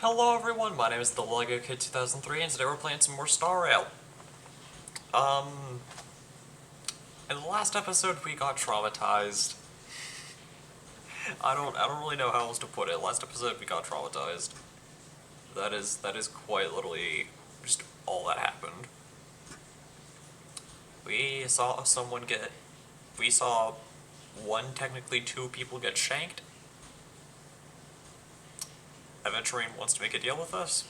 Hello everyone, my name is the Lego Kid 2003 and today we're playing some more Star Rail. In the last episode we got traumatized. I don't really know how else to put it. Last episode we got traumatized. That is quite literally just all that happened. We saw technically two people get shanked. Aventurine wants to make a deal with us.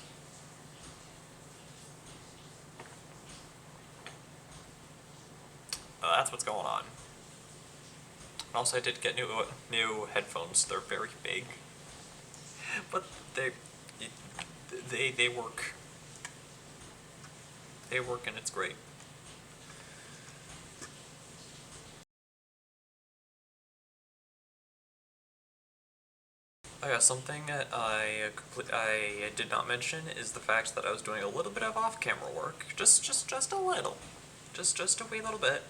That's what's going on. Also, I did get new headphones. They're very big, but they work. They work, and it's great. Something that I did not mention is the fact that I was doing a little bit of off-camera work, just a little, just a wee little bit.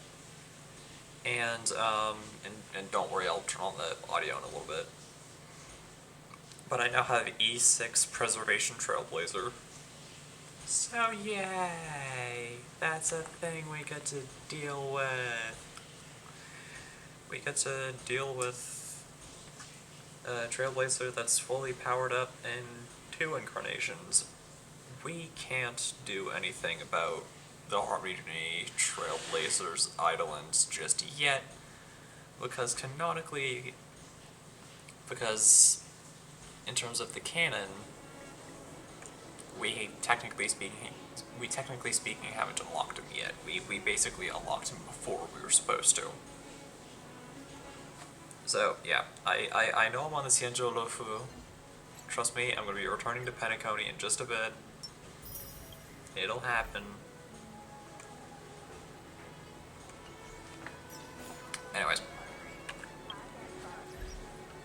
And don't worry, I'll turn on the audio in a little bit. But I now have E6 Preservation Trailblazer. So yay! That's a thing we get to deal with. We get to deal with a Trailblazer that's fully powered up in 2 incarnations. We can't do anything about the Harmony Trailblazer's Eidolons just yet, because in terms of the canon, we technically speaking haven't unlocked him yet. We basically unlocked him before we were supposed to. So yeah, I know I'm on the Xianzhou Luofu. Trust me, I'm going to be returning to Penacony in just a bit. It'll happen. Anyways.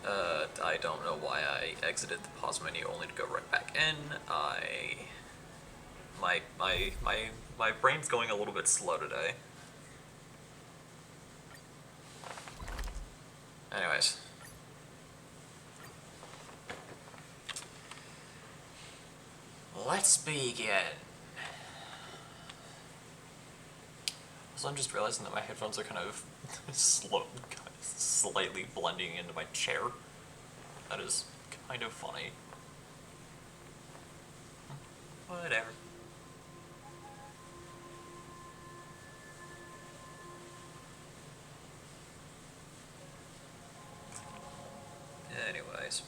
I don't know why I exited the pause menu only to go right back in. My brain's going a little bit slow today. Anyways. Let's begin. So I'm just realizing that my headphones are kind of slightly blending into my chair. That is kind of funny. Whatever. Anyways.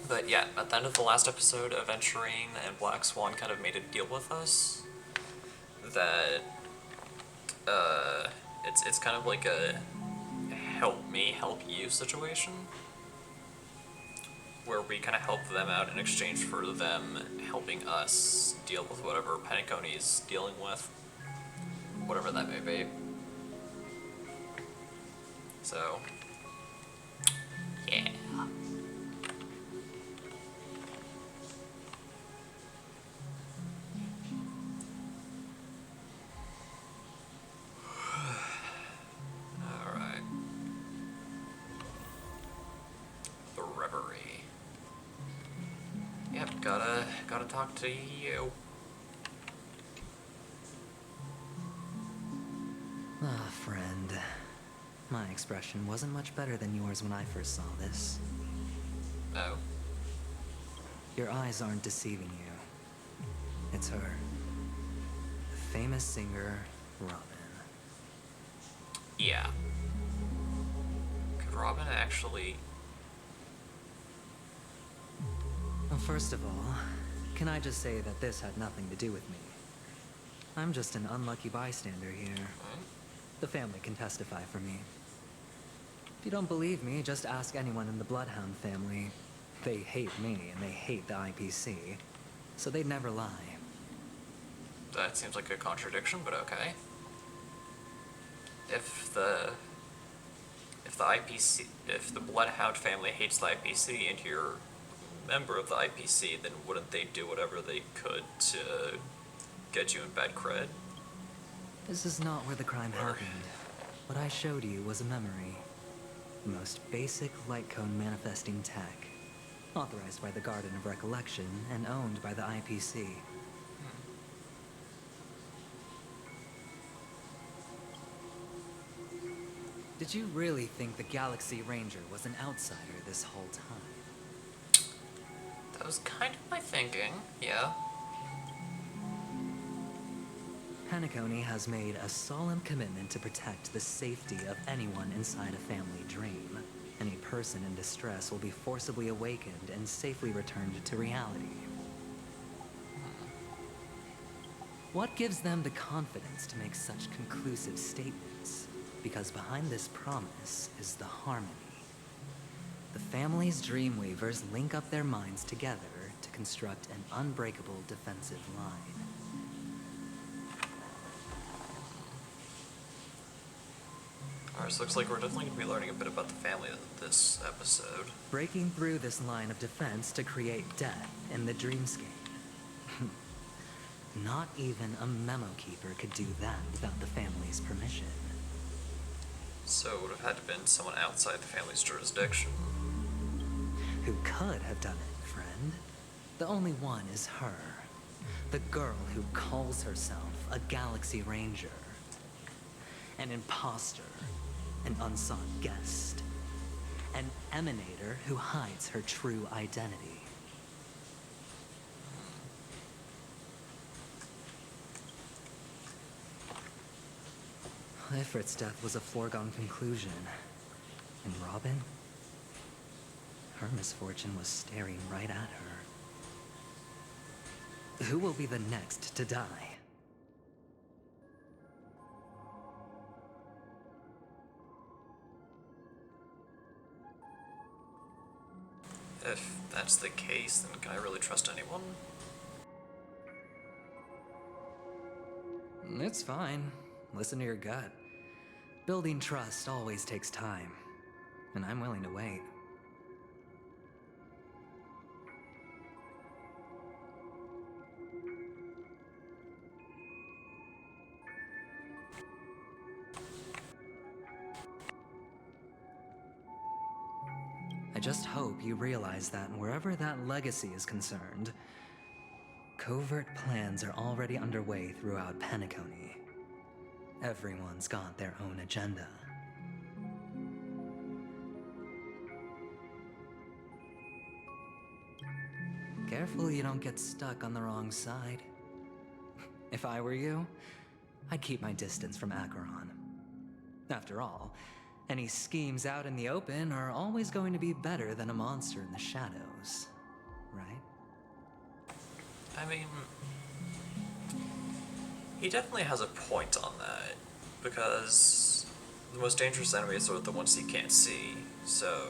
But yeah, at the end of the last episode, Aventurine and Black Swan kind of made a deal with us that it's kind of like a help me, help you situation, where we kind of help them out in exchange for them helping us deal with whatever Penacony's dealing with, whatever that may be. So, yeah. Gotta talk to you. Ah, friend. My expression wasn't much better than yours when I first saw this. Oh. Your eyes aren't deceiving you. It's her. The famous singer, Robin. Yeah. Could Robin actually... Well, first of all, can I just say that this had nothing to do with me? I'm just an unlucky bystander here. The family can testify for me. If you don't believe me, just ask anyone in the Bloodhound family. They hate me, and they hate the IPC, so they'd never lie. That seems like a contradiction, but okay. if the Bloodhound family hates the IPC and you're a member of the IPC, then wouldn't they do whatever they could to get you in bad cred? This is not where the crime happened. What I showed you was a memory. The most basic light cone manifesting tech. Authorized by the Garden of Recollection and owned by the IPC. Did you really think the Galaxy Ranger was an outsider this whole time? That was kind of my thinking, yeah. Penacony has made a solemn commitment to protect the safety of anyone inside a family dream. Any person in distress will be forcibly awakened and safely returned to reality. What gives them the confidence to make such conclusive statements? Because behind this promise is the harmony. The family's Dreamweavers link up their minds together to construct an unbreakable defensive line. Alright, so looks like we're definitely going to be learning a bit about the family in this episode. Breaking through this line of defense to create death in the dreamscape. Not even a memo keeper could do that without the family's permission. So it would have had to been someone outside the family's jurisdiction. Who could have done it, friend? The only one is her. The girl who calls herself a Galaxy Ranger. An imposter. An unsought guest. An emanator who hides her true identity. Ifrit's death was a foregone conclusion. And Robin? Her misfortune was staring right at her. Who will be the next to die? If that's the case, then can I really trust anyone? It's fine. Listen to your gut. Building trust always takes time, and I'm willing to wait. I just hope you realize that wherever that legacy is concerned, covert plans are already underway throughout Penacony. Everyone's got their own agenda. Careful you don't get stuck on the wrong side. If I were you, I'd keep my distance from Acheron. After all, any schemes out in the open are always going to be better than a monster in the shadows, right? I mean, he definitely has a point on that, because the most dangerous enemies are the ones he can't see, so...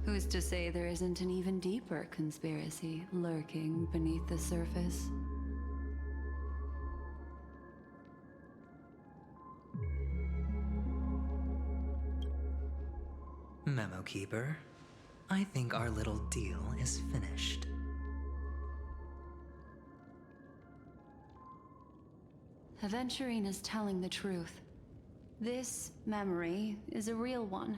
Who's to say there isn't an even deeper conspiracy lurking beneath the surface? Memo Keeper, I think our little deal is finished. Aventurine is telling the truth. This memory is a real one,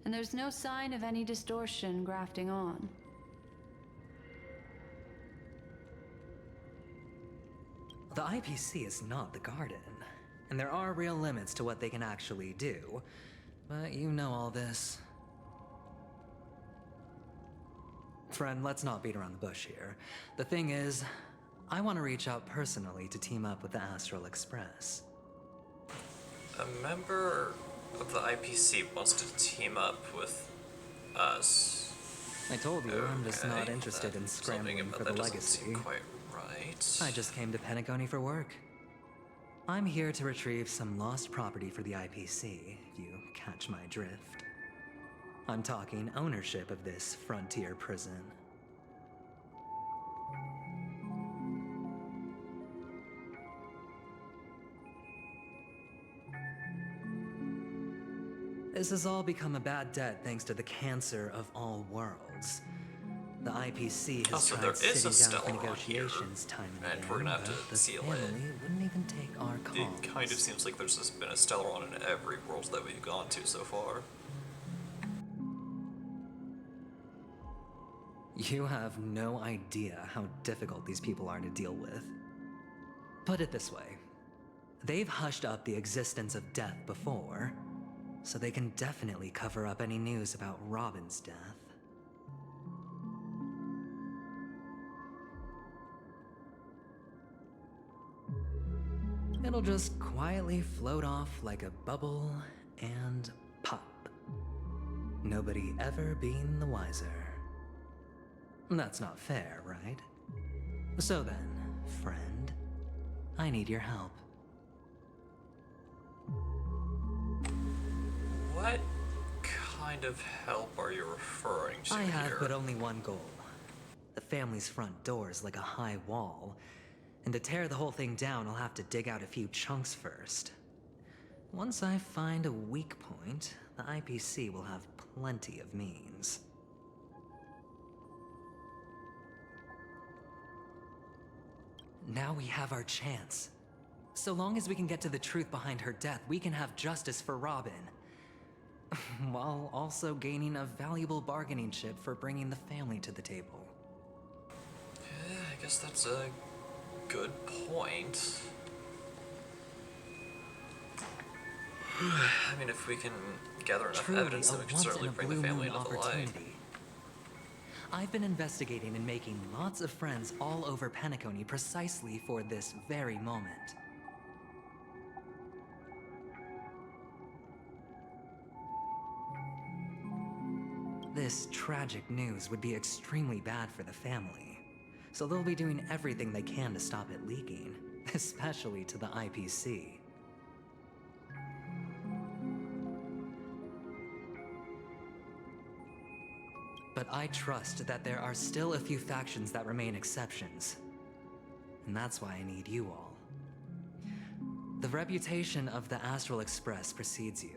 and there's no sign of any distortion grafting on. The IPC is not the Garden, and there are real limits to what they can actually do, but you know all this. Friend, let's not beat around the bush here. The thing is, I want to reach out personally to team up with the Astral Express. A member of the IPC wants to team up with us. I told you, I'm just not interested in Something scrambling about for that the doesn't legacy. seem quite right. I just came to Penacony for work. I'm here to retrieve some lost property for the IPC, if you catch my drift. I'm talking ownership of this frontier prison. This has all become a bad debt thanks to the cancer of all worlds. The IPC has So tried there is a sitting down for Stellar on here, negotiations time and again, we're gonna have but to the seal family it. wouldn't even take our calls. It kind of seems like there's just been a Stellaron in every world that we've gone to so far. You have no idea how difficult these people are to deal with. Put it this way. They've hushed up the existence of death before, so they can definitely cover up any news about Robin's death. It'll just quietly float off like a bubble and pop. Nobody ever being the wiser. That's not fair, right? So then, friend, I need your help. What kind of help are you referring to I have here? but only one goal. The family's front door is like a high wall, and to tear the whole thing down, I'll have to dig out a few chunks first. Once I find a weak point, the IPC will have plenty of means. Now we have our chance. So long as we can get to the truth behind her death, we can have justice for Robin. While also gaining a valuable bargaining chip for bringing the family to the table. Yeah, I guess that's a good point. I mean, if we can gather enough Truly evidence, then we can certainly bring the family into the light. I've been investigating and making lots of friends all over Penacony precisely for this very moment. This tragic news would be extremely bad for the family, so they'll be doing everything they can to stop it leaking, especially to the IPC. But I trust that there are still a few factions that remain exceptions. And that's why I need you all. The reputation of the Astral Express precedes you.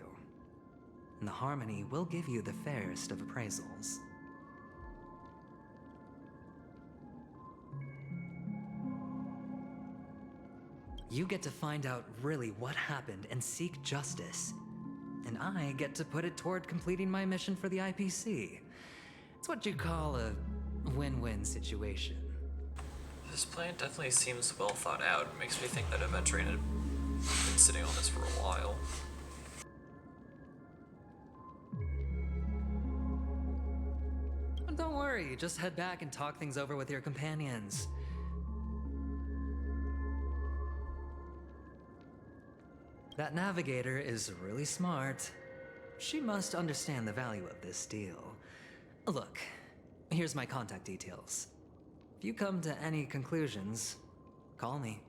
And the Harmony will give you the fairest of appraisals. You get to find out really what happened and seek justice. And I get to put it toward completing my mission for the IPC. It's what you call a win-win situation. This plan definitely seems well thought out. It makes me think that Aventurine had been sitting on this for a while. Don't worry, just head back and talk things over with your companions. That navigator is really smart. She must understand the value of this deal. Look, here's my contact details. If you come to any conclusions, call me.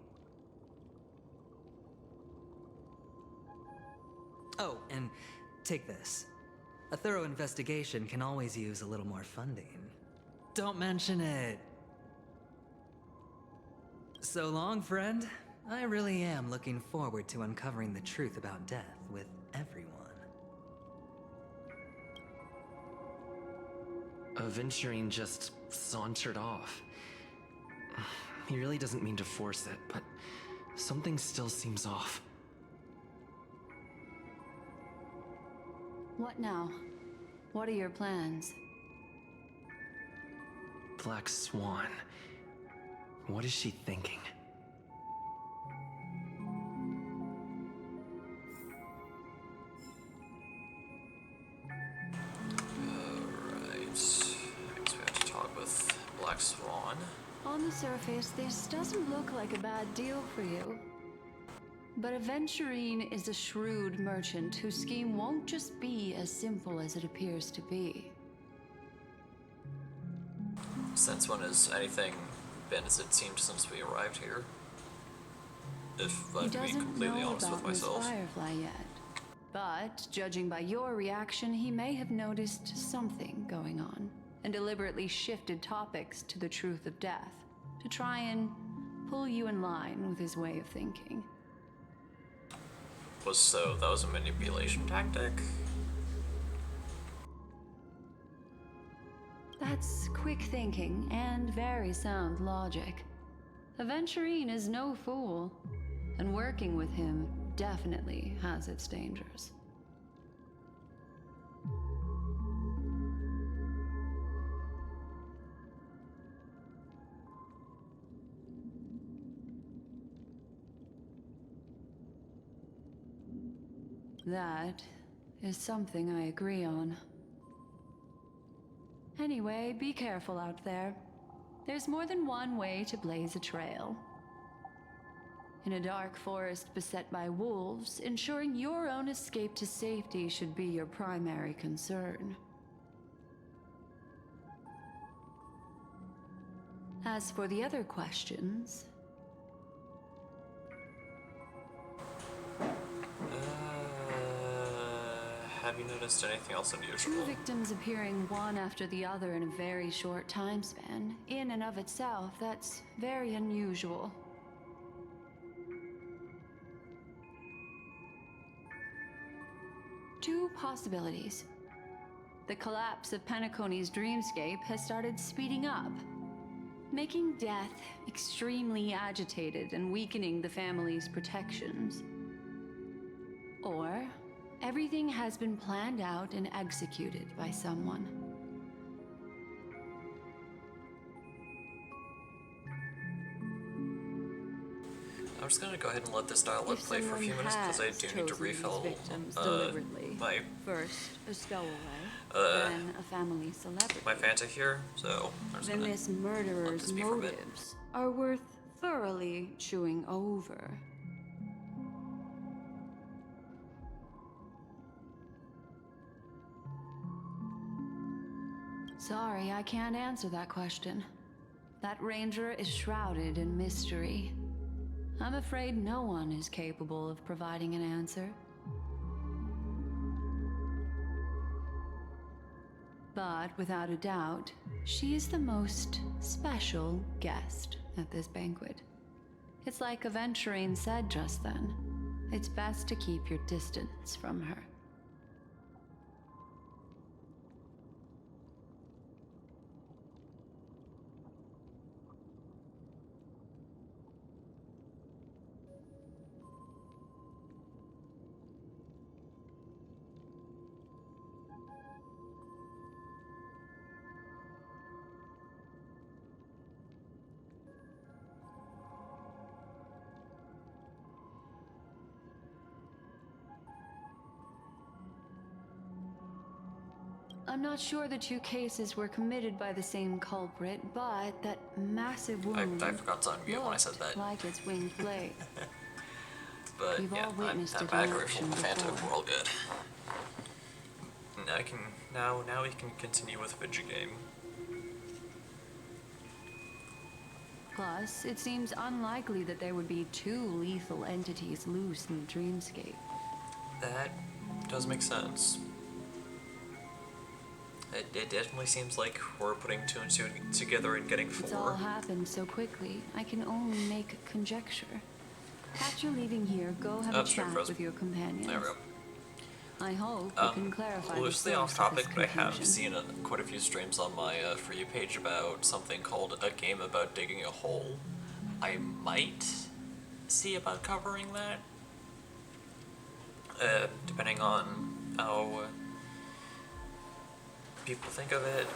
Oh, and take this. A thorough investigation can always use a little more funding. Don't mention it. So long, friend. I really am looking forward to uncovering the truth about death with everyone. Aventurine just sauntered off. He really doesn't mean to force it, but something still seems off. What now? What are your plans? Black Swan. What is she thinking? Alright. I guess we have to talk with Black Swan. On the surface, this doesn't look like a bad deal for you. But Aventurine is a shrewd merchant whose scheme won't just be as simple as it appears to be. Since when has anything been as it seemed since we arrived here? If He I'm being doesn't completely know honest with about Miss myself. Firefly yet. But, judging by your reaction, he may have noticed something going on, and deliberately shifted topics to the truth of death, to try and pull you in line with his way of thinking. So that was a manipulation tactic? quick thinking and very sound logic. Aventurine is no fool, and working with him definitely has its dangers. That is something I agree on. Anyway, be careful out there. There's more than one way to blaze a trail. In a dark forest beset by wolves, ensuring your own escape to safety should be your primary concern. As for the other questions, have you noticed anything else two unusual? victims appearing one after the other in a very short time span, in and of itself, that's very unusual. Two possibilities. The collapse of Penacony's dreamscape has started speeding up, making death extremely agitated and weakening the family's protections. Or everything has been planned out and executed by someone. I'm just gonna go ahead and let this dialogue play for a few minutes because I do need to refill my First, a stowaway, then a family celebrity. my Fanta here, so I'm just Then gonna this murderer's this be for a bit. motives are worth thoroughly chewing over. Sorry, I can't answer that question. That ranger is shrouded in mystery. I'm afraid no one is capable of providing an answer. But without a doubt, she is the most special guest at this banquet. It's like Aventurine said just then. It's best to keep your distance from her. I'm not sure the two cases were committed by the same culprit, but that massive wound I forgot to unmute when I said that. like its winged blade. But We've yeah, all witnessed I'm it back in ready for action the Fanta. before. We're all good. Now we can continue with Vidya game. Plus, it seems unlikely that there would be two lethal entities loose in the dreamscape. That does make sense. It definitely seems like we're putting two and two together and getting It's all four. happened so quickly, I can only make conjecture. After leaving here, go have a Straight chat frozen. with your companions. There we go. I hope you can clarify the Loosely source off of topic, this but I have confusion. seen quite a few streams on my For You page about something called a game about digging a hole. I might see about covering that, depending on how people think of it.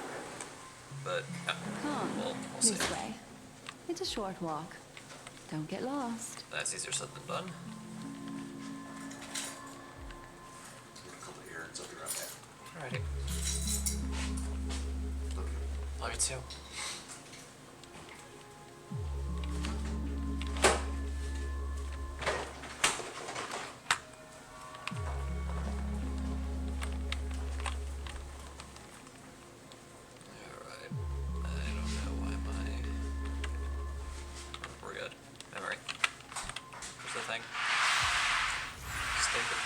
But Come, we'll see. this way. It's a short walk. Don't get lost. That's easier said than done. A couple of errands, I'll be right back. Alrighty. Love you too. Alright. I don't know why we're good. Memory. Where's the thing? Stupid.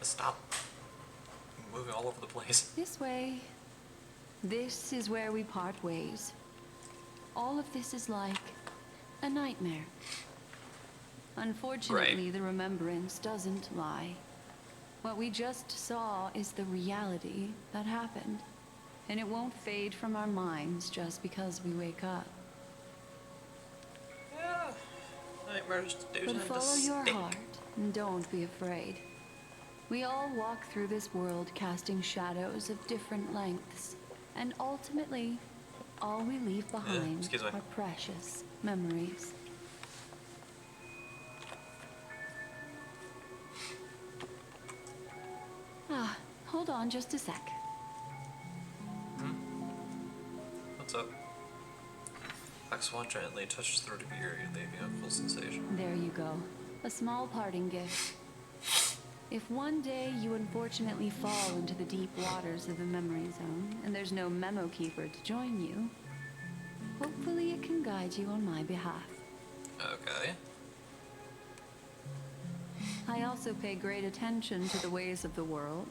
Stop moving all over the place. This way. This is where we part ways. All of this is like a nightmare. Unfortunately, the remembrance doesn't lie. What we just saw is the reality that happened. And it won't fade from our minds just because we wake up. Yeah, nightmares do But tend to follow your stink. heart and don't be afraid. We all walk through this world casting shadows of different lengths. And ultimately, all we leave behind excuse me. are precious memories. Ah, hold on just a sec. What's up? Black Swan gently touches through to your ear, leaving a cool sensation. There you go. A small parting gift. If one day you unfortunately fall into the deep waters of the memory zone and there's no memo keeper to join you, hopefully it can guide you on my behalf. Okay. I also pay great attention to the ways of the world.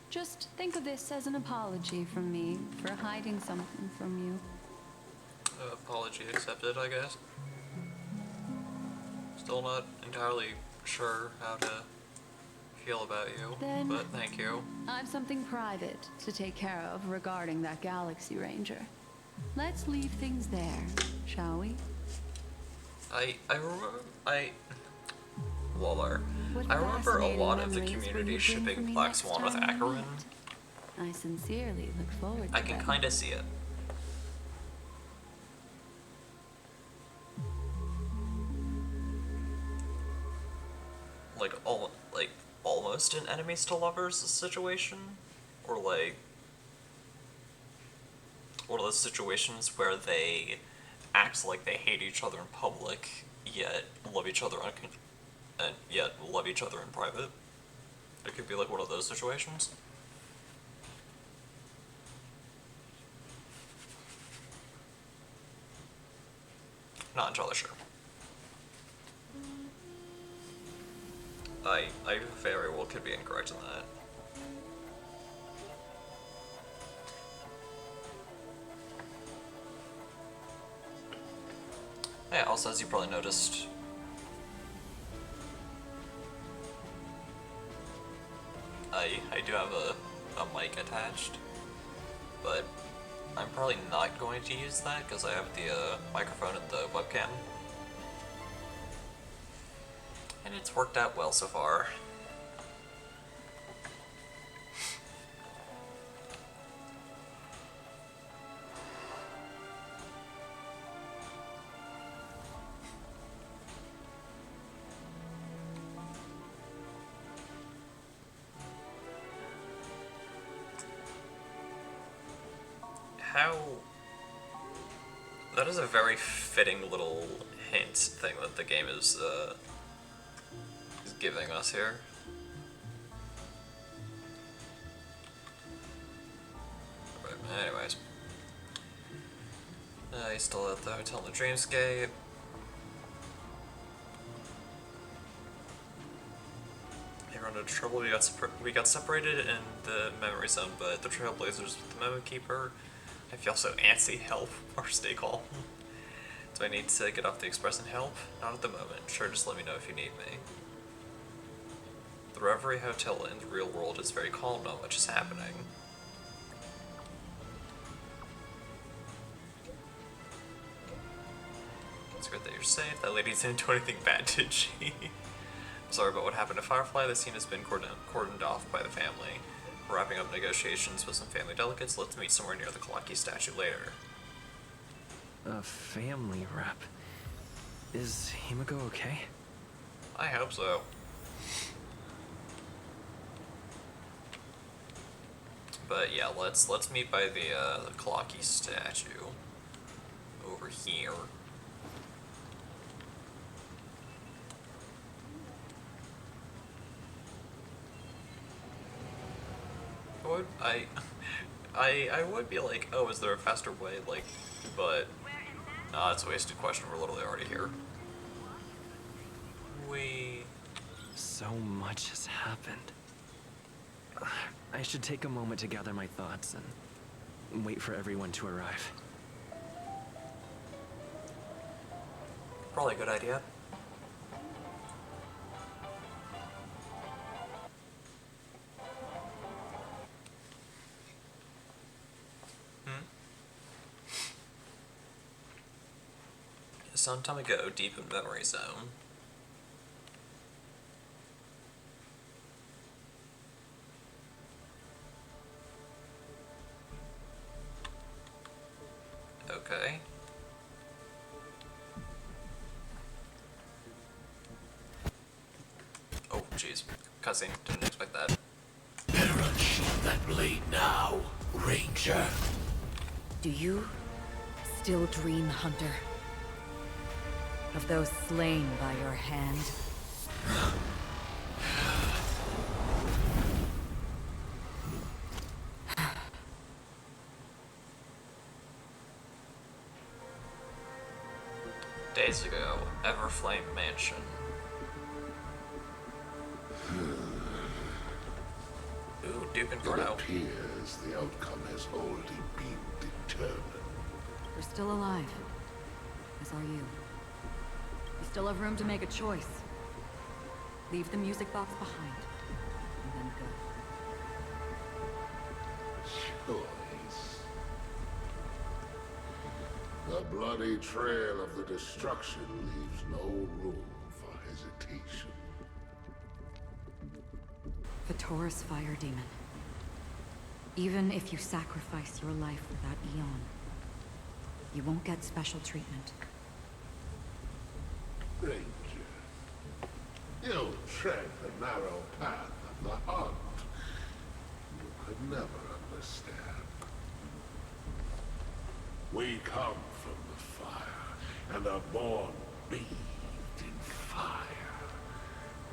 Just think of this as an apology from me for hiding something from you. Apology accepted, I guess. Still not entirely sure how to feel about you, Then- but thank you. I've something private to take care of regarding that Galaxy Ranger. Let's leave things there, shall we? Waller. What I remember a fascinating lot of the memories will community you bring for shipping me Black next Swan with time we Acheron. meet? I sincerely look forward to I can them. kind of see it. Like almost an enemies to lovers situation, or like one of those situations where they act like they hate each other in public, yet love each other and yet love each other in private. It could be like one of those situations. Not entirely sure. I very well could be incorrect in that. Yeah, also, as you probably noticed, I do have a mic attached, but I'm probably not going to use that because I have the microphone and the webcam. And it's worked out well so far. How... That is a very fitting little hint thing that the game is giving us here. But anyways. He's still at the hotel in the Dreamscape. Hey, run into trouble. We got separated in the memory zone, but the Trailblazers with the Memo Keeper. If you also antsy, help or stay calm. Do I need to get off the express and help? Not at the moment. Sure, just let me know if you need me. The Reverie Hotel in the real world is very calm, not much is happening. It's good that you're safe. That lady didn't do anything bad, did she? I'm sorry about what happened to Firefly. The scene has been cordoned off by the family. We're wrapping up negotiations with some family delegates. Let's meet somewhere near the Kalaki statue later. A family rep. Is Himiko okay? I hope so. But yeah, let's meet by the Kalaki statue over here. I would be like, oh, is there a faster way? Like, but nah, it's a wasted question. We're literally already here. So much has happened. I should take a moment to gather my thoughts and wait for everyone to arrive. Probably a good idea. Some time ago, deep in memory zone. Okay. Oh, jeez. Cussing. Didn't expect that. Better unsheath that blade now, Ranger. Do you still dream, Hunter? Of those slain by your hand? Days ago, Everflame Mansion. Ooh, Duke It Inferno. appears the outcome has already been determined. We're still alive. As are you. You still have room to make a choice. Leave the music box behind, and then go. Choice. The bloody trail of the destruction leaves no room for hesitation. The Taurus Fire Demon. Even if you sacrifice your life for that eon, you won't get special treatment. Ranger, you tread the narrow path of the hunt. You could never understand. We come from the fire, and are born bathed in fire.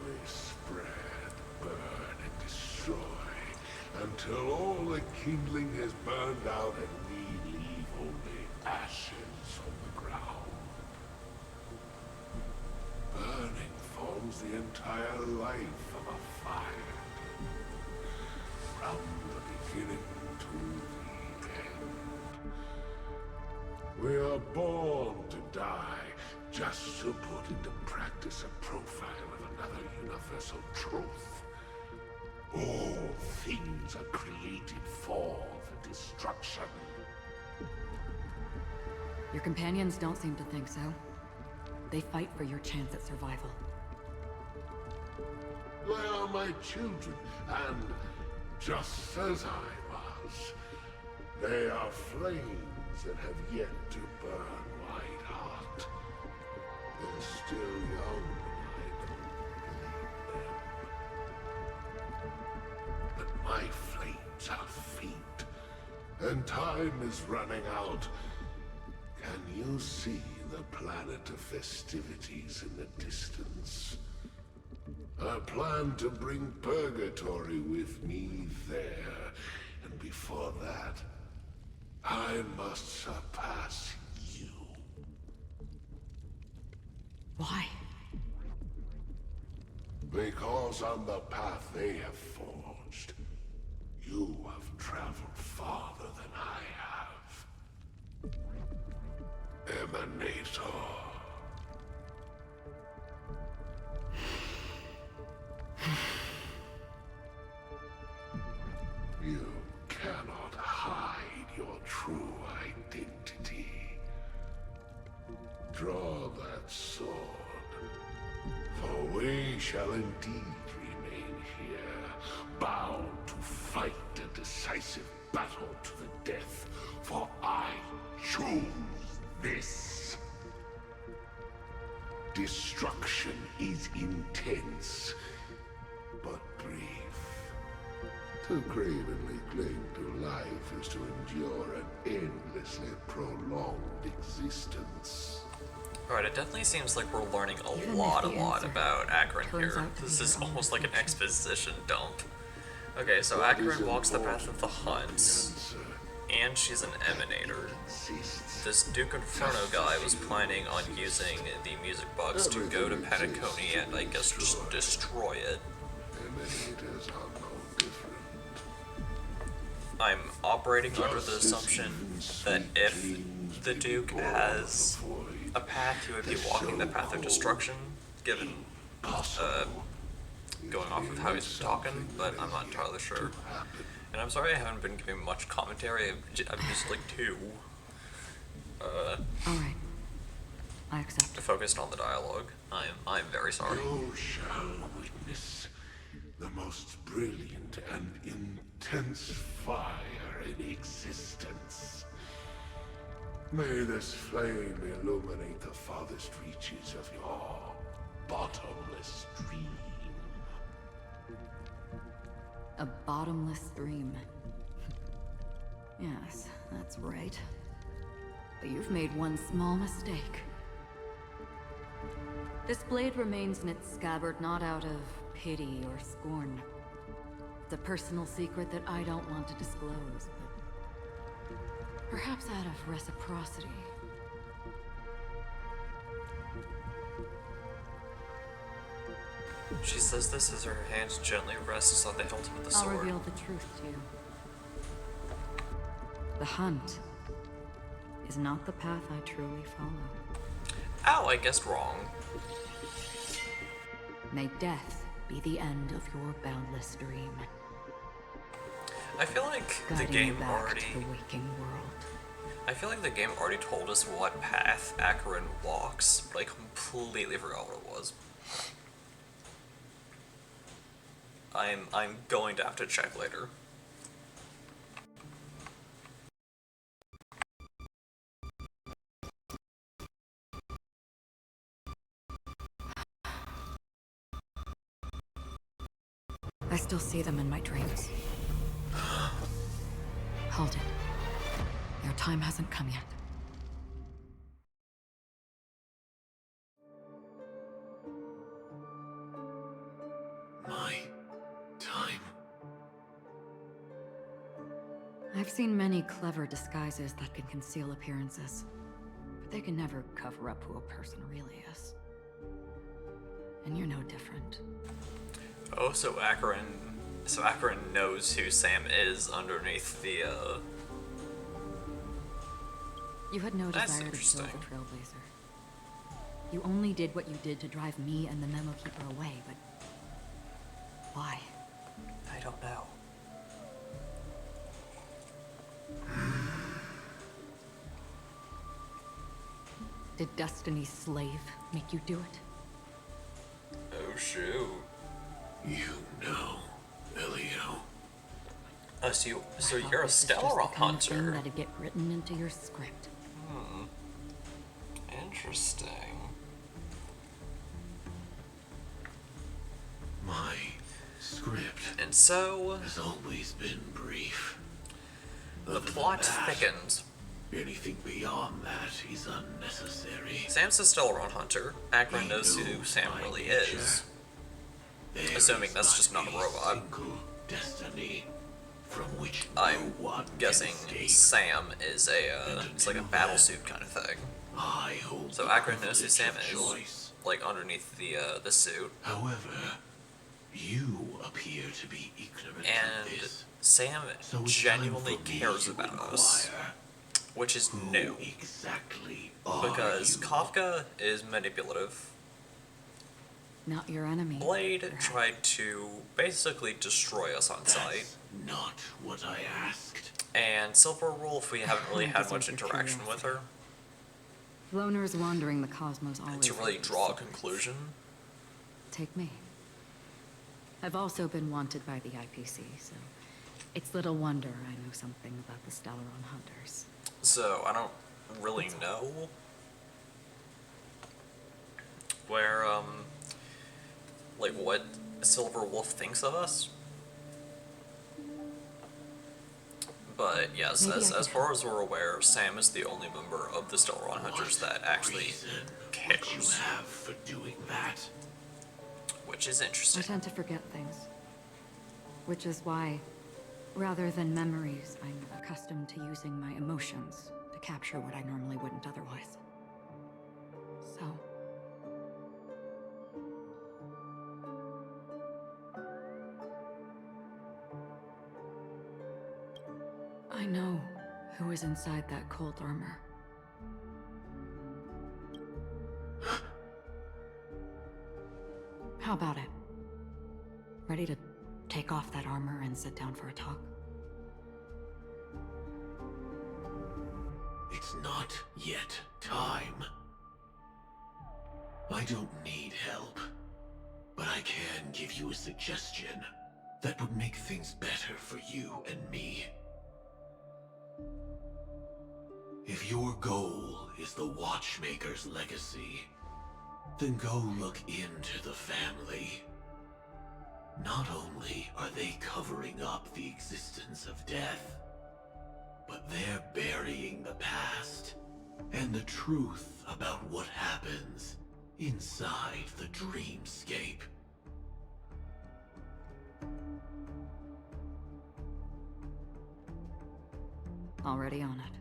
We spread, burn, and destroy, until all the kindling is burned out and we leave only ashes on the ground. Burning forms the entire life of a fire, from the beginning to the end. We are born to die, just to put into practice a profile of another universal truth. All things are created for the destruction. Your companions don't seem to think so. They fight for your chance at survival. They are my children, and just as I was, they are flames that have yet to burn white hot. They're still young, and I don't believe them. But my flames are faint, and time is running out. Can you see the planet of festivities in the distance? I plan to bring Purgatory with me there, and before that, I must surpass you. Why? Because on the path they have forged, you have traveled farther than I have. Emanator. You cannot hide your true identity. Draw that sword, for we shall indeed remain here, bound to fight a decisive battle to the death, for I choose this. Destruction is intense, but brief. To cravenly cling to life is to endure an endlessly prolonged existence. Alright, it definitely seems like we're learning a Even if lot the answer about Akron turns here. out to This be is your own almost like an fault. exposition dump. Okay, so What is Akron walks the path important of the is not the hunt, answer, and she's an emanator. exists. This Duke Inferno guy was planning on using the music box to go to Patagonia and I guess just destroy it. Emanators are no different. I'm operating under the assumption that if the Duke has a path, he would be walking the path of destruction, given going off of how he's been talking, but I'm not entirely sure. And I'm sorry I haven't been giving much commentary, I'm just like two. All right. I accept. focused on the dialogue. I'm very sorry. You shall witness the most brilliant and intense fire in existence. May this flame illuminate the farthest reaches of your bottomless dream. A bottomless stream. Yes, that's right. But you've made one small mistake. This blade remains in its scabbard not out of pity or scorn. It's a personal secret that I don't want to disclose, but perhaps out of reciprocity. She says this as her hand gently rests on the hilt of the I'll sword. reveal the truth to you. The hunt is not the path I truly follow. Ow, I guessed wrong. May death be the end of your boundless dream. I feel like the Guiding game you back already. to the waking world. I feel like the game already told us what path Acheron walks, but I completely forgot what it was. I'm going to have to check later. I still see them in my dreams. Hold it. Your time hasn't come yet. My time. I've seen many clever disguises that can conceal appearances, but they can never cover up who a person really is. And you're no different. Oh, so Acheron knows who Sam is underneath the, You had no That's desire to kill interesting. the Trailblazer. You only did what you did to drive me and the Memo Keeper away, but why? I don't know. Did Destiny's slave make you do it? Oh shoot. You know, Elio. So I thought you're a this was just Stellar the kind of thing hunter. that'd get written into your script. Interesting. My script And so has always been brief. the Other than plot that, thickens. Anything beyond that is unnecessary. Sam's a Stellar hunter. Acheron We knows know who Sam by really nature. is. There Assuming is that's just not a robot. Single destiny from which I'm no one guessing can escape. Sam is it's like a until battle then, suit kind of thing. I hold So the Acheron knows who privilege Sam of is, choice. like underneath the suit, However, you appear to be ignorant and of this. Sam So it's genuinely time for me cares to about us, inquire, which is who new exactly are because you? Kafka is manipulative. Not your enemy. Blade perhaps. tried to basically destroy us on sight, That's not what I asked. and Silverwolf we haven't really had much Deserves your interaction with her Loners wandering the cosmos always. to really have draw a secrets. conclusion. Take me. I've also been wanted by the IPC, so it's little wonder I know something about the Stellaron Hunters. So I don't really know where like what Silverwolf thinks of us. But yes, Maybe I as could far as we're aware, Sam is the only member of the Stellar Hunters What that actually reason would you cares, have for doing that? which is I interesting. tend to forget things. Which is why, rather than memories, I'm accustomed to using my emotions to capture what I normally wouldn't otherwise. So, I know who is inside that cold armor. How about it? Ready to take off that armor and sit down for a talk? It's not yet time. I don't need help, but I can give you a suggestion that would make things better for you and me. If your goal is the Watchmaker's legacy, then go look into the family. Not only are they covering up the existence of death, but they're burying the past and the truth about what happens inside the dreamscape. Already on it.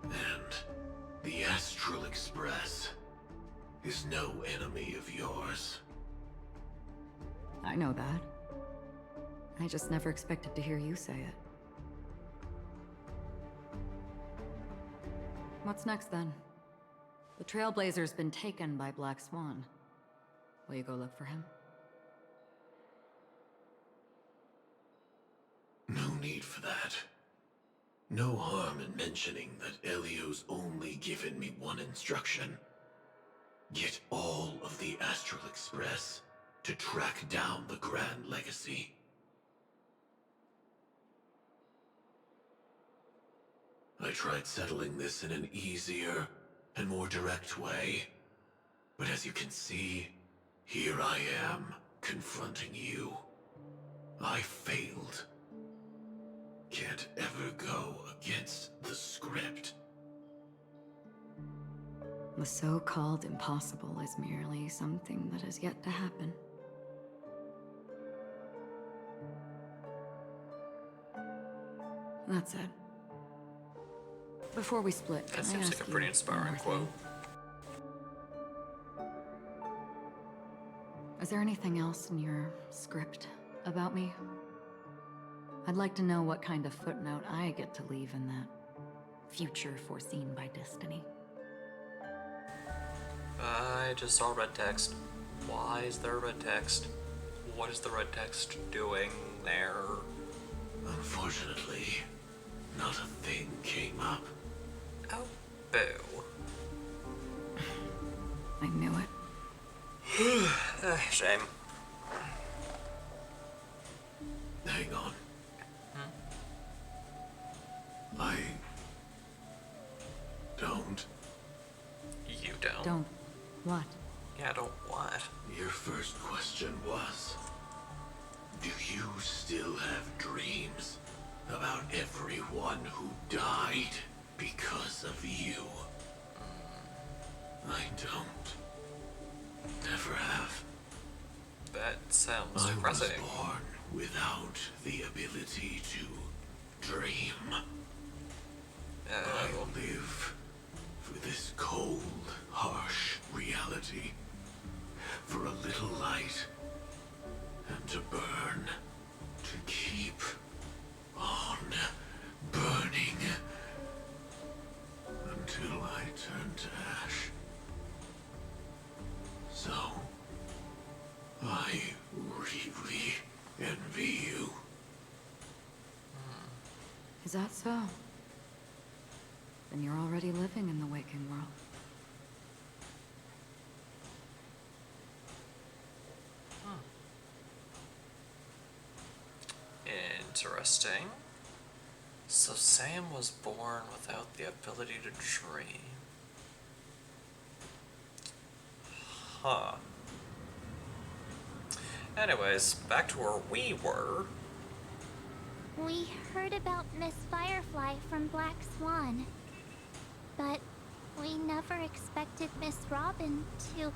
And the Astral Express is no enemy of yours. I know that. I just never expected to hear you say it. What's next then? The Trailblazer's been taken by Black Swan. Will you go look for him? No need for that. No harm in mentioning that Elio's only given me one instruction. Get all of the Astral Express to track down the Grand Legacy. I tried settling this in an easier and more direct way, but as you can see, here I am, confronting you. I failed. Can't ever go against the script. The so-called impossible is merely something that has yet to happen. That's it. Before we split, That can I seems ask like a you pretty one inspiring more quote. thing? Is there anything else in your script about me? I'd like to know what kind of footnote I get to leave in that future foreseen by destiny. I just saw red text. Why is there red text? What is the red text doing there? Unfortunately, not a thing came up. Oh, boo. I knew it. Shame. Hang on. I don't. You don't. Don't. What? Yeah, don't what? Your first question was, do you still have dreams about everyone who died because of you? I don't. Never have. That sounds I was depressing. born without the ability to dream. I Oh, live for this cold, harsh reality. For a little light. And to burn. To keep on burning. Until I turn to ash. So, I really envy you. Is that so? Then you're already living in the waking world. interesting. So Sam was born without the ability to dream. Huh. Anyways, back to where we were. We heard about Miss Firefly from Black Swan, but we never expected Miss Robin to...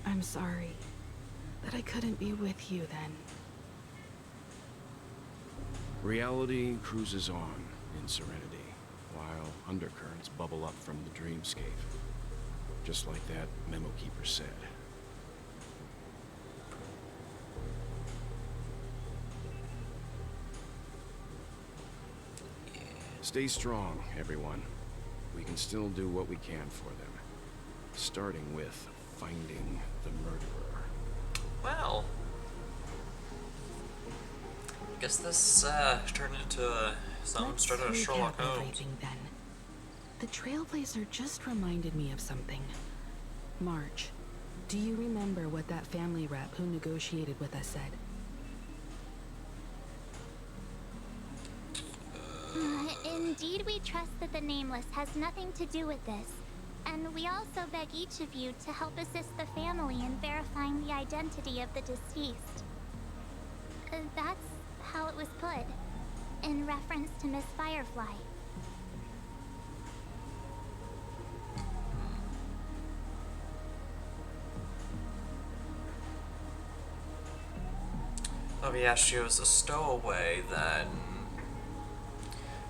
I'm sorry that I couldn't be with you then. Reality cruises on in serenity, while undercurrents bubble up from the dreamscape. Just like that memo keeper said. Stay strong, everyone. We can still do what we can for them. Starting with finding the murderer. Well, Guess this turned into some Let's straight out of Sherlock recap Holmes. everything then. The Trailblazer just reminded me of something. March, do you remember what that family rep who negotiated with us said? Indeed, we trust that the Nameless has nothing to do with this. And we also beg each of you to help assist the family in verifying the identity of the deceased. That's how it was put, in reference to Miss Firefly. Oh yeah, she was a stowaway, then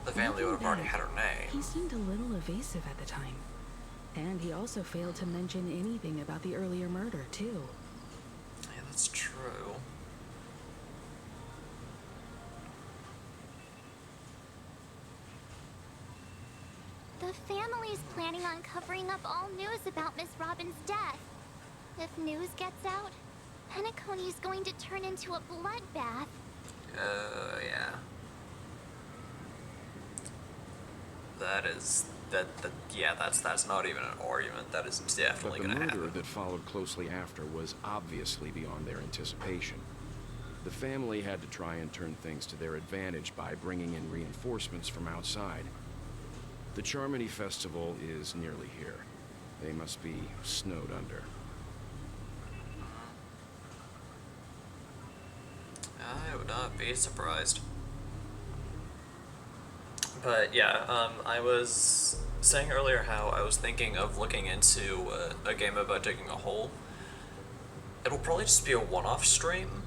the family would have already had her name. He seemed a little evasive at the time. And he also failed to mention anything about the earlier murder, too. Yeah, that's true. The family's planning on covering up all news about Miss Robin's death. If news gets out, Penacony's going to turn into a bloodbath. Yeah. That's not even an argument. That is definitely But the gonna murder happen. that followed closely after was obviously beyond their anticipation. The family had to try and turn things to their advantage by bringing in reinforcements from outside. The Charmony Festival is nearly here. They must be snowed under. I would not be surprised. But yeah, I was saying earlier how I was thinking of looking into a game about digging a hole. It'll probably just be a one-off stream,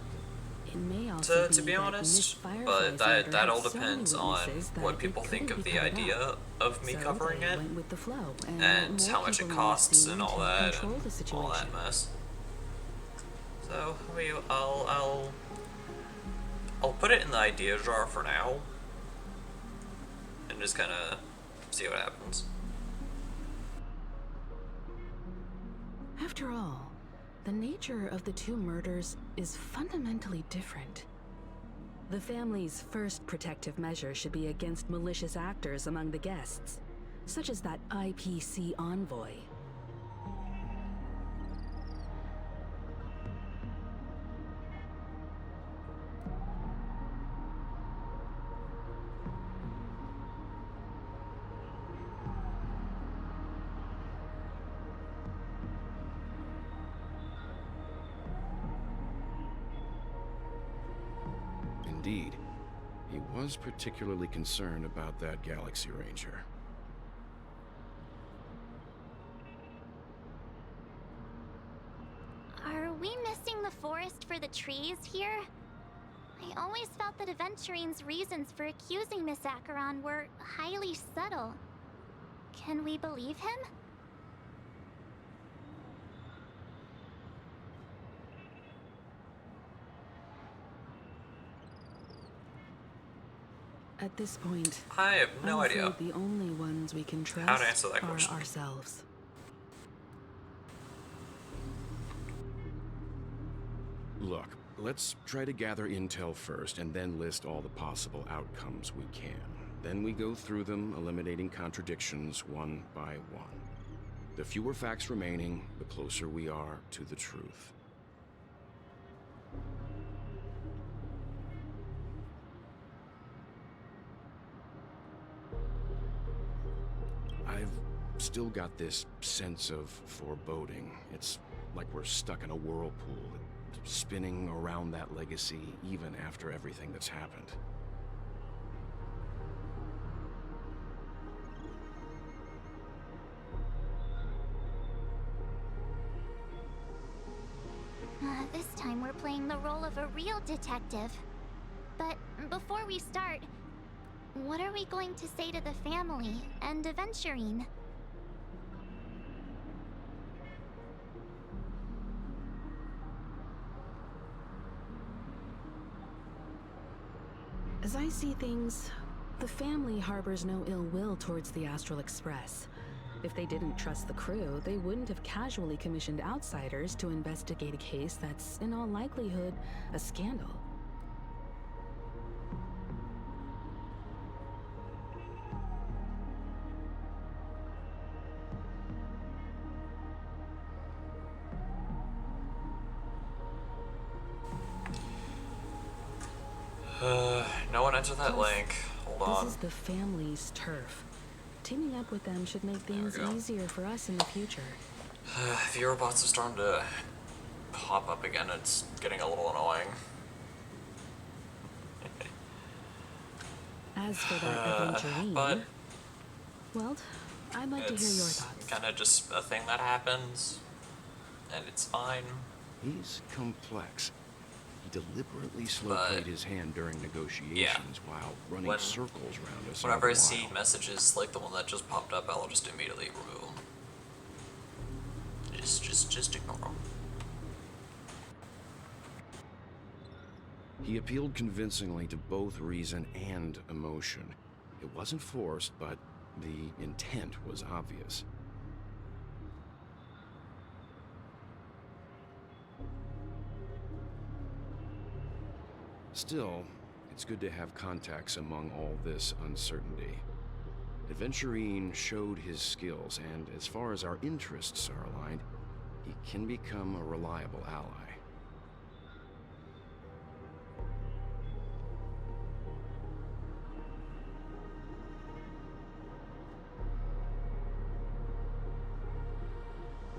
It may also to be that honest, Miss Firefly's but murder that had all so many depends on witnesses that what people it think couldn't of be the covered idea up. of me So covering they it, went with the flow and and let how more much it people on the costs scene and all to that, control the and all situation. that mess. So I'll put it in the idea jar for now, and just kind of see what happens. After all, the nature of the two murders is fundamentally different. The family's first protective measure should be against malicious actors among the guests, such as that IPC envoy. Indeed, he was particularly concerned about that Galaxy Ranger. Are we missing the forest for the trees here? I always felt that Aventurine's reasons for accusing Miss Acheron were highly subtle. Can we believe him? At this point, I have no I'm idea. afraid the only ones we can trust How to answer that are question. ourselves. Look, let's try to gather intel first and then list all the possible outcomes we can. Then we go through them, eliminating contradictions one by one. The fewer facts remaining, the closer we are to the truth. I've still got this sense of foreboding. It's like we're stuck in a whirlpool, spinning around that legacy even after everything that's happened. This time we're playing the role of a real detective. But before we start, what are we going to say to the family and Aventurine? As I see things, the family harbors no ill will towards the Astral Express. If they didn't trust the crew, they wouldn't have casually commissioned outsiders to investigate a case that's, in all likelihood, a scandal. No one enter that Plus, link. Hold This on. is the family's turf. Teaming up with them should make There we things go. easier for us in the future. Viewer bots are starting to pop up again. It's getting a little annoying. As for that adventurine, But well, I'd like to hear your it's thoughts. kind of just a thing that happens, and it's fine. He's complex. He deliberately slow But- played his hand during negotiations while running When- circles around us. Whenever all I the see while. messages like the one that just popped up, I'll just immediately remove them. Just ignore them. He appealed convincingly to both reason and emotion. It wasn't forced, but the intent was obvious. Still, it's good to have contacts among all this uncertainty. Adventurine showed his skills, and as far as our interests are aligned, he can become a reliable ally.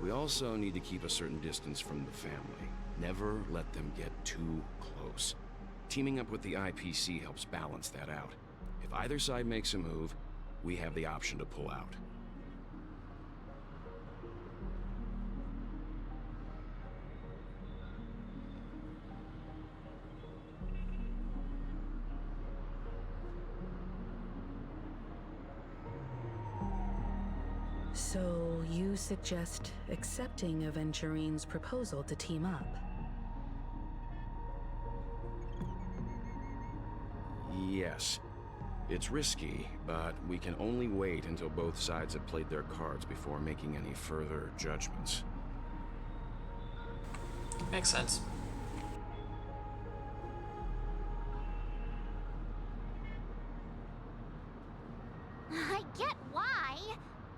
We also need to keep a certain distance from the family. Never let them get too close. Teaming up with the IPC helps balance that out. If either side makes a move, we have the option to pull out. So you suggest accepting Aventurine's proposal to team up? Yes. It's risky, but we can only wait until both sides have played their cards before making any further judgments. Makes sense. I get why,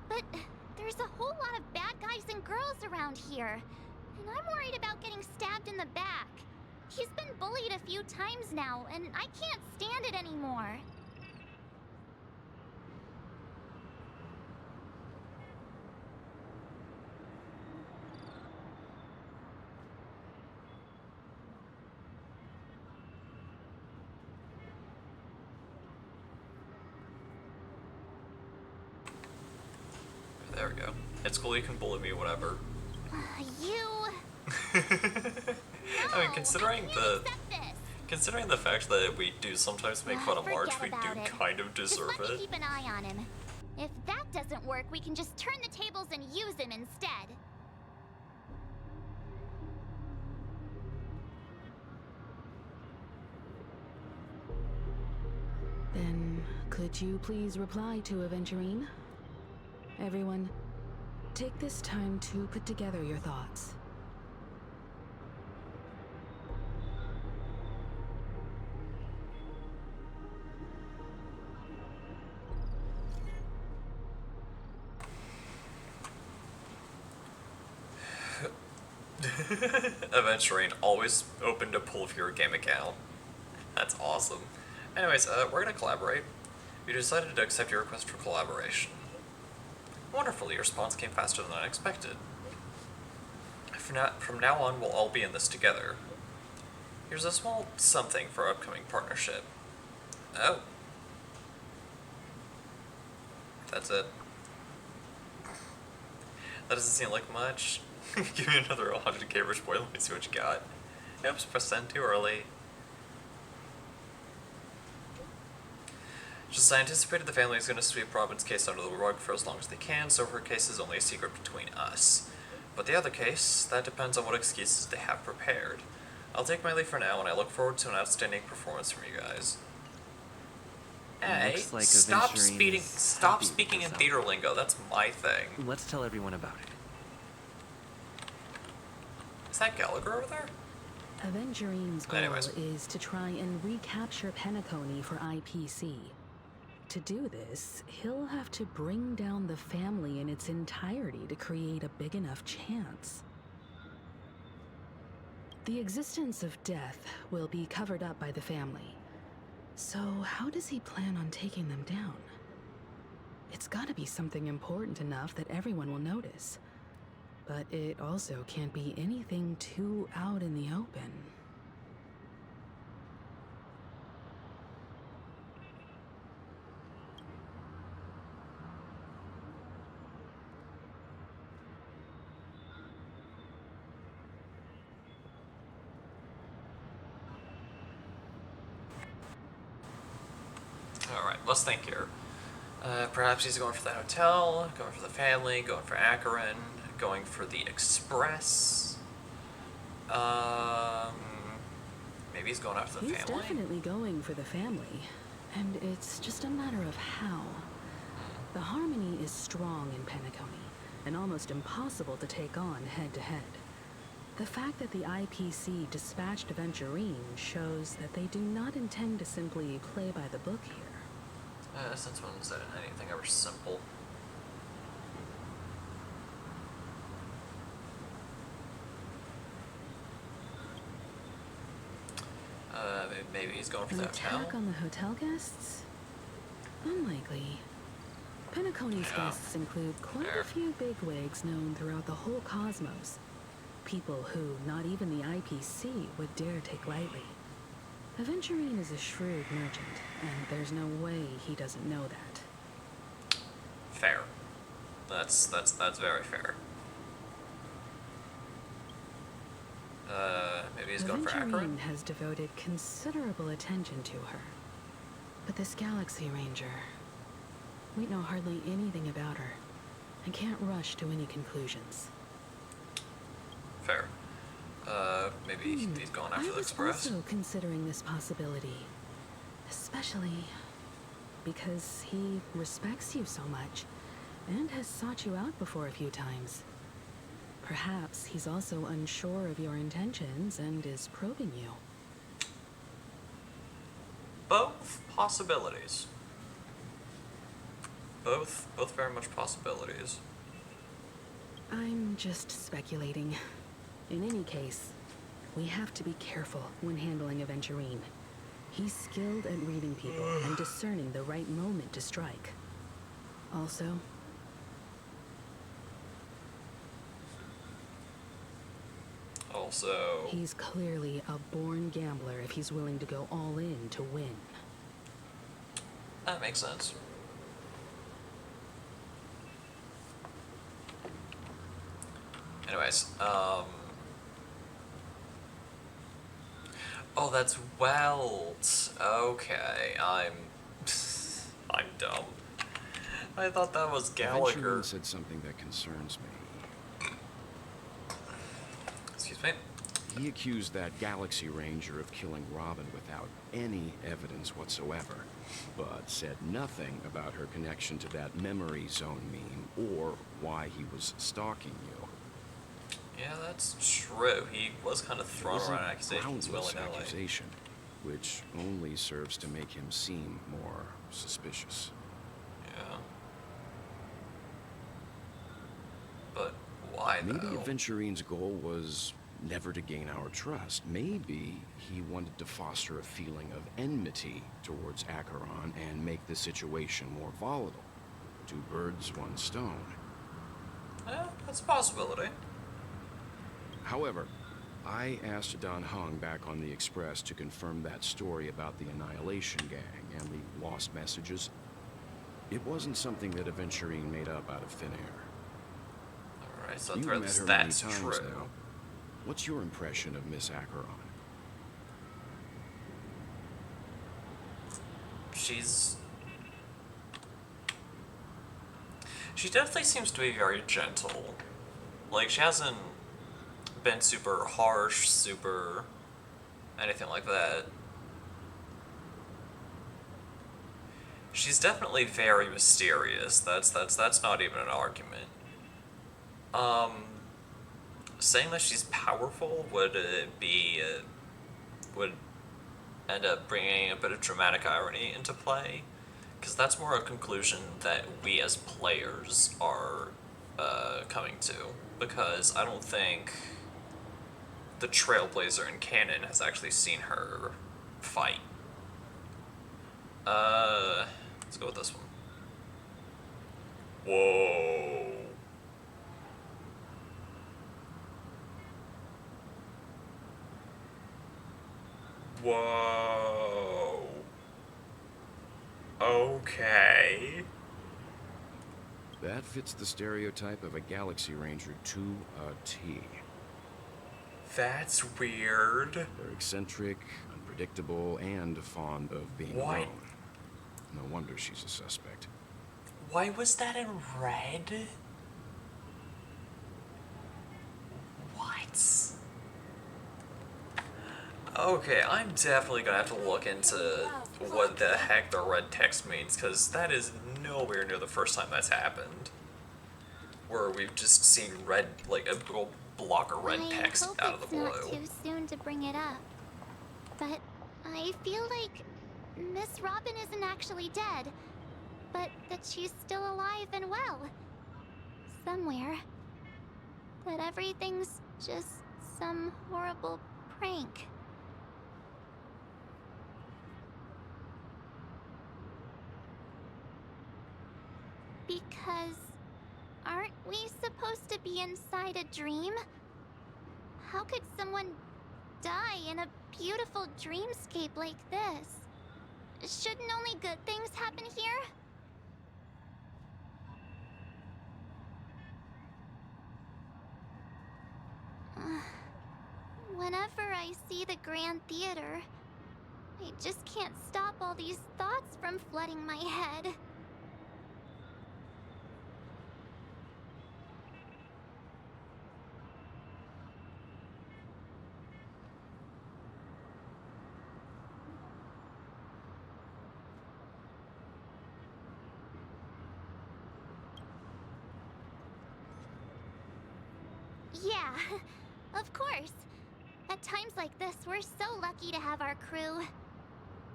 but there's a whole lot of bad guys and girls around here, and I'm worried about getting stabbed in the back. He's been bullied a few times now, and I can't stand it anymore. There we go. It's cool, you can bully me, whatever. I mean, considering considering the fact that we do sometimes make fun of March, we do kind of deserve Just let me it. keep an eye on him. If that doesn't work, we can just turn the tables and use him instead. Then, could you please reply to Aventurine? Everyone, take this time to put together your thoughts. Aventurine, always open to pull for your game account. That's awesome. Anyways, we're gonna collaborate. You decided to accept your request for collaboration. Wonderfully, your response came faster than I expected. From now on, we'll all be in this together. Here's a small something for our upcoming partnership. Oh. That's it. That doesn't seem like much. Give me another 100k rich boy, let me see what you got. Oops, press send too early. Just I anticipated the family is going to sweep Robin's case under the rug for as long as they can, so her case is only a secret between us. But the other case, that depends on what excuses they have prepared. I'll take my leave for now, and I look forward to an outstanding performance from you guys. Hey, Looks like stop Aventurine is stop happy with speaking in this theater lingo. That's my thing. Let's tell everyone about it. Is that Gallagher over there? Aventurine's goal Anyways. is to try and recapture Penacony for IPC. To do this, he'll have to bring down the family in its entirety to create a big enough chance. The existence of death will be covered up by the family. So, how does he plan on taking them down? It's gotta be something important enough that everyone will notice. But it also can't be anything too out in the open. Alright, let's think here. Perhaps he's going for the hotel, going for the family, going for Acheron, going for the express. Maybe he's going after the He's family? definitely going for the family. And it's just a matter of how. The harmony is strong in Penacony, and almost impossible to take on head-to-head. The fact that the IPC dispatched Aventurine shows that they do not intend to simply play by the book here. Since when said anything ever simple? Maybe he's going for An the hotel? attack on the hotel guests? Unlikely. Penacony's Yeah. guests include quite Fair. a few bigwigs known throughout the whole cosmos. People who not even the IPC would dare take lightly. Aventurine is a shrewd merchant, and there's no way he doesn't know that. Fair. That's very fair. Maybe he's going for Acheron? Aventurine has devoted considerable attention to her. But this Galaxy Ranger, we know hardly anything about her, and can't rush to any conclusions. Fair. Maybe he's going after I the was express? also considering this possibility, especially because he respects you so much, and has sought you out before a few times. Perhaps he's also unsure of your intentions and is probing you. Both possibilities. Both very much possibilities. I'm just speculating. In any case, we have to be careful when handling Aventurine. He's skilled at reading people and discerning the right moment to strike. Also, he's clearly a born gambler if he's willing to go all in to win. That makes sense. Anyways, oh, that's Welt. Okay, I'm dumb. I thought that was Gallagher. Aventurine said something that concerns me. Excuse me? He accused that Galaxy Ranger of killing Robin without any evidence whatsoever, but said nothing about her connection to that memory zone meme or why he was stalking you. Yeah, that's true. He was kind of thrown around accusations Groundless willy-nilly. accusation, which only serves to make him seem more suspicious. Yeah. But why, Maybe though? Aventurine's goal was never to gain our trust. Maybe he wanted to foster a feeling of enmity towards Acheron and make the situation more volatile. Two birds, one stone. Yeah, that's a possibility. However, I asked Don Hung back on the Express to confirm that story about the Annihilation Gang and the lost messages. It wasn't something that Aventurine made up out of thin air. Alright, so You've at met least her that's many times true. now. What's your impression of Miss Acheron? She definitely seems to be very gentle. Like, she hasn't been super harsh, super anything like that. She's definitely very mysterious. That's not even an argument. Saying that she's powerful would would end up bringing a bit of dramatic irony into play, because that's more a conclusion that we as players are coming to. Because I don't think the Trailblazer in canon has actually seen her fight. Let's go with this one. Whoa. Whoa. Okay. That fits the stereotype of a Galaxy Ranger to a T. That's weird. They're eccentric, unpredictable, and fond of being Why? alone. No wonder she's a suspect. Why was that in red? What? Okay, I'm definitely gonna have to look into what the heck the red text means, because that is nowhere near the first time that's happened. Where we've just seen red, like a big old block of red text out of the blue. I hope it's not too soon to bring it up, but I feel like Miss Robin isn't actually dead, but that she's still alive and well. Somewhere. That everything's just some horrible prank. Because aren't we supposed to be inside a dream? How could someone die in a beautiful dreamscape like this? Shouldn't only good things happen here? Whenever I see the Grand Theater, I just can't stop all these thoughts from flooding my head. Yeah, of course. At times like this, we're so lucky to have our crew.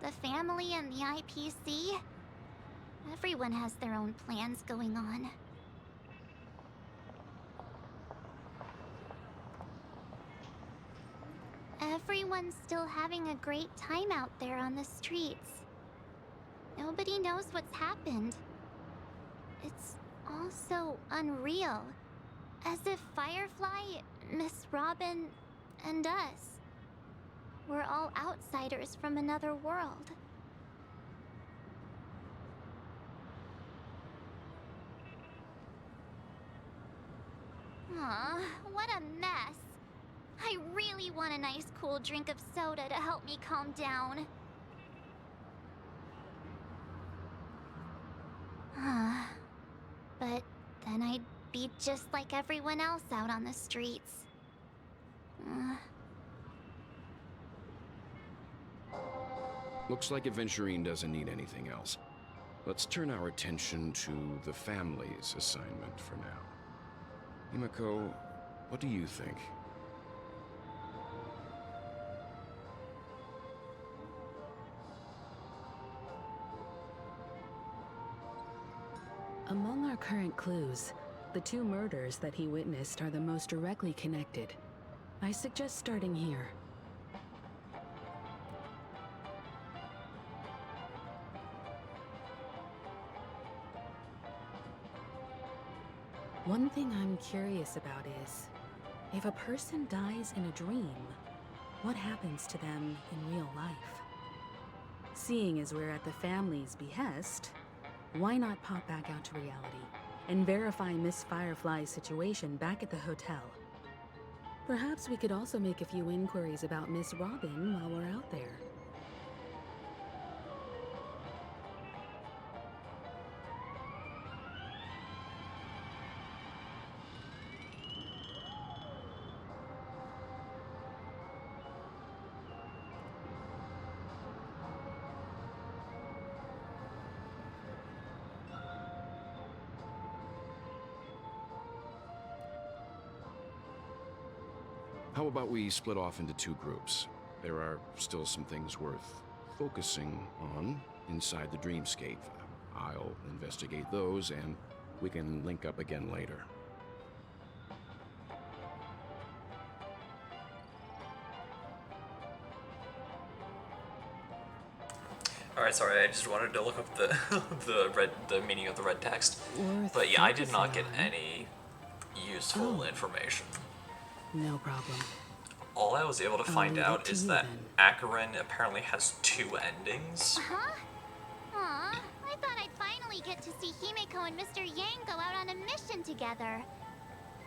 The family and the IPC. Everyone has their own plans going on. Everyone's still having a great time out there on the streets. Nobody knows what's happened. It's all so unreal. As if Firefly, Miss Robin, and us were all outsiders from another world. Aw, what a mess. I really want a nice cool drink of soda to help me calm down. But then I'd be just like everyone else out on the streets. Looks like Aventurine doesn't need anything else. Let's turn our attention to the family's assignment for now. Himiko, what do you think? Among our current clues, the two murders that he witnessed are the most directly connected. I suggest starting here. One thing I'm curious about is, if a person dies in a dream, what happens to them in real life? Seeing as we're at the family's behest, why not pop back out to reality and verify Miss Firefly's situation back at the hotel? Perhaps we could also make a few inquiries about Miss Robin while we're out there. How about we split off into two groups? There are still some things worth focusing on inside the dreamscape. I'll investigate those, and we can link up again later. sorry. I just wanted to look up the the meaning of the red text. Worth But yeah, I did not get focusing on. any useful information. No problem. All I was able to find leave it out to is you that then. Acheron apparently has 2 endings. Huh? Aw, I thought I'd finally get to see Himeko and Mr. Yang go out on a mission together.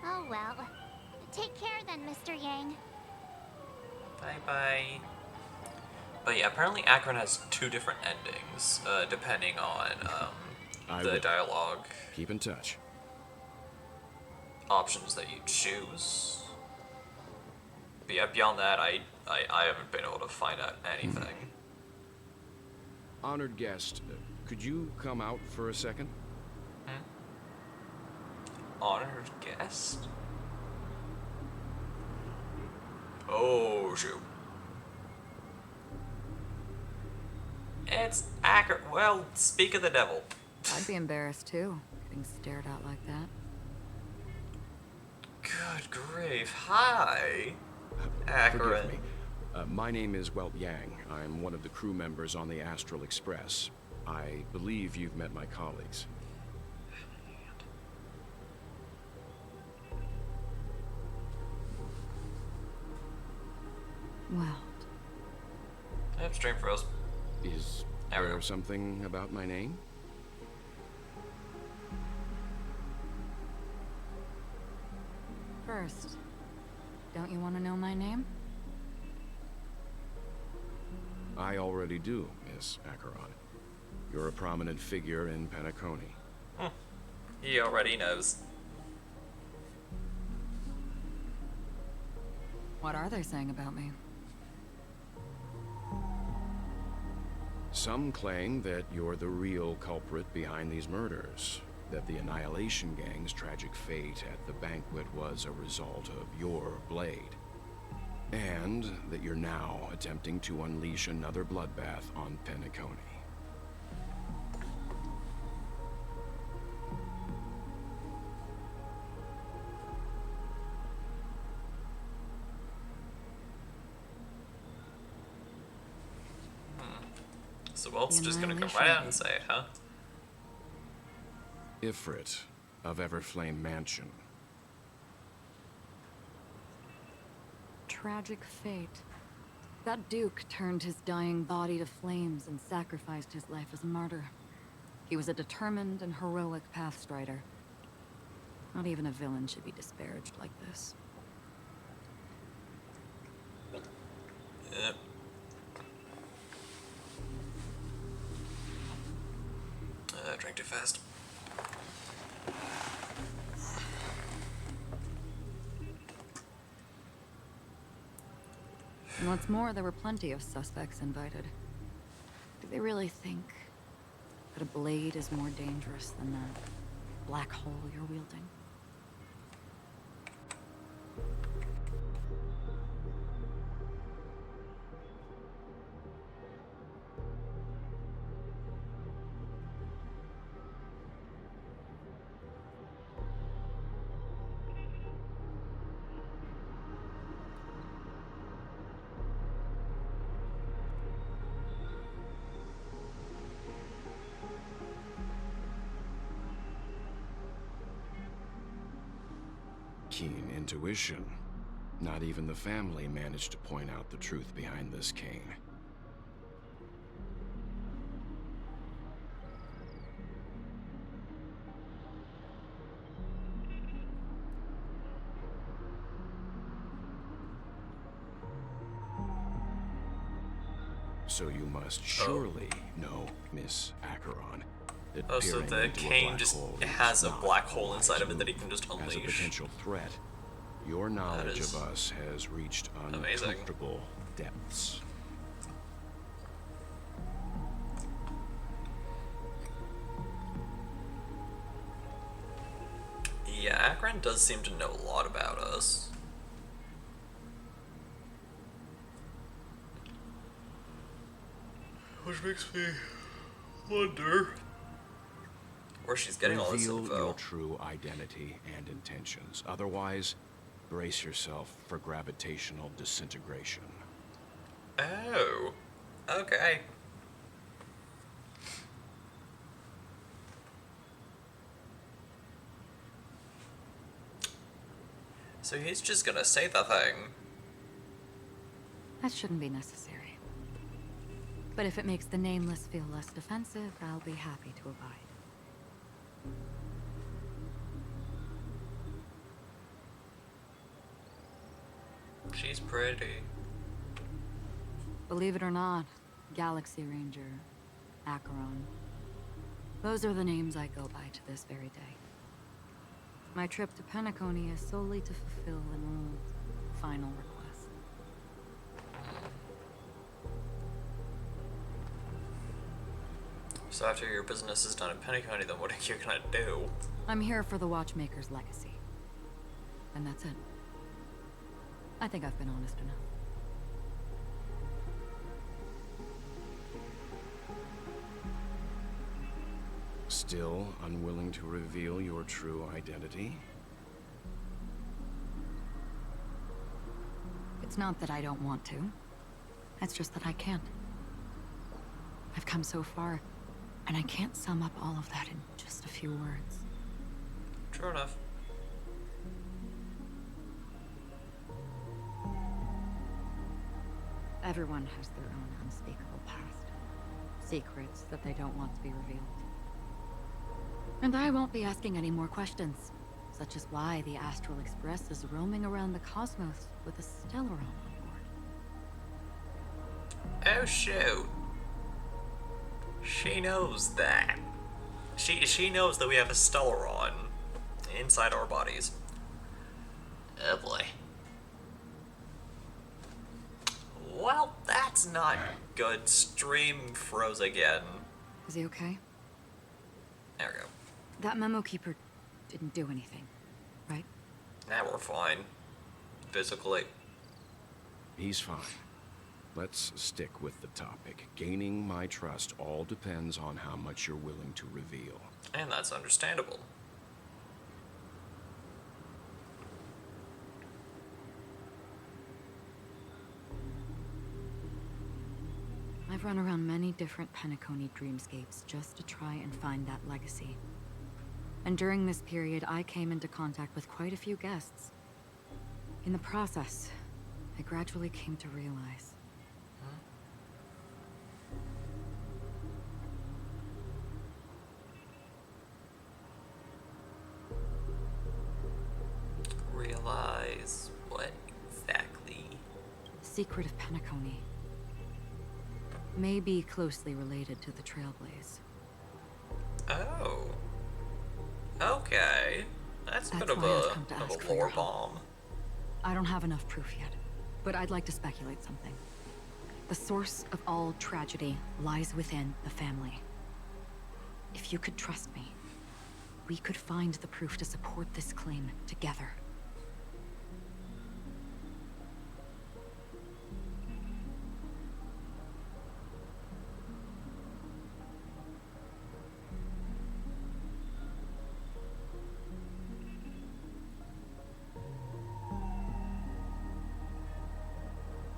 Oh well. Take care then, Mr. Yang. Bye-bye. But yeah, apparently Acheron has 2 different endings, depending on I the will. dialogue Keep in touch. options that you choose. But yeah, beyond that, I haven't been able to find out anything. Honored guest, could you come out for a second? Honored guest? Oh, shoot. It's Acheron. Well, speak of the devil. I'd be embarrassed too, getting stared at like that. Good grief. Hi, Forgive Acheron. me. My name is Welt Yang. I'm one of the crew members on the Astral Express. I believe you've met my colleagues. Well, Yep, stream froze. Is There we go. there something about my name? first, don't you want to know my name? I already do, Miss Acheron. You're a prominent figure in Penacony. He already knows. What are they saying about me? Some claim that you're the real culprit behind these murders, that the Annihilation Gang's tragic fate at the banquet was a result of your blade, and that you're now attempting to unleash another bloodbath on Penacony. So Welt's The just gonna come Annihilation right out Gang. and say it, huh? Ifrit of Everflame Mansion. Tragic fate. That Duke turned his dying body to flames and sacrificed his life as a martyr. He was a determined and heroic pathstrider. Not even a villain should be disparaged like this. Yep. Drank too fast. And what's more, there were plenty of suspects invited. Do they really think that a blade is more dangerous than that black hole you're wielding? Keen intuition. Not even the family managed to point out the truth behind this cane. So you must surely know, Miss Acheron, that Oh, so peering the into a cane black just hole has is a not black hole wise inside of it that he move. can just As a unleash. potential threat, your knowledge is of us has reached amazing. uncomfortable depths. Yeah, Acheron does seem to know a lot about us. Which makes me wonder where she's getting all this Reveal info. your true identity and intentions. Otherwise, brace yourself for gravitational disintegration. Oh, okay. So he's just gonna say the thing. That shouldn't be necessary. But if it makes the Nameless feel less defensive, I'll be happy to abide. She's pretty. Believe it or not, Galaxy Ranger, Acheron. Those are the names I go by to this very day. My trip to Penacony is solely to fulfill an old, final request. So after your business is done in Penacony, then what are you gonna do? I'm here for the Watchmaker's legacy. And that's it. I think I've been honest enough. Still unwilling to reveal your true identity? It's not that I don't want to. It's just that I can't. I've come so far, and I can't sum up all of that in just a few words. True enough. Everyone has their own unspeakable past. Secrets that they don't want to be revealed. And I won't be asking any more questions, such as why the Astral Express is roaming around the cosmos with a Stellaron on board. Oh shoot. She knows that. She knows that we have a Stellaron inside our bodies. Oh boy. Well, that's not good. Stream froze again. Is he okay? There we go. That memo keeper didn't do anything, right? Now we're fine. Physically. He's fine. Let's stick with the topic. Gaining my trust all depends on how much you're willing to reveal. And that's understandable. I've run around many different Penacony dreamscapes just to try and find that legacy. And during this period, I came into contact with quite a few guests. In the process, I gradually came to realize. Realize what exactly? The secret of Penacony may be closely related to the Trailblaze. Oh. Okay. That's a bit of why I've come to a ask for your lore help. bomb. I don't have enough proof yet, but I'd like to speculate something. The source of all tragedy lies within the family. If you could trust me, we could find the proof to support this claim together.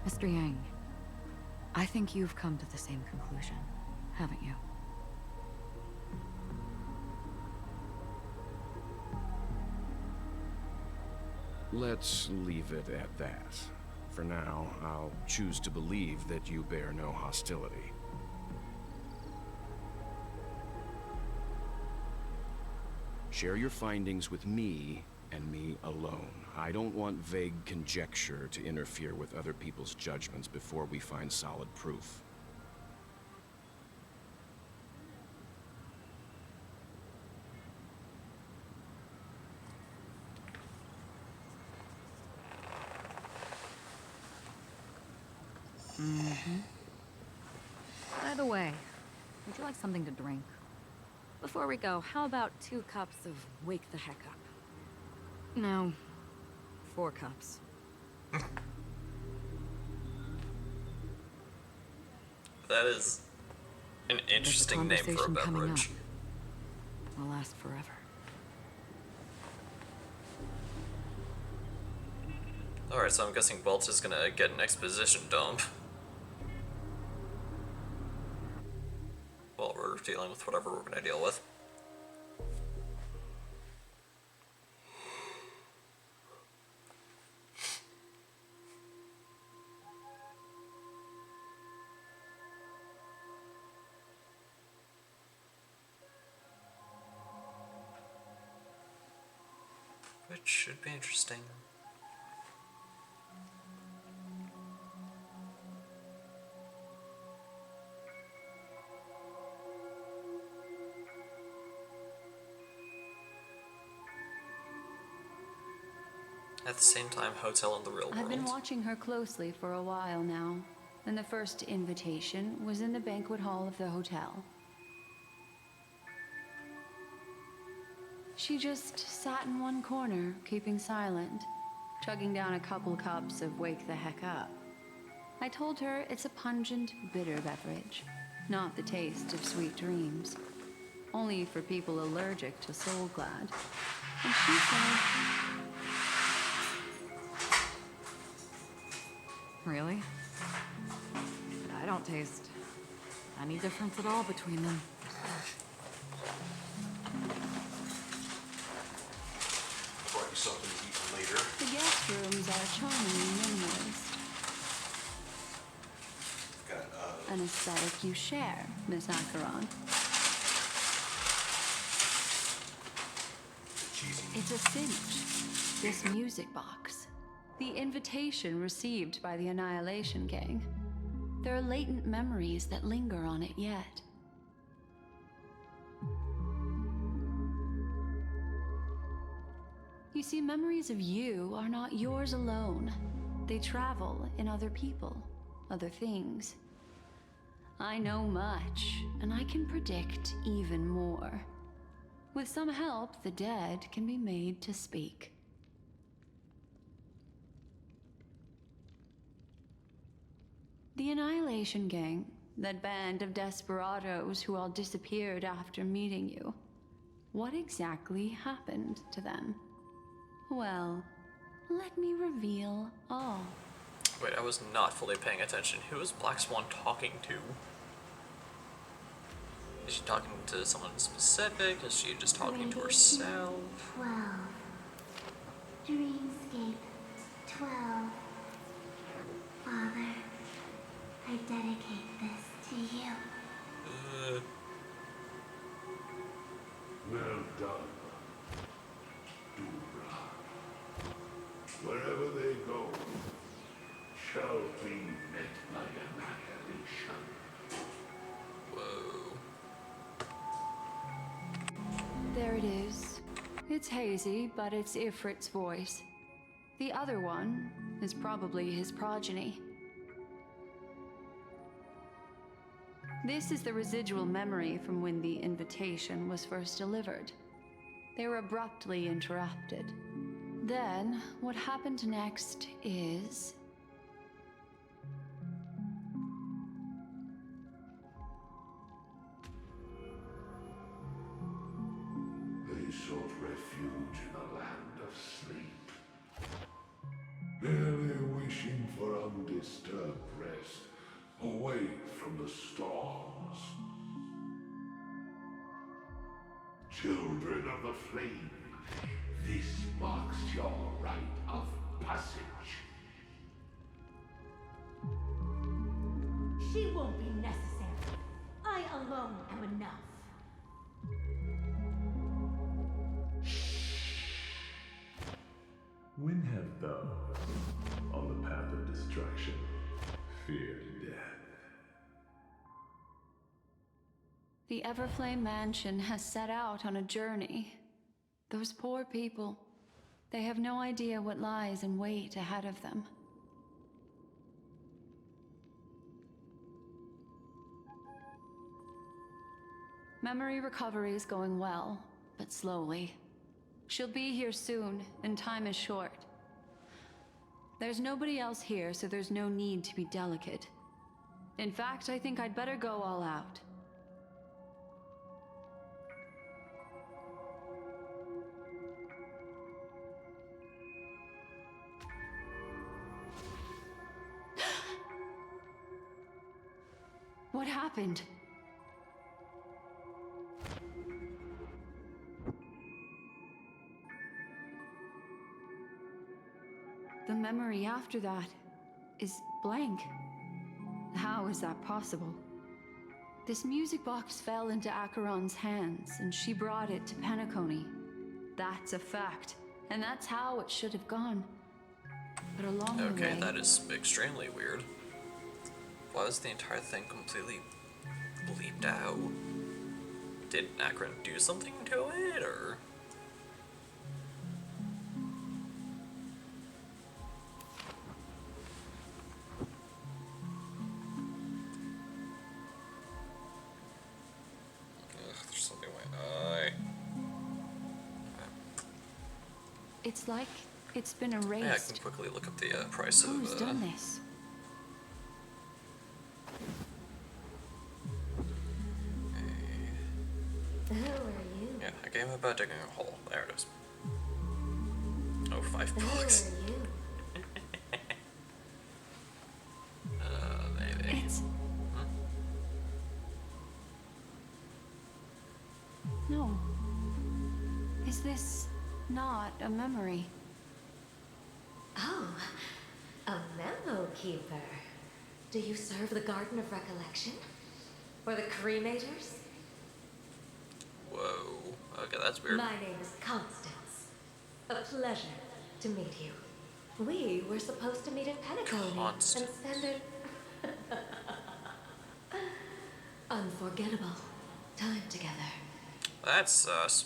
Mr. Yang, I think you've come to the same conclusion, haven't you? Let's leave it at that. For now, I'll choose to believe that you bear no hostility. Share your findings with me and me alone. I don't want vague conjecture to interfere with other people's judgments before we find solid proof. By the way, would you like something to drink? Before we go, how about 2 cups of Wake the Heck Up? No, 4 cups. That is an interesting name for a conversation coming beverage. Will last forever. Alright, so I'm guessing Welch is gonna get an exposition dump. While we're dealing with whatever we're gonna deal with. which should be interesting. At the same time, hotel in the real world. I've been watching her closely for a while now, and the first invitation was in the banquet hall of the hotel. She just sat in one corner, keeping silent, chugging down a couple cups of Wake the Heck Up. I told her it's a pungent, bitter beverage, not the taste of sweet dreams, only for people allergic to Soul Glad. And she said, Really? I don't taste any difference at all between them. Brought you something to eat later. the guest rooms are charmingly minimalist. Got, An aesthetic you share, Miss Acheron. cheesy. It's a cinch. This music box. The invitation received by the Annihilation Gang. There are latent memories that linger on it yet. You see, memories of you are not yours alone. They travel in other people, other things. I know much, and I can predict even more. With some help, the dead can be made to speak. The Annihilation Gang, that band of desperados who all disappeared after meeting you. What exactly happened to them? Well, let me reveal all. Wait, I was not fully paying attention. Who is Black Swan talking to? Is she talking to someone specific? Is she just talking to herself? 12. Dreamscape 12. Father, I dedicate this to you. Well done, Dubra. Wherever they go, shall be met by annihilation. Whoa. There it is. It's hazy, but it's Ifrit's voice. The other one is probably his progeny. This is the residual memory from when the invitation was first delivered. They were abruptly interrupted. Then, what happened next is... They sought refuge in a land of sleep, barely wishing for undisturbed rest, away from the storms. Children of the flame, this marks your rite of passage. She won't be necessary. I alone am enough. When have those on the path of destruction feared death? The Everflame Mansion has set out on a journey. Those poor people, they have no idea what lies in wait ahead of them. Memory recovery is going well, but slowly. She'll be here soon, and time is short. There's nobody else here, so there's no need to be delicate. In fact, I think I'd better go all out. What happened? The memory after that is blank. How is that possible? This music box fell into Acheron's hands, and she brought it to Penacony. That's a fact, And that's how it should have gone. But along the way... Okay, that is extremely weird. Was the entire thing completely bleeped out? Did Akron do something to it, or...? There's something went. It's like it's been erased. Yeah, I can quickly look up the price of. Who's done this? Who are you? Yeah, a game about digging a hole. There it is. Oh, $5. Who are you? Maybe. It's... No. Is this not a memory? Oh, a memo keeper. Do you serve the Garden of Recollection? Or the Cremators? Whoa. Okay, that's weird. My name is Constance. A pleasure to meet you. We were supposed to meet in Penacony and spend an unforgettable time together. That's sus.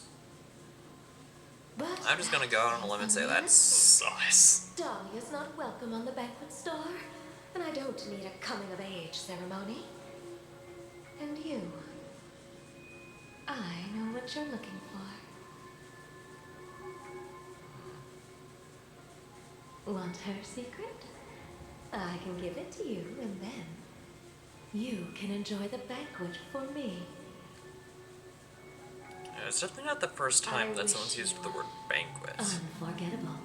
But I'm just gonna go out on a limb and say that's sus. Dahlia's not welcome on the banquet star, and I don't need a coming-of-age ceremony. And you, I know what you're looking for. Want her secret? I can give it to you, and then you can enjoy the banquet for me. Yeah, it's definitely not the first time that someone's used the word banquet. Unforgettable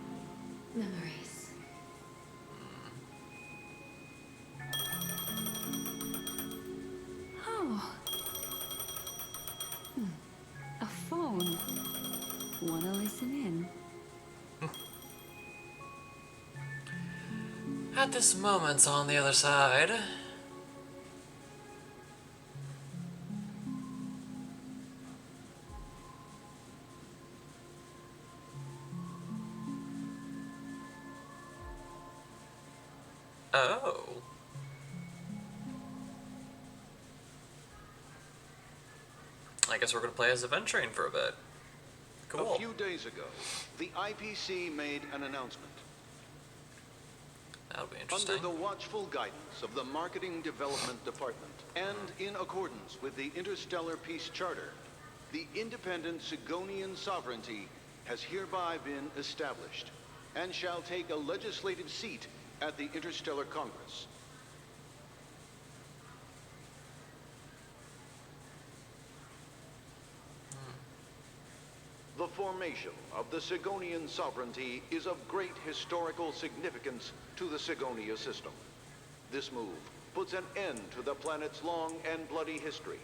memories. Oh. A phone. Wanna listen in? At this moment on the other side. Oh. I guess we're gonna play as adventuring for a bit. Cool. A few days ago, the IPC made an announcement. That'll be interesting. Under the watchful guidance of the Marketing Development Department, and in accordance with the Interstellar Peace Charter, the independent Sigonian sovereignty has hereby been established, and shall take a legislative seat at the Interstellar Congress. The formation of the Sigonian sovereignty is of great historical significance to the Sigonia system. This move puts an end to the planet's long and bloody history,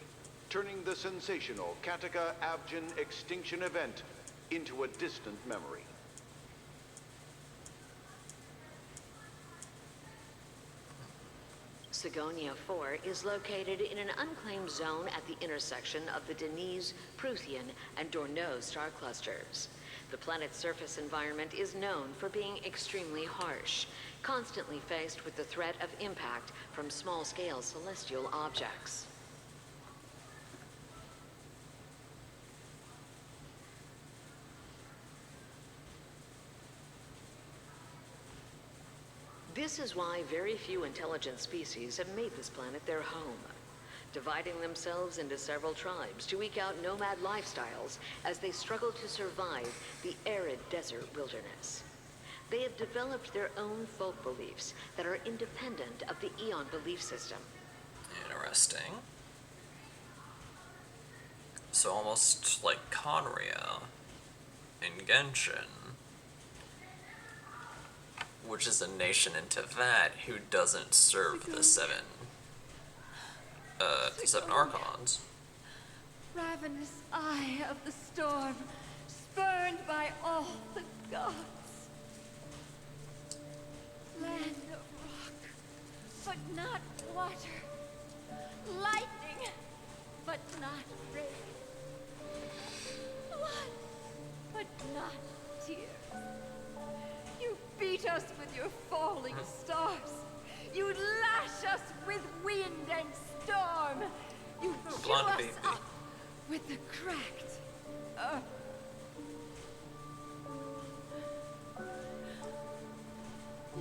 turning the sensational Kataka-Abjin extinction event into a distant memory. Sigonia 4 is located in an unclaimed zone at the intersection of the Denise, Prothean, and Dorneau star clusters. The planet's surface environment is known for being extremely harsh, constantly faced with the threat of impact from small-scale celestial objects. This is why very few intelligent species have made this planet their home, dividing themselves into several tribes to eke out nomad lifestyles as they struggle to survive the arid desert wilderness. They have developed their own folk beliefs that are independent of the Eon belief system. Interesting. So almost like Conria in Genshin, which is a nation in Teyvat who doesn't serve the seven Archons. Ravenous eye of the storm, spurned by all the gods. Land of rock, but not water. Lightning, but not rain. Blood, but not tears. your falling stars. You lash us with wind and storm. You chew blonde us baby. up with the cracked earth.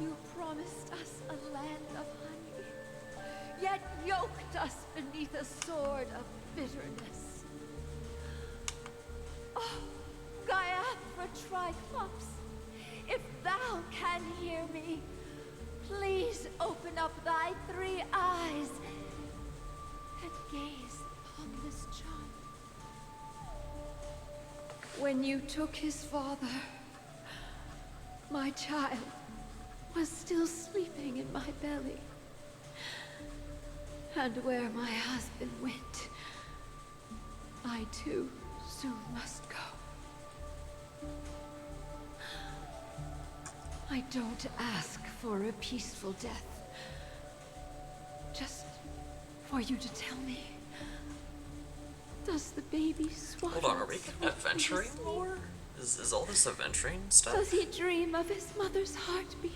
You promised us a land of honey, yet yoked us beneath a sword of bitterness. Oh, Gaiathra Triclops, if thou can hear me, please open up thy 3 eyes and gaze upon this child. When you took his father, my child was still sleeping in my belly. And where my husband went, I too soon must go. I don't ask for a peaceful death. Just for you to tell me, does the baby swallow? Hold on, are we adventuring more? Is all this adventuring stuff? Does he dream of his mother's heartbeat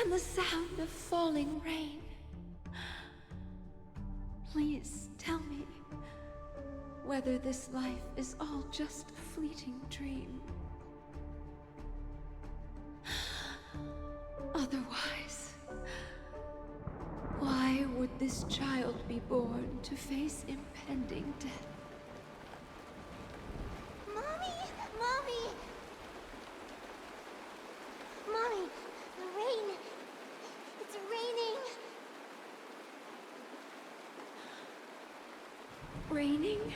and the sound of falling rain? Please tell me whether this life is all just a fleeting dream. Otherwise, why would this child be born to face impending death? Mommy! Mommy! Mommy, the rain. It's raining. Raining?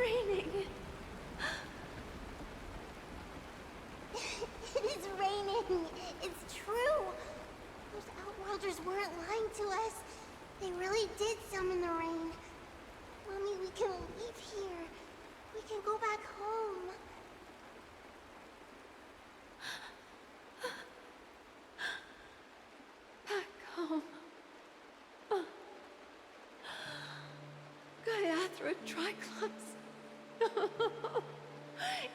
Raining. It is raining. It's true. Those Outworlders weren't lying to us. They really did summon the rain. Mommy, we can leave here. We can go back home. Back home. Gaiathra Triclops.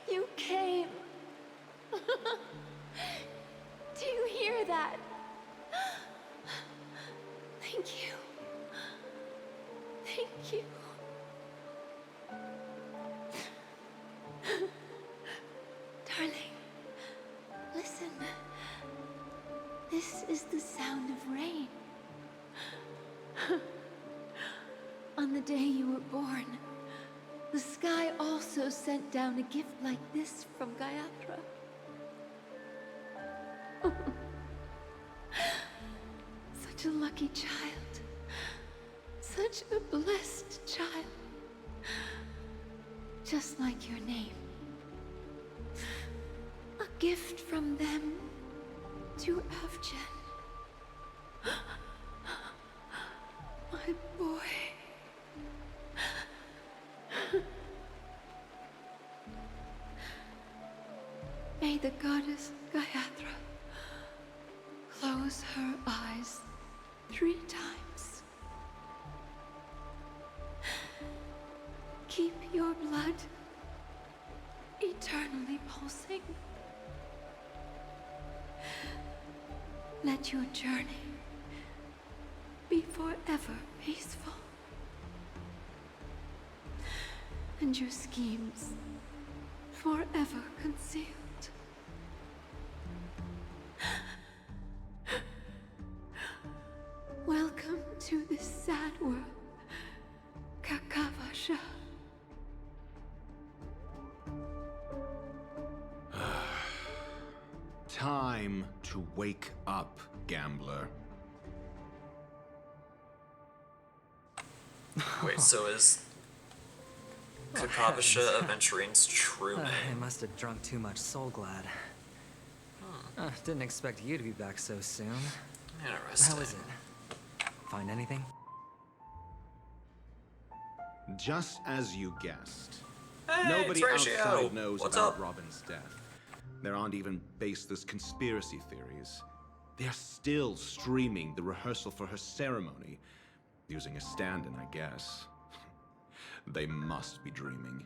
You came. Do you hear that? Thank you. Thank you. Darling, listen. This is the sound of rain. On the day you were born, the sky also sent down a gift like this from Gaiathra. Such a lucky child. Such a blessed child. Just like your name. A gift from them to Avgen. My boy. May the goddess Gaiathra close her eyes 3 times. Keep your blood eternally pulsing. Let your journey be forever peaceful. And your schemes forever concealed. Welcome to this sad world, Kakavasha. Time to wake up, gambler. Wait, so is Kakavasha Aventuring's true name? I must have drunk too much Soul Glad. Didn't expect you to be back so soon. Interesting. How is it? Find anything? Just as you guessed. Hey, Nobody it's Ratio. outside knows What's about up? Robin's death. There aren't even baseless conspiracy theories. They're still streaming the rehearsal for her ceremony. Using a stand-in, I guess. They must be dreaming.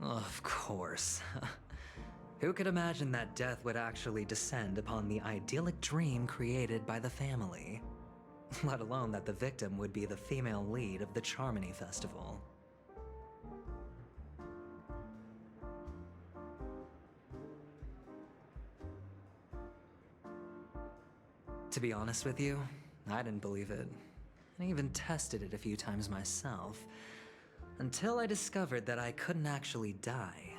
Of course. Who could imagine that death would actually descend upon the idyllic dream created by the family? Let alone that the victim would be the female lead of the Charmony Festival. To be honest with you, I didn't believe it. I even tested it a few times myself, until I discovered that I couldn't actually die.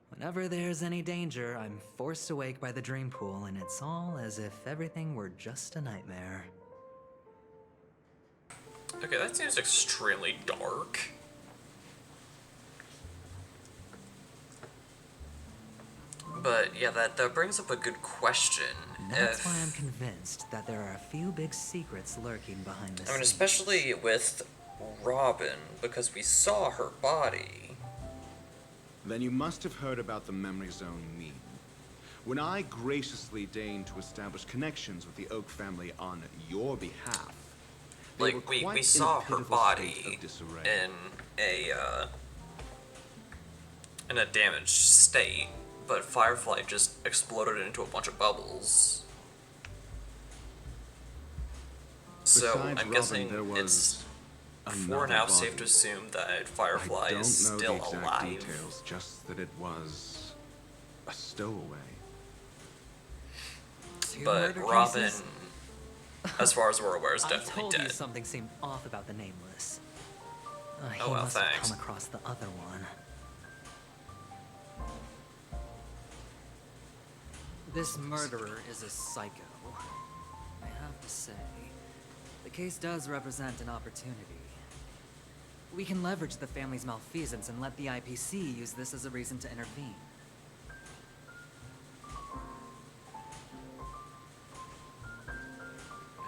Whenever there's any danger, I'm forced awake by the dream pool, and it's all as if everything were just a nightmare. Okay, that seems extremely dark. But yeah, that brings up a good question. That's why I'm convinced that there are a few big secrets lurking behind the I mean, scenes. especially with Robin, because we saw her body. Then you must have heard about the Memory Zone meme. When I graciously deigned to establish connections with the Oak family on your behalf, they were Like, we quite saw in a her pitiful state body of disarray. in a damaged state, but Firefly just exploded into a bunch of bubbles. So Besides I'm Robin, guessing there was it's for another now body. safe to assume that Firefly I don't is know still the exact alive. details, just that it was a stowaway. But Robin, as far as we're aware, is I definitely told you dead. something seemed off about the Nameless. He Oh, well, must have thanks. come across the other one. This murderer is a psycho. I have to say, the case does represent an opportunity. We can leverage the family's malfeasance and let the IPC use this as a reason to intervene.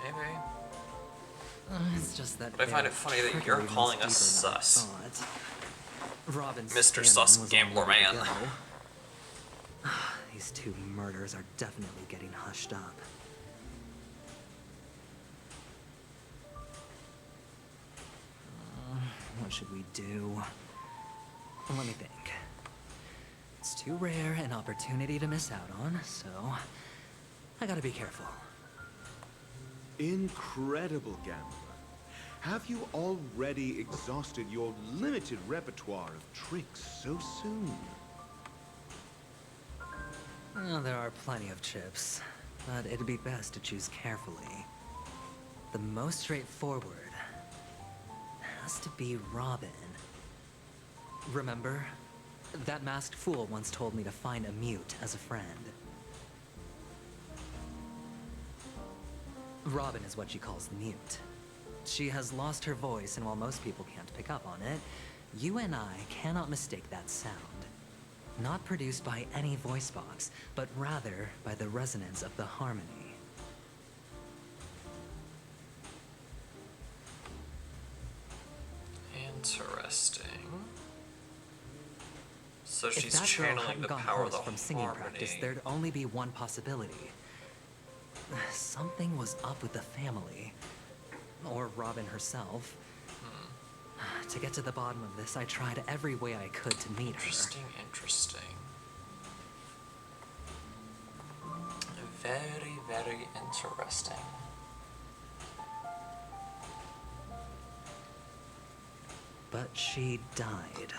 Maybe. It's just that But I find their it funny that trickery you're runs calling us deeper than I sus. thought. Robin's Mr. skin Sus was Gambler all ready to Man. go. These two murders are definitely getting hushed up. What should we do? Let me think. It's too rare an opportunity to miss out on, so I gotta be careful. Incredible, Gambler. Have you already exhausted your limited repertoire of tricks so soon? Well, there are plenty of chips, but it'd be best to choose carefully. The most straightforward has to be Robin. Remember? That masked fool once told me to find a mute as a friend. Robin is what she calls the mute. She has lost her voice, and while most people can't pick up on it, you and I cannot mistake that sound. Not produced by any voice box, but rather by the resonance of the harmony. Interesting. So If she's that girl channeling hadn't the gone power of hoarse the from singing harmony. practice, there'd only be one possibility. Something was up with the family. Or Robin herself. To get to the bottom of this, I tried every way I could to meet her. Interesting, interesting. Very, very interesting. But she died.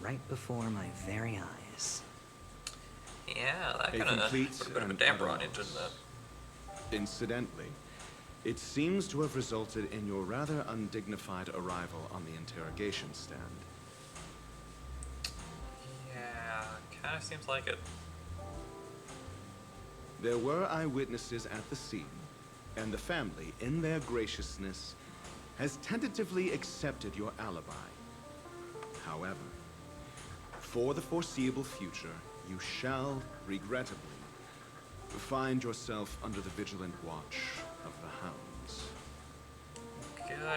Right before my very eyes. Yeah, that A kind of complete put a bit of a and damper utter on it, didn't loss. it? Incidentally, it seems to have resulted in your rather undignified arrival on the interrogation stand. Yeah, kind of seems like it. There were eyewitnesses at the scene, and the family, in their graciousness, has tentatively accepted your alibi. However, for the foreseeable future, you shall, regrettably, find yourself under the vigilant watch of the hounds.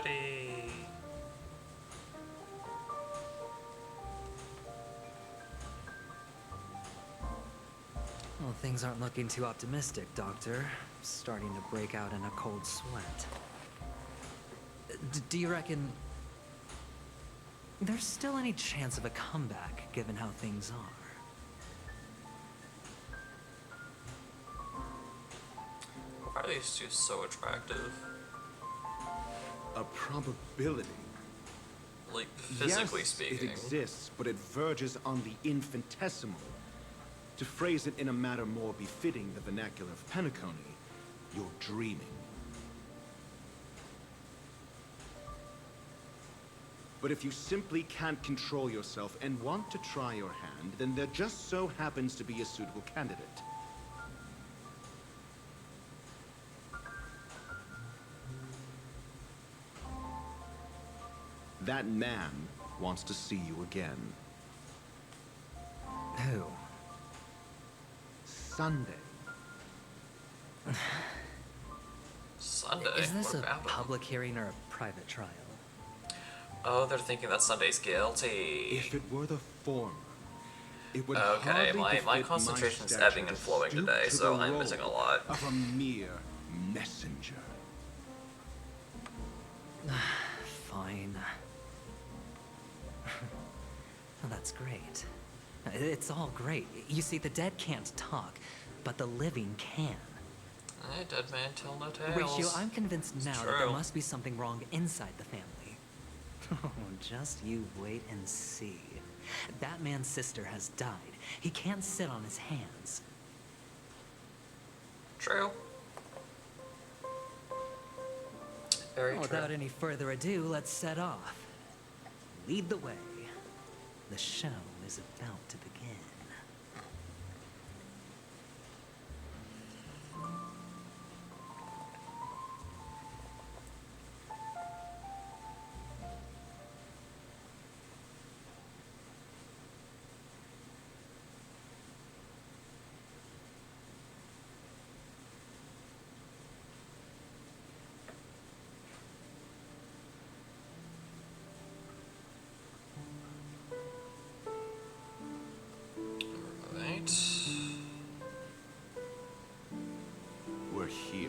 Goody. Well, things aren't looking too optimistic, Doctor. I'm starting to break out in a cold sweat. Do you reckon... there's still any chance of a comeback, given how things are. Why are these two so attractive? A probability. Like, physically Yes, speaking. it exists, but it verges on the infinitesimal. To phrase it in a manner more befitting the vernacular of Penacony, you're dreaming. But if you simply can't control yourself and want to try your hand, then there just so happens to be a suitable candidate. That man wants to see you again. Who? Sunday. Sunday? Is this What a about him? public hearing or a private trial? Oh, they're thinking that Sunday's guilty. If it were the former, it would Okay, hardly my befit concentration is stature ebbing and to flowing stoop today, to so the I'm missing a role lot. of a mere messenger. Fine. Well, that's great. It's all great. You see, the dead can't talk, but the living can. Hey, dead man tell no tales. Ratio, I'm convinced It's now true. that there must be something wrong inside the family. Oh, just you wait and see. That man's sister has died. He can't sit on his hands. True. Very true. Without any further ado, let's set off. Lead the way. The show is about to begin. Right. We're here.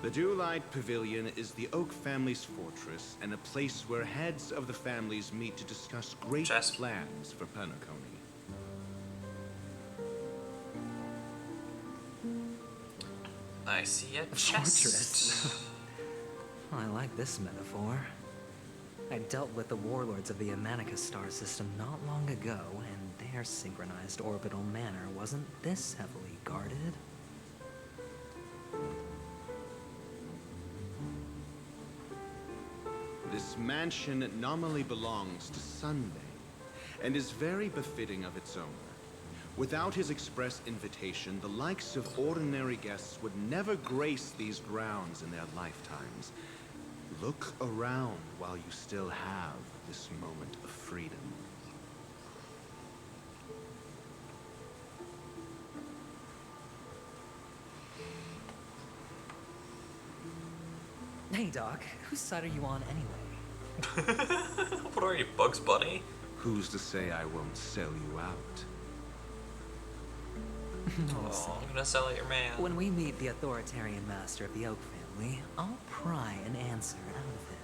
The Dewlight Pavilion is the Oak family's fortress and a place where heads of the families meet to discuss great plans for Penacony. I see a Fortress. I like this metaphor. I dealt with the warlords of the Amanicus star system not long ago, and their synchronized orbital manor wasn't this heavily guarded. This mansion nominally belongs to Sunday, and is very befitting of its owner. Without his express invitation, the likes of ordinary guests would never grace these grounds in their lifetimes. Look around while you still have this moment of freedom. Hey, Doc, whose side are you on anyway? What are you, Bugs Bunny? Who's to say I won't sell you out? Oh, I'm gonna sell out your man. When we meet the authoritarian master of the Oak family, I'll pry an answer out of him.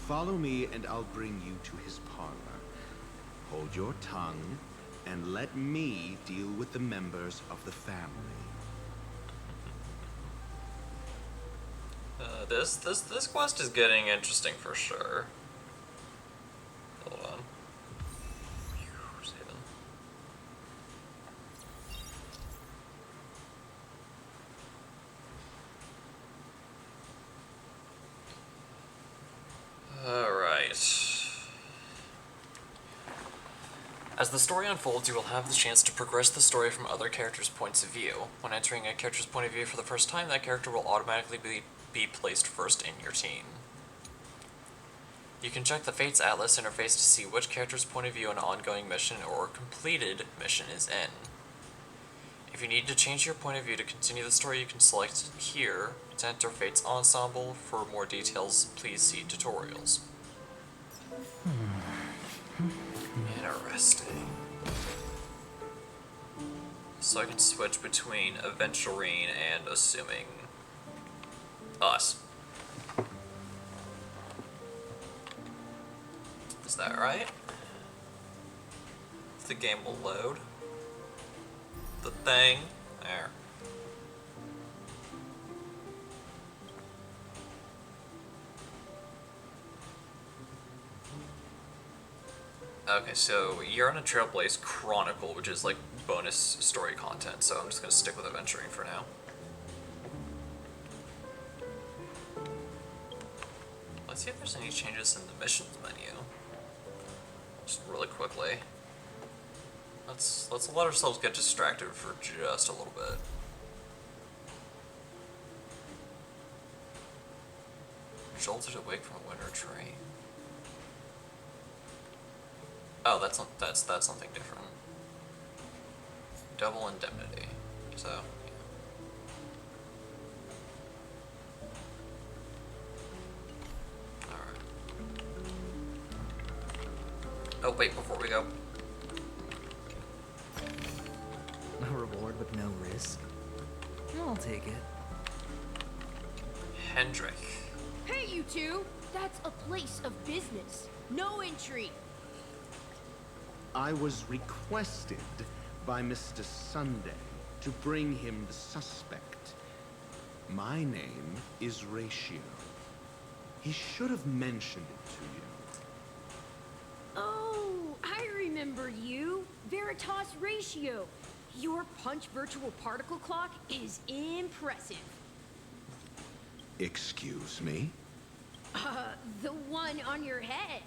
Follow me and I'll bring you to his parlor. Hold your tongue and let me deal with the members of the family. This quest is getting interesting for sure. Hold on. Saving. Alright. As the story unfolds, you will have the chance to progress the story from other characters' points of view. When entering a character's point of view for the first time, that character will automatically be placed first in your team. You can check the Fates Atlas interface to see which character's point of view an ongoing mission or completed mission is in. If you need to change your point of view to continue the story, you can select here to enter Fates Ensemble. For more details, please see tutorials. Interesting. So I can switch between aventurine and assuming us. Is that right? If the game will load. The thing. There. Okay, so you're on a Trailblaze Chronicle, which is like bonus story content, so I'm just gonna stick with adventuring for now. Let's see if there's any changes in the missions menu. Just really quickly. Let's let ourselves get distracted for just a little bit. Jolted awake from a winter train. Oh, that's something different. Double indemnity. So, yeah. Alright. Oh, wait, before we go. A reward with no risk. I'll take it. Hendrik. Hey, you two! That's a place of business. No entry. I was requested by Mr. Sunday to bring him the suspect. My name is Ratio. He should have mentioned it to you. Oh, I remember you. Veritas Ratio. Your punch virtual particle clock is impressive. Excuse me? The one on your head.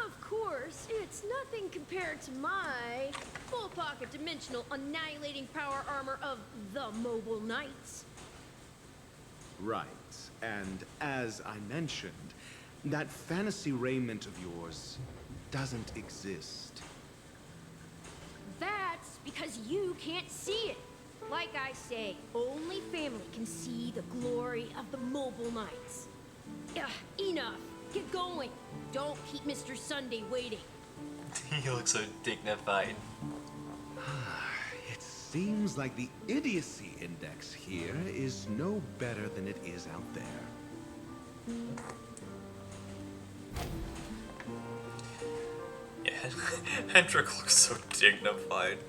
Of course, it's nothing compared to my full pocket dimensional annihilating power armor of the Mobile Knights. Right. And as I mentioned, that fantasy raiment of yours doesn't exist. That's because you can't see it. Like I say, only family can see the glory of the Mobile Knights. Enough. Get going. Don't keep Mr. Sunday waiting. He looks so dignified. It seems like the idiocy index here is no better than it is out there. Yeah, Hendrik looks so dignified.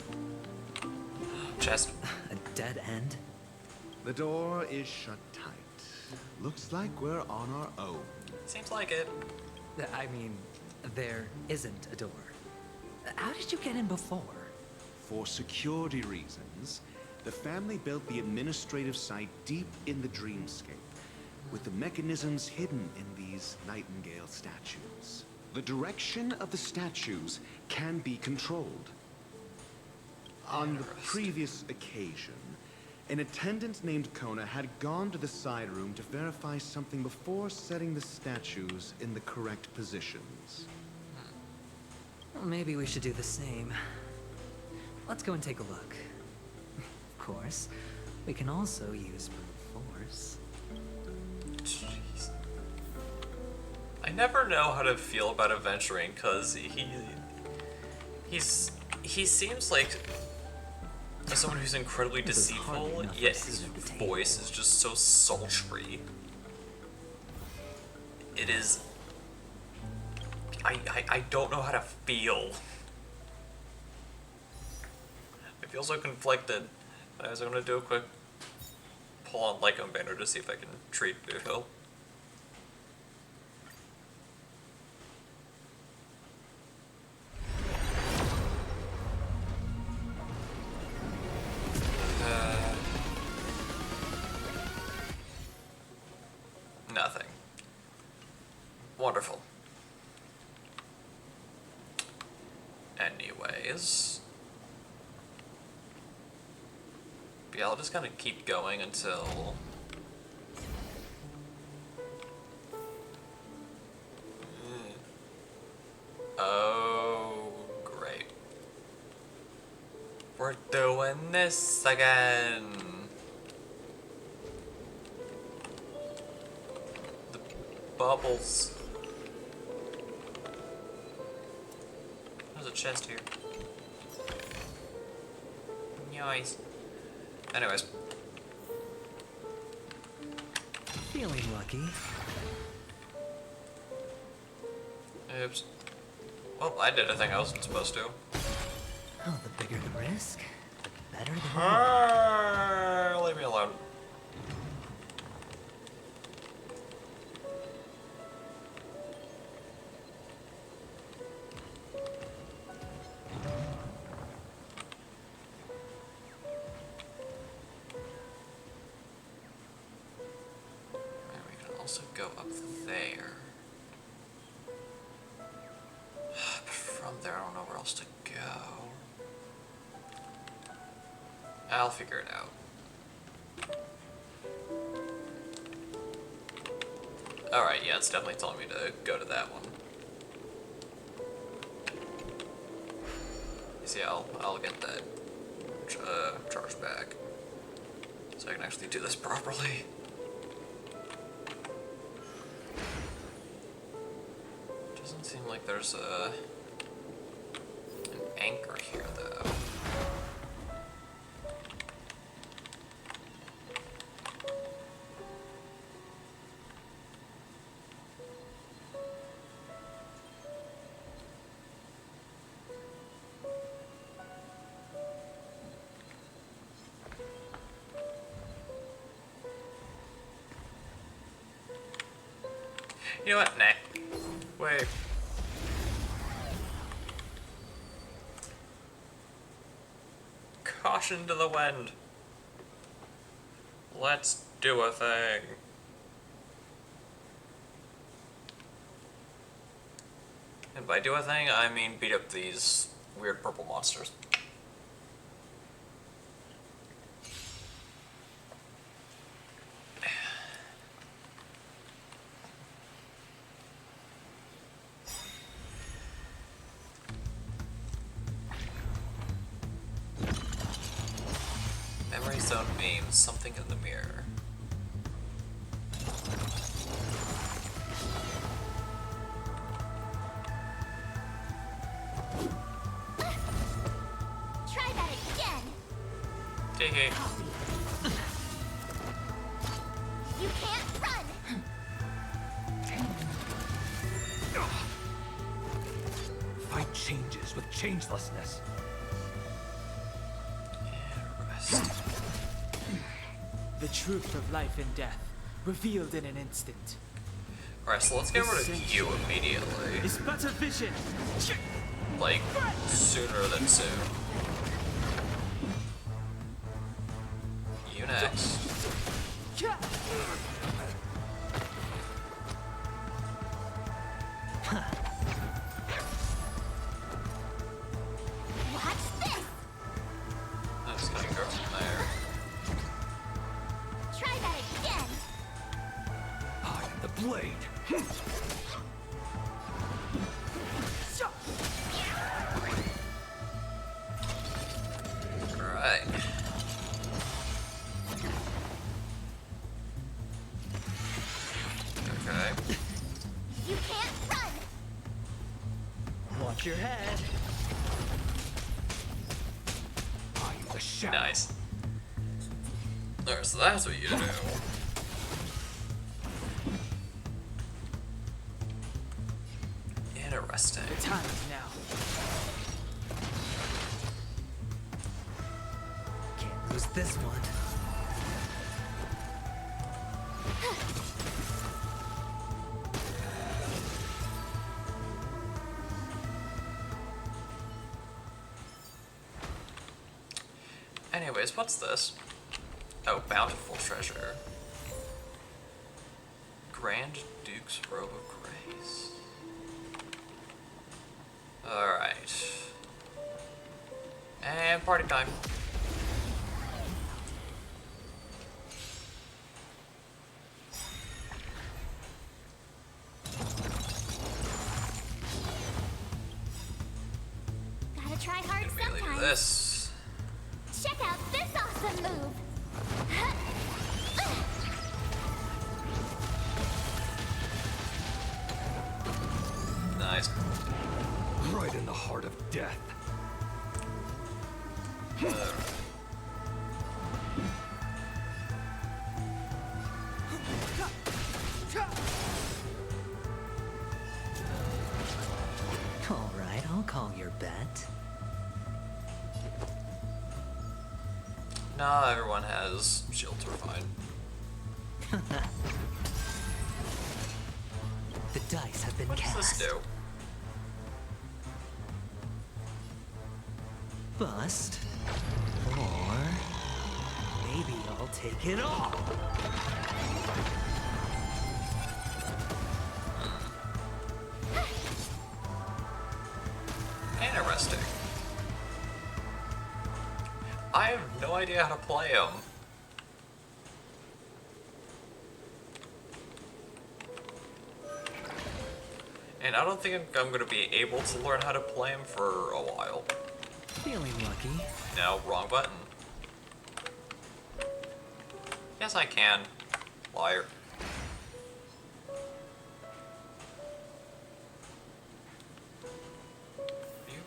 Chest. A dead end? The door is shut tight. Looks like we're on our own. Seems like it. I mean, there isn't a door. How did you get in before? For security reasons, the family built the administrative site deep in the dreamscape, with the mechanisms hidden in these Nightingale statues. The direction of the statues can be controlled. On the previous occasion, an attendant named Kona had gone to the side room to verify something before setting the statues in the correct positions. Well, maybe we should do the same. Let's go and take a look. Of course, we can also use brute force. Jeez. I never know how to feel about adventuring because he seems like someone who's incredibly deceitful, yet his voice is just so sultry. It is... I don't know how to feel. I feel so conflicted. Anyways, I'm gonna do a quick pull on Lycon Banner to see if I can treat Boothil. Nothing. Wonderful. Anyways. But yeah, I'll just kind of keep going until... Oh, great. We're doing this again. The bubbles. There's a chest here. Nice. Anyways. Feeling lucky. Oops. Well, I did a thing I wasn't supposed to. Oh, the bigger the risk, the better the reward. Leave me alone. And we can also go up there. But from there, I don't know where else to go. I'll figure it out. Alright, yeah, it's definitely telling me to go to that one. You see, I'll get that charge back. So I can actually do this properly. Doesn't seem like there's an anchor here, though. You know what? Nah. Wait. Caution to the wind. Let's do a thing. And by do a thing, I mean beat up these weird purple monsters. Memory zone memes, something in the mirror. Try that again. Hey. You can't run. Fight changes with changelessness. The truth of life and death, revealed in an instant. Alright, so let's get rid of you immediately. It's better vision. Like, sooner than soon. You next. Watch this. I'm just gonna go from there. Try that again. I am the blade. Alright. Okay. You can't run. Watch your head. I am the shadow. Nice. Alright, so that's what you do. Interesting. The time is now. Can't lose this one. Anyways, what's this? Oh, bountiful treasure. Grand Duke's Robe of Grace. Alright. And party time. Gotta try hard Immediately do sometimes. this. Check out this awesome move. Nice. Right in the heart of death. All right. I'll call your bet. Nah, everyone has shields, are fine. The dice have been What cast. does this do? Bust. Or maybe I'll take it all. Interesting. I have no idea how to play him. And I don't think I'm going to be able to learn how to play him for a while. Feeling lucky. No, wrong button. Yes, I can. Liar. Are you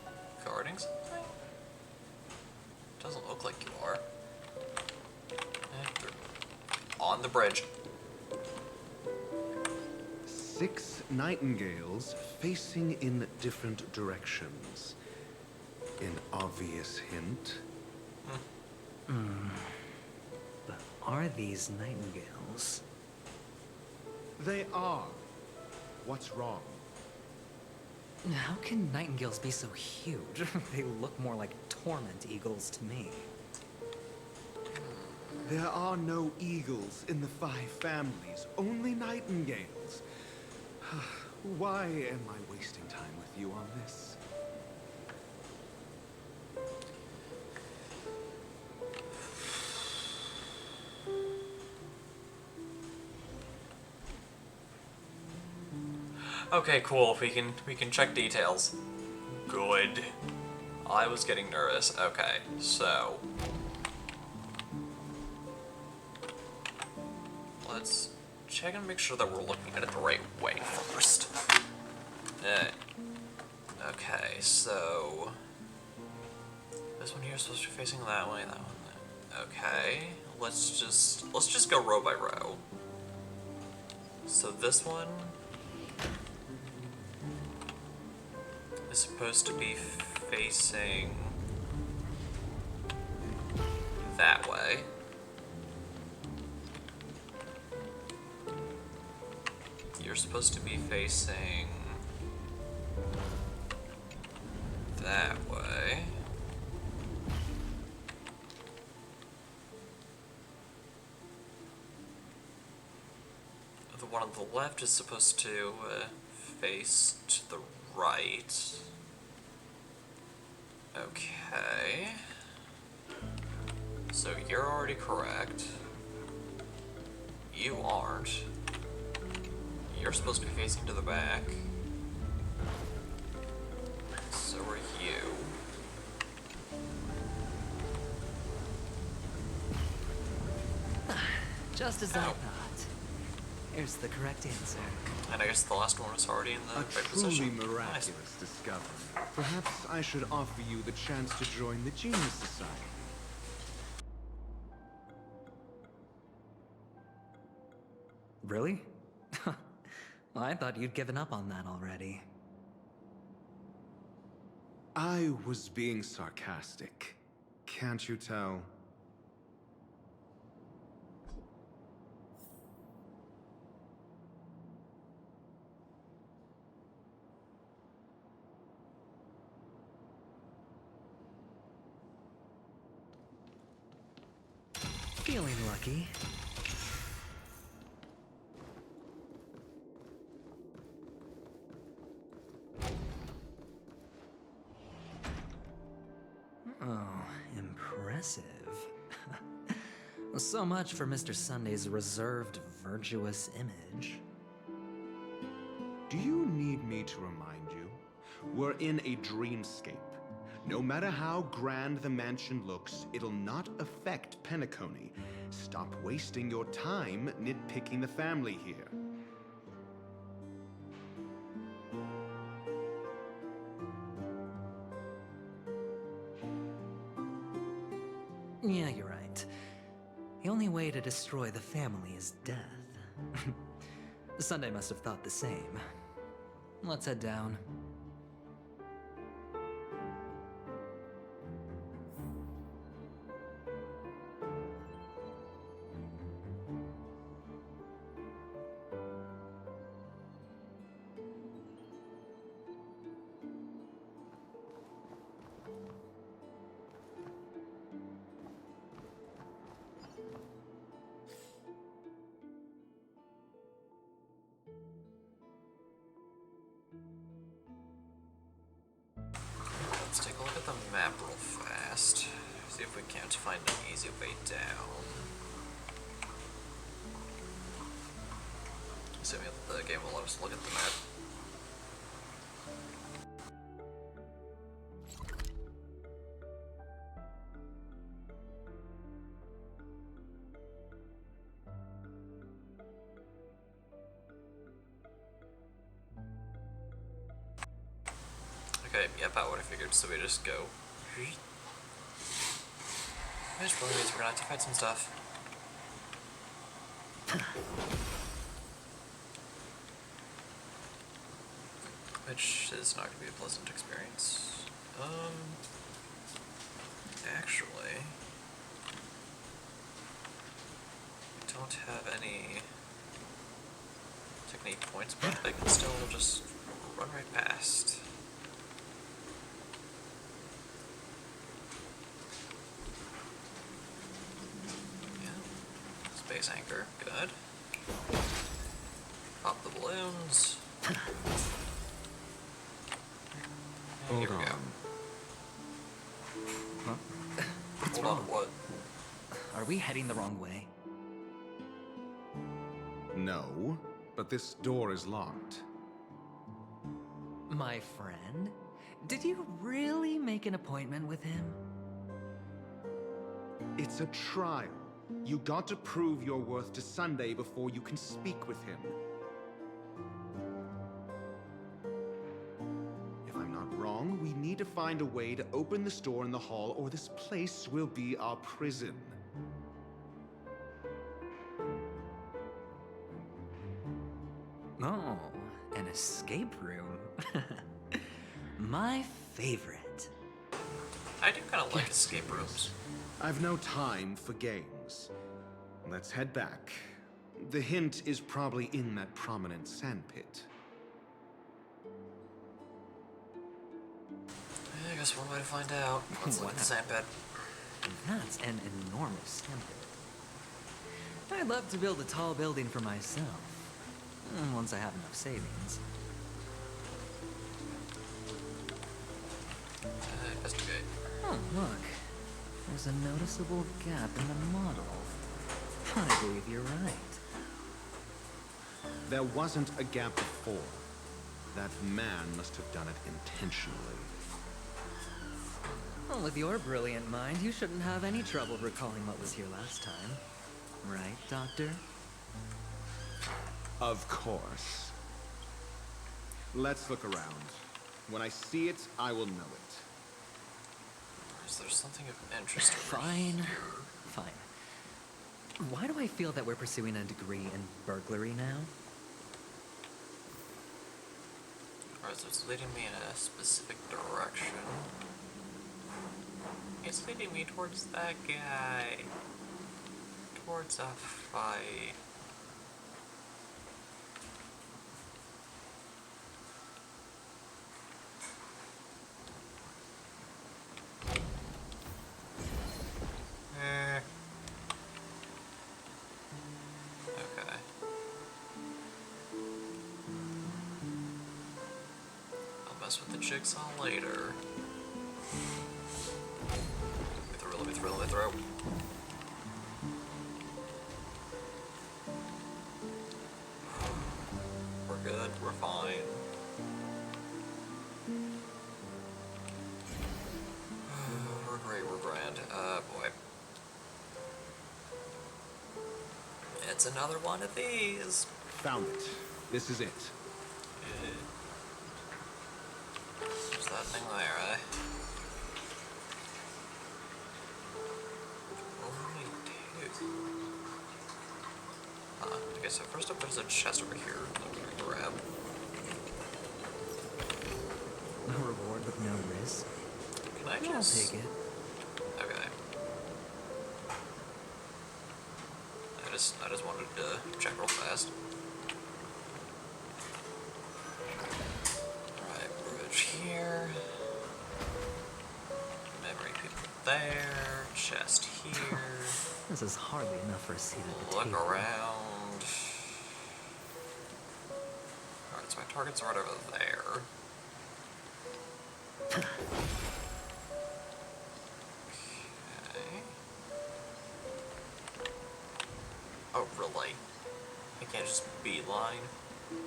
guarding something? Doesn't look like you are. They're on the bridge. 6 nightingales facing in different directions. An obvious hint. But are these nightingales? They are. What's wrong? How can nightingales be so huge? They look more like torment eagles to me. There are no eagles in the 5 families, only nightingales. Why am I wasting time with you on this? Okay, cool. We can check details. Good. I was getting nervous. Okay, so let's check and make sure that we're looking at it the right way first. Okay, so this one here is supposed to be facing that way, that one. Okay, let's just go row by row. So this one is supposed to be facing that way. You're supposed to be facing that way. The one on the left is supposed to face to the right. Okay. So you're already correct. You aren't. You're supposed to be facing to the back. So are you. Just as I thought. Here's the correct answer. And I guess the last one was already in the A right truly position. miraculous discovery. Perhaps I should offer you the chance to join the Genius Society. Really? Well, I thought you'd given up on that already. I was being sarcastic. Can't you tell? Feeling lucky. Oh, impressive. So much for Mr. Sunday's reserved, virtuous image. Do you need me to remind you? We're in a dreamscape. No matter how grand the mansion looks, it'll not affect Penacony. Stop wasting your time nitpicking the family here. Yeah, you're right. The only way to destroy the family is death. Sunday must have thought the same. Let's head down. if we can't find an easy way down. Assuming that the game will let us look at the map. Okay, yeah, about what I figured, so we just go. Which probably means we're gonna have to fight some stuff. Which is not gonna be a pleasant experience. Actually, I don't have any technique points, but I can still just run right past. Space anchor, good. Pop the balloons. Hold Here we on. go. Huh? What's Hold wrong? on, what? Are we heading the wrong way? No, but this door is locked. My friend? Did you really make an appointment with him? It's a trial. You got to prove your worth to Sunday before you can speak with him. If I'm not wrong, we need to find a way to open this door in the hall, or this place will be our prison. Oh, an escape room. My favorite. I do kind of like escape rooms. I've no time for games. Let's head back. The hint is probably in that prominent sandpit. I guess one way to find out. Let's look at the sandpit. That's an enormous sandpit. I'd love to build a tall building for myself. Once I have enough savings. Investigate. Oh, look. There's a noticeable gap in the model. I believe you're right. There wasn't a gap before. That man must have done it intentionally. Well, with your brilliant mind, you shouldn't have any trouble recalling what was here last time. Right, Doctor? Of course. Let's look around. When I see it, I will know it. Is there something of interest over Fine. here? Fine. Why do I feel that we're pursuing a degree in burglary now? Or is it leading me in a specific direction? It's leading me towards that guy. Towards a fight. Okay. I'll mess with the jigsaw later. Let me throw. We're good, we're fine. We're great, we're grand. Boy. It's another one of these. Found it. This is it. There's that thing there, eh? Okay, so first up there's a chest over here that we can grab. A reward with no risk? Can I I'll just... take it. Okay. I just wanted to check real fast. Alright, bridge here. Memory people there. Chest here. This is hardly enough for a seat at the Look table. around. Alright, so my target's right over there. Okay. line.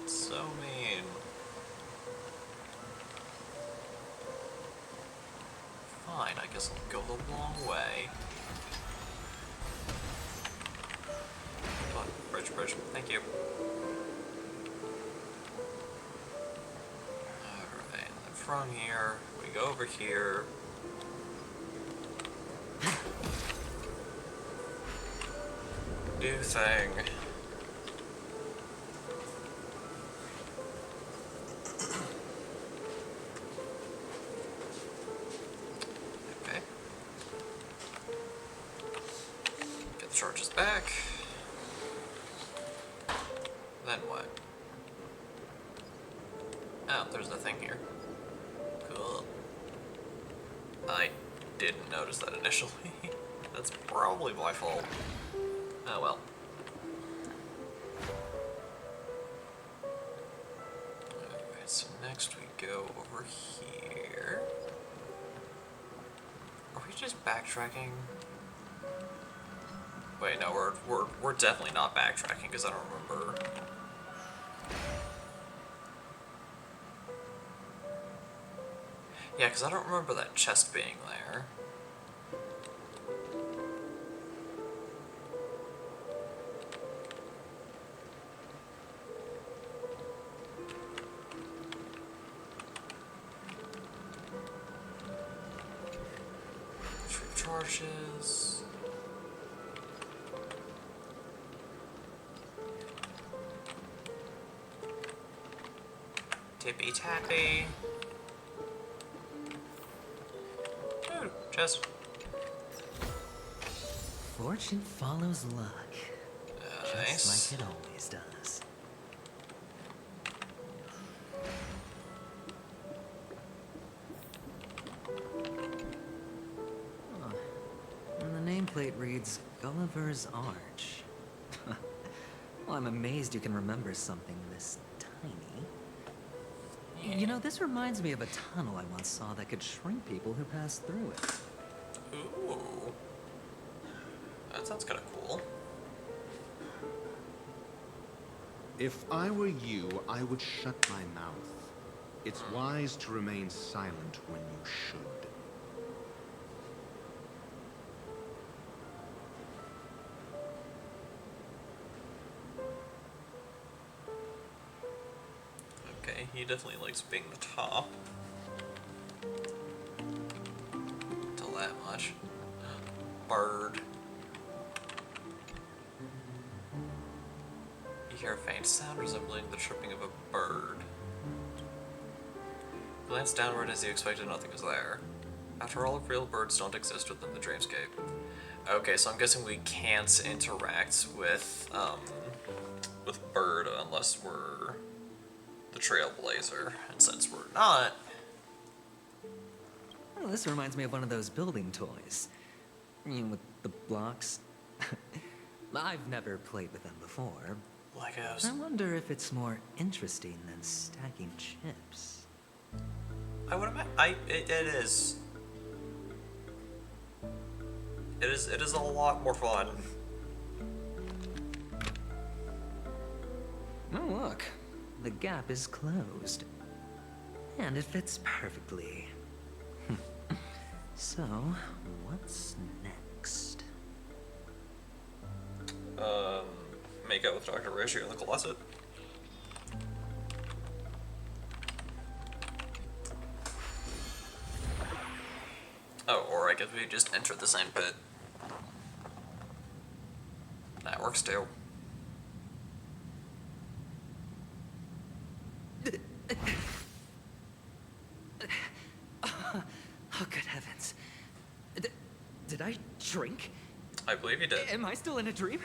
It's so mean. Fine, I guess I'll go the long way. Come on, bridge. Thank you. Alright, and then from here, we go over here. New thing. Okay. Get the charges back. Then what? Oh, there's nothing here. Cool. I didn't notice that initially. That's probably my fault. Oh well. Alright, so next we go over here. Are we just backtracking? Wait, no, we're definitely not backtracking because I don't remember. Yeah, because I don't remember that chest being there. Charges. Tippy tappy. Ooh, chest. Fortune follows luck. Nice. Just like it always does. Huh. And the nameplate reads Gulliver's Arch. Well, I'm amazed you can remember something this tiny. You know, this reminds me of a tunnel I once saw that could shrink people who passed through it. Ooh. That sounds kind of cool. If I were you, I would shut my mouth. It's wise to remain silent when you should. Okay, he definitely likes being the top. Tell that much. Bird. You hear a faint sound resembling the chirping of a bird. Glance downward as you expected nothing is there. After all, real birds don't exist within the dreamscape. Okay, so I'm guessing we can't interact with Bird unless we're the Trailblazer, and since we're not... Well, this reminds me of one of those building toys. You know, with the blocks. I've never played with them before. Legos. I wonder if it's more interesting than stacking chips. I would imagine. It is. It is a lot more fun. Oh, look. The gap is closed. And it fits perfectly. So, what's next? Make out with Dr. Ratio in the closet. Oh, or I guess we just enter the same pit. That works too. Oh, good heavens. Did I drink? I believe you did. Am I still in a dream?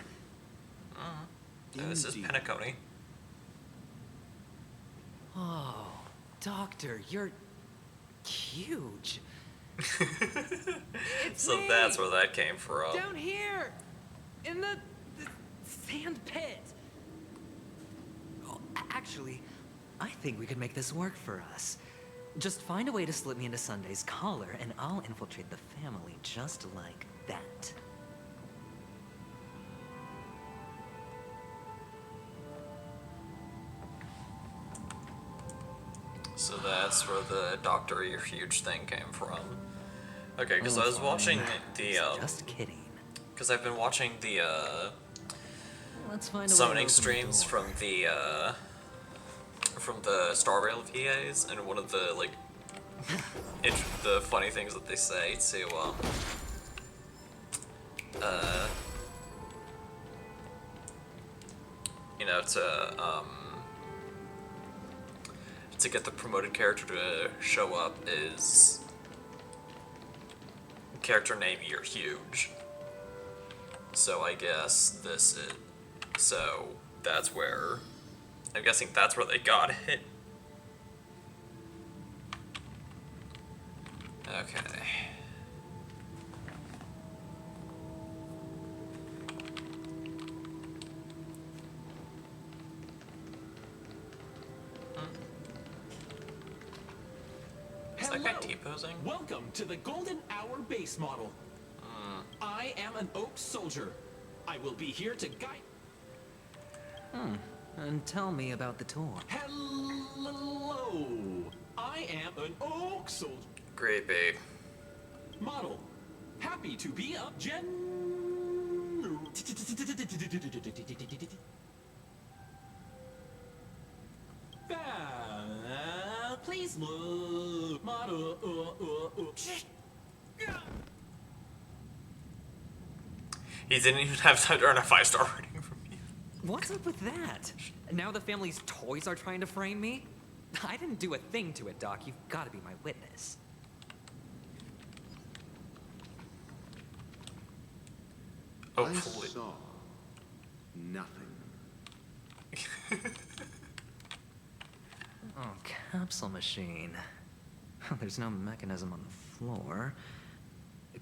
And this is Penacony. Oh, Doctor, you're huge. So that's where that came from. Down here! In the sand pit! Oh, actually, I think we could make this work for us. Just find a way to slip me into Sunday's collar, and I'll infiltrate the family just like that. that's where the Doctor You're Huge thing came from. Okay, because Oh, I was fine. watching the, Just kidding. because I've been watching the, Let's find a way to summoning open the streams door. from the Star Rail VAs, and one of the, like, the funny things that they say to, you know, to get the promoted character to show up is character name You're Huge. So I guess this is, so that's where, I'm guessing that's where they got it. Okay. Is that guy T-posing? Welcome to the Golden Hour base model. I am an Oak Soldier. I will be here to guide. And tell me about the tour. Hello. I am an Oak Soldier. Great, babe. Model. Happy to be a please look. Model. He didn't even have time to earn a 5-star rating from me. What's up with that? Now the family's toys are trying to frame me? I didn't do a thing to it, Doc. You've got to be my witness. I saw nothing. Oh, capsule machine. There's no mechanism on the floor.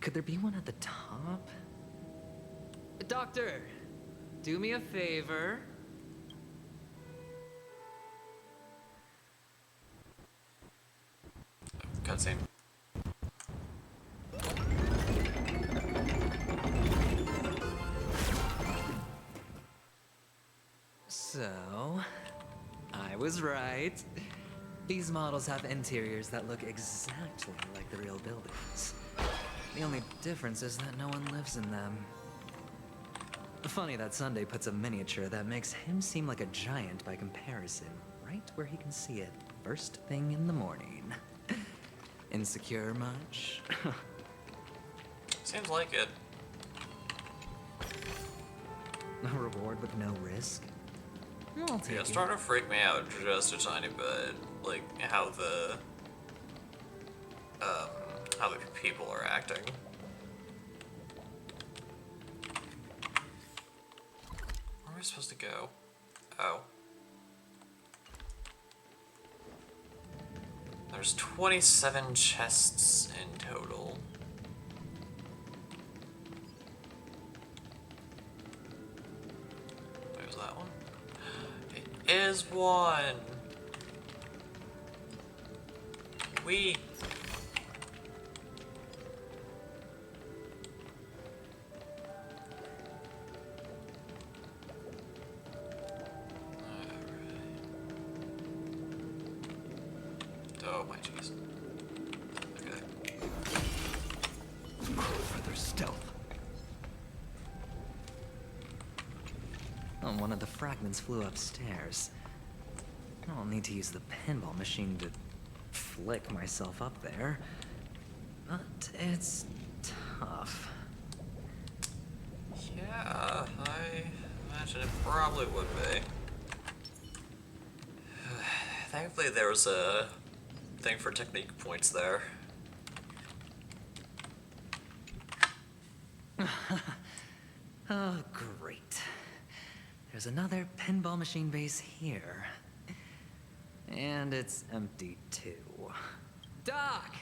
Could there be one at the top? Doctor, do me a favor. Cutscene. So, I was right. These models have interiors that look exactly like the real buildings. The only difference is that no one lives in them. Funny that Sunday puts a miniature that makes him seem like a giant by comparison, right where he can see it first thing in the morning. Insecure much? Seems like it. A reward with no risk? I'll take Yeah, it. it's starting to freak me out just a tiny bit. Like, how the people are acting. Where am I supposed to go? Oh. There's 27 chests in total. There's that one. It is one! We. Oh my jeez. Okay. For their stealth. Oh, one of the fragments flew upstairs. I'll need to use the pinball machine to flick myself up there. But it's tough. Yeah, I imagine it probably would be. Thankfully there was a thing for technique points there. Oh, great. There's another pinball machine base here. And it's empty too. Doc!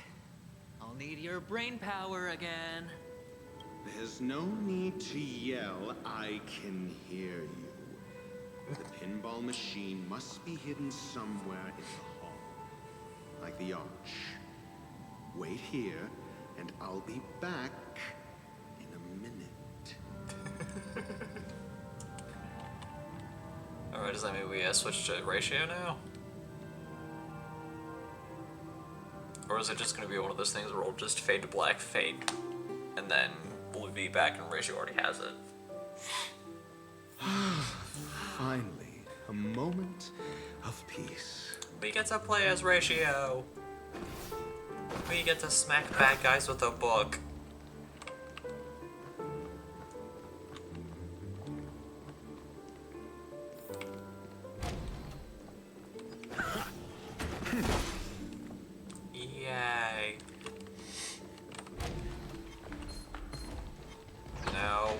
I'll need your brain power again. There's no need to yell, I can hear you. The pinball machine must be hidden somewhere in the hall. Like the arch. Wait here, and I'll be back in a minute. Alright, does that mean we switch to ratio now? Or is it just going to be one of those things where it'll just fade to black, fade, and then we'll be back and Ratio already has it? Finally, a moment of peace. We get to play as Ratio. We get to smack bad guys with a book. Yay. No.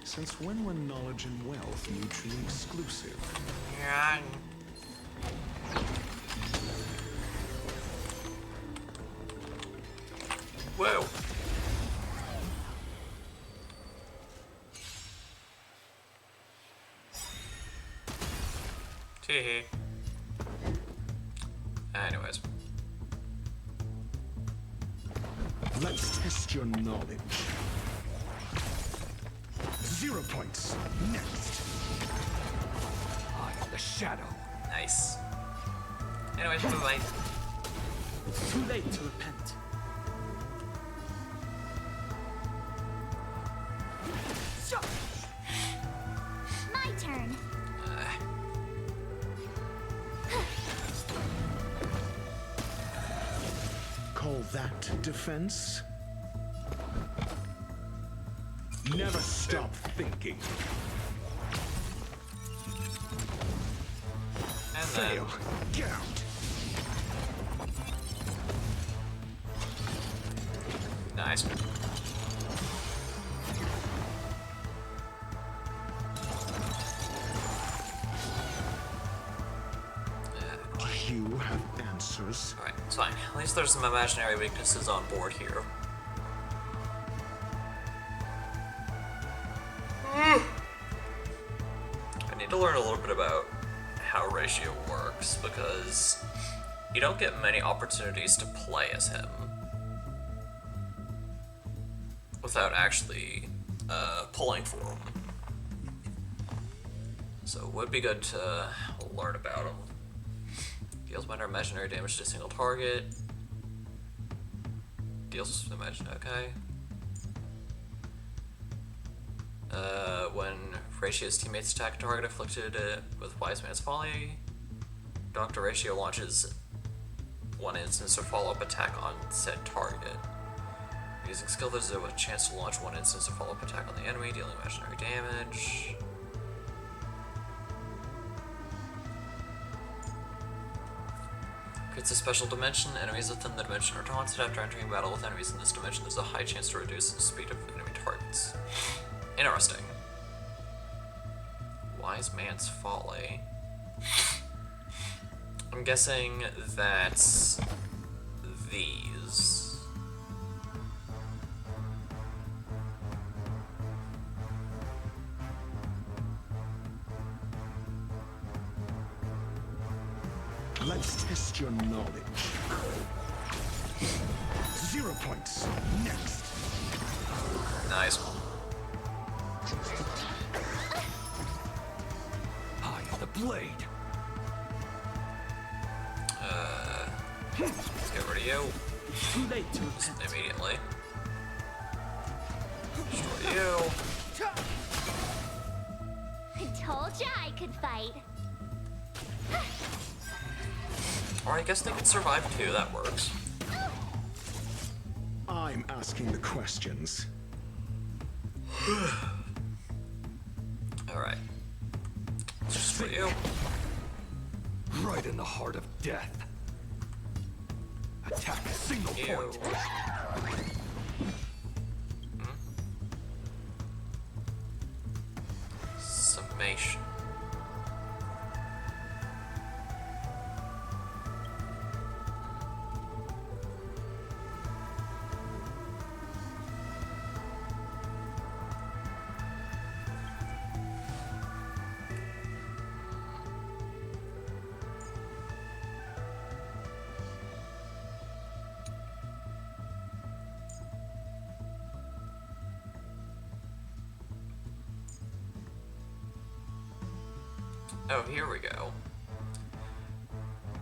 Since when were knowledge and wealth mutually exclusive? Yeah. Whoa. Tee. Anyways. Let's test your knowledge. 0 points. Next. I am the shadow. Nice. Anyways, bye-bye. It's too late to repent. My turn. Call that defense? Never stop thinking. And Fail. Get out. Nice. Do you have answers? Alright, it's fine. At least there's some imaginary weaknesses on board here. I need to learn a little bit about how Ratio works, because you don't get many opportunities to play as him without actually pulling for him. So it would be good to learn about him. Deals minor imaginary damage to a single target. Deals imaginary, okay. When Ratio's teammates attack a target afflicted with Wise Man's Folly, Dr. Ratio launches one instance of follow-up attack on said target. Using skill, there's a chance to launch one instance of follow-up attack on the enemy, dealing imaginary damage. Creates a special dimension. Enemies within the dimension are taunted after entering battle with enemies in this dimension. There's a high chance to reduce the speed of enemy targets. Interesting. Wise Man's Folly. I'm guessing that's these. Let's test your knowledge. 0 points. Next. Nice. I am the blade. Let's get rid of you. Too late to repent. Immediately. Destroy you. I told ya I could fight. Or I guess they could survive too, that works. I'm asking the questions. Alright. Just for you. Right in the heart of death. Attack a single point. Summation. Oh, here we go.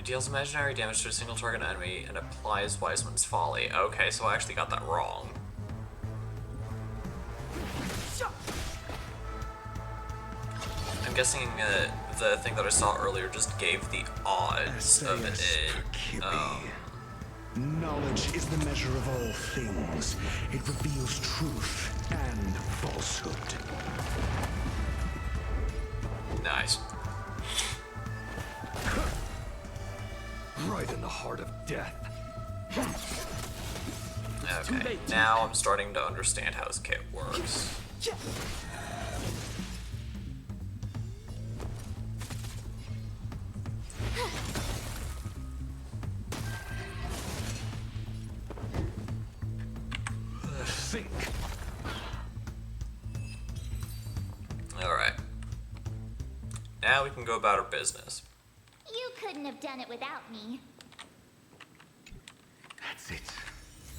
It deals imaginary damage to a single target enemy and applies Wiseman's Folly. Okay, so I actually got that wrong. I'm guessing the thing that I saw earlier just gave the odds of it. Knowledge is the measure of all things. It reveals truth and falsehood. Nice. Right in the heart of death. Okay, now I'm starting to understand how this kit works. Think. Alright. Now we can go about our business. You couldn't have done it without me. That's it.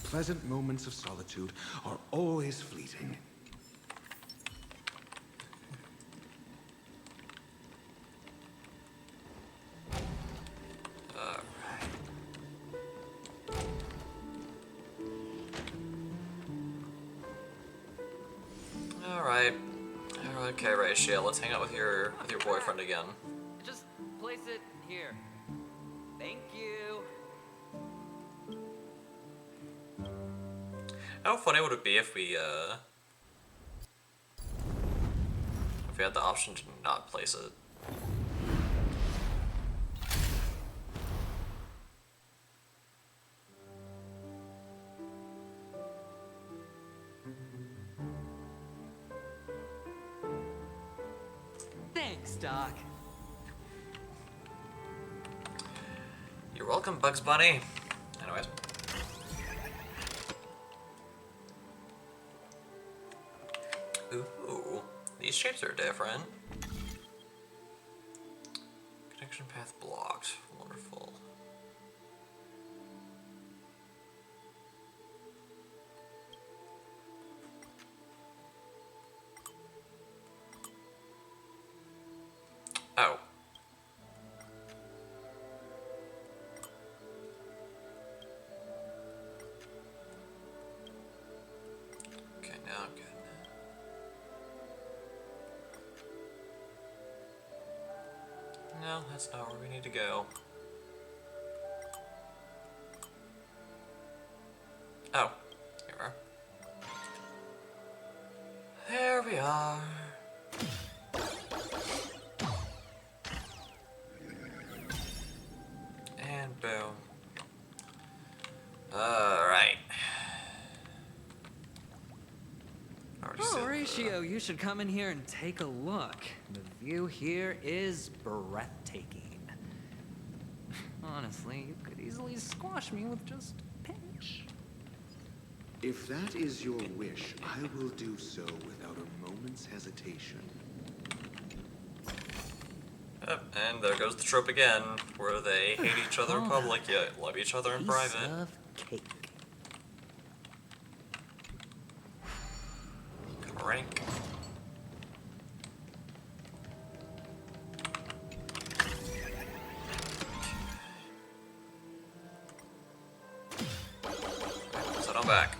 Pleasant moments of solitude are always fleeting. Alright. Okay, Ratio, let's hang out with your boyfriend again. Just place it here. Thank you. How funny would it be if we had the option to not place it? Thanks, Doc. You're welcome, Bugs Bunny. Anyways. Ooh, these shapes are different. Connection path blocked. Wonderful. Oh. Okay, now I'm getting it. No, that's not where we need to go. Oh, here we are. There we are. And boom. Alright. Oh, Ratio, you should come in here and take a look. The view here is breathtaking. Honestly, you could easily squash me with just a pinch. If that is your wish, I will do so without a moment's hesitation. And there goes the trope again, where they hate each other in public yet love each other in private. Piece of cake. Rank. Set on back.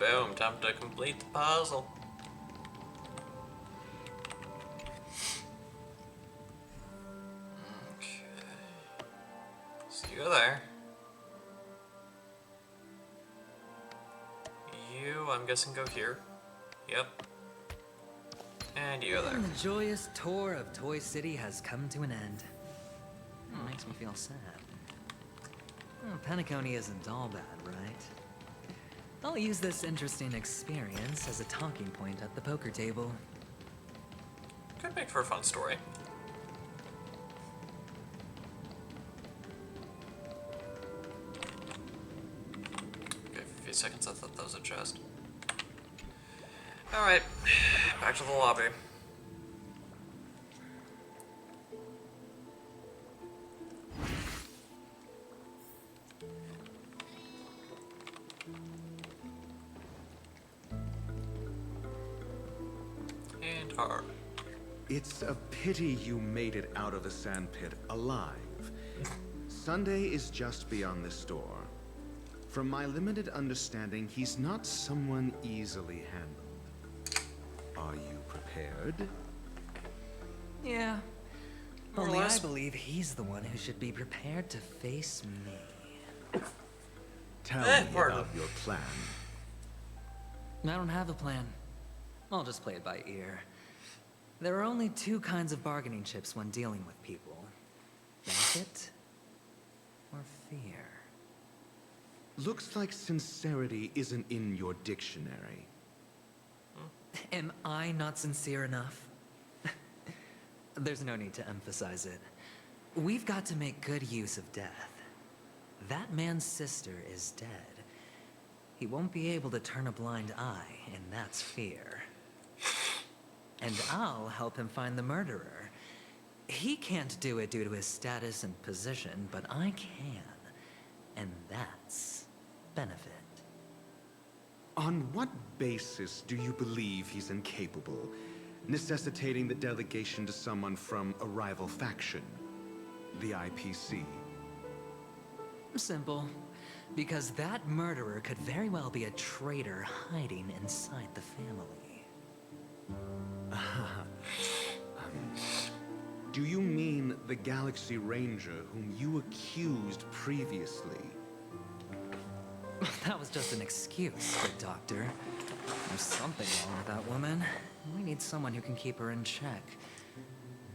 Boom, time to complete the puzzle. Okay. So you go there. You, I'm guessing, go here. Yep. And you go there. And the joyous tour of Toy City has come to an end. Makes me feel sad. Well, Penacony isn't all bad, right? I'll use this interesting experience as a talking point at the poker table. Could make for a fun story. Okay, for a few seconds I thought that was a chest. Alright, back to the lobby. And R. It's a pity you made it out of the sandpit alive. Sunday is just beyond this door. From my limited understanding, he's not someone easily handled. Are you prepared? Yeah. More or Only I less. believe he's the one who should be prepared to face me. Tell me pardon. about your plan. I don't have a plan. I'll just play it by ear. There are only two kinds of bargaining chips when dealing with people. Benefit or fear. Looks like sincerity isn't in your dictionary. Am I not sincere enough? There's no need to emphasize it. We've got to make good use of death. That man's sister is dead. He won't be able to turn a blind eye, and that's fear. And I'll help him find the murderer. He can't do it due to his status and position, but I can. And that's benefit. On what basis do you believe he's incapable, necessitating the delegation to someone from a rival faction? The IPC? Simple. Because that murderer could very well be a traitor hiding inside the family. Do you mean the Galaxy Ranger whom you accused previously? That was just an excuse, good doctor. There's something wrong with that woman. We need someone who can keep her in check.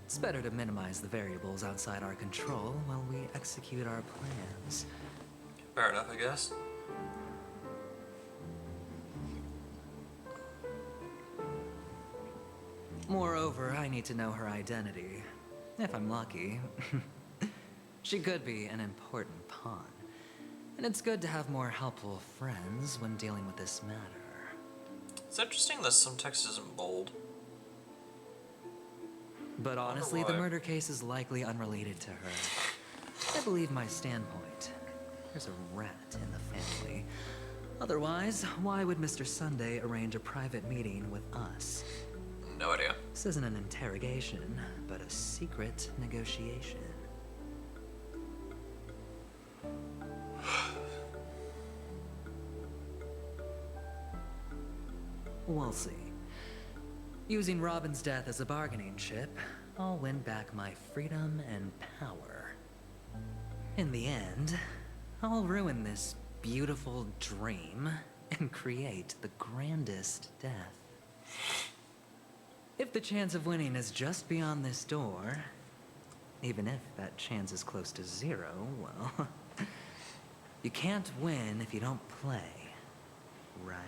It's better to minimize the variables outside our control while we execute our plans. Fair enough, I guess. Moreover, I need to know her identity. If I'm lucky. She could be an important pawn. And it's good to have more helpful friends when dealing with this matter. It's interesting that some text isn't bold. But honestly, why. the murder case is likely unrelated to her. I believe my standpoint. There's a rat in the family. Otherwise, why would Mr. Sunday arrange a private meeting with us? No idea. This isn't an interrogation, but a secret negotiation. We'll see. Using Robin's death as a bargaining chip, I'll win back my freedom and power. In the end, I'll ruin this beautiful dream and create the grandest death. If the chance of winning is just beyond this door, even if that chance is close to zero, well, you can't win if you don't play, right?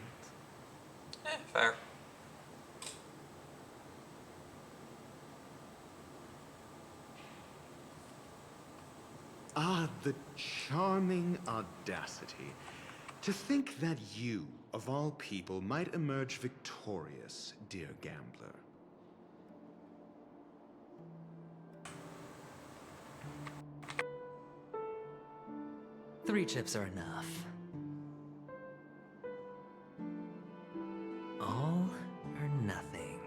Fair. Ah, the charming audacity. To think that you, of all people, might emerge victorious, dear gambler. Three chips are enough. All or nothing.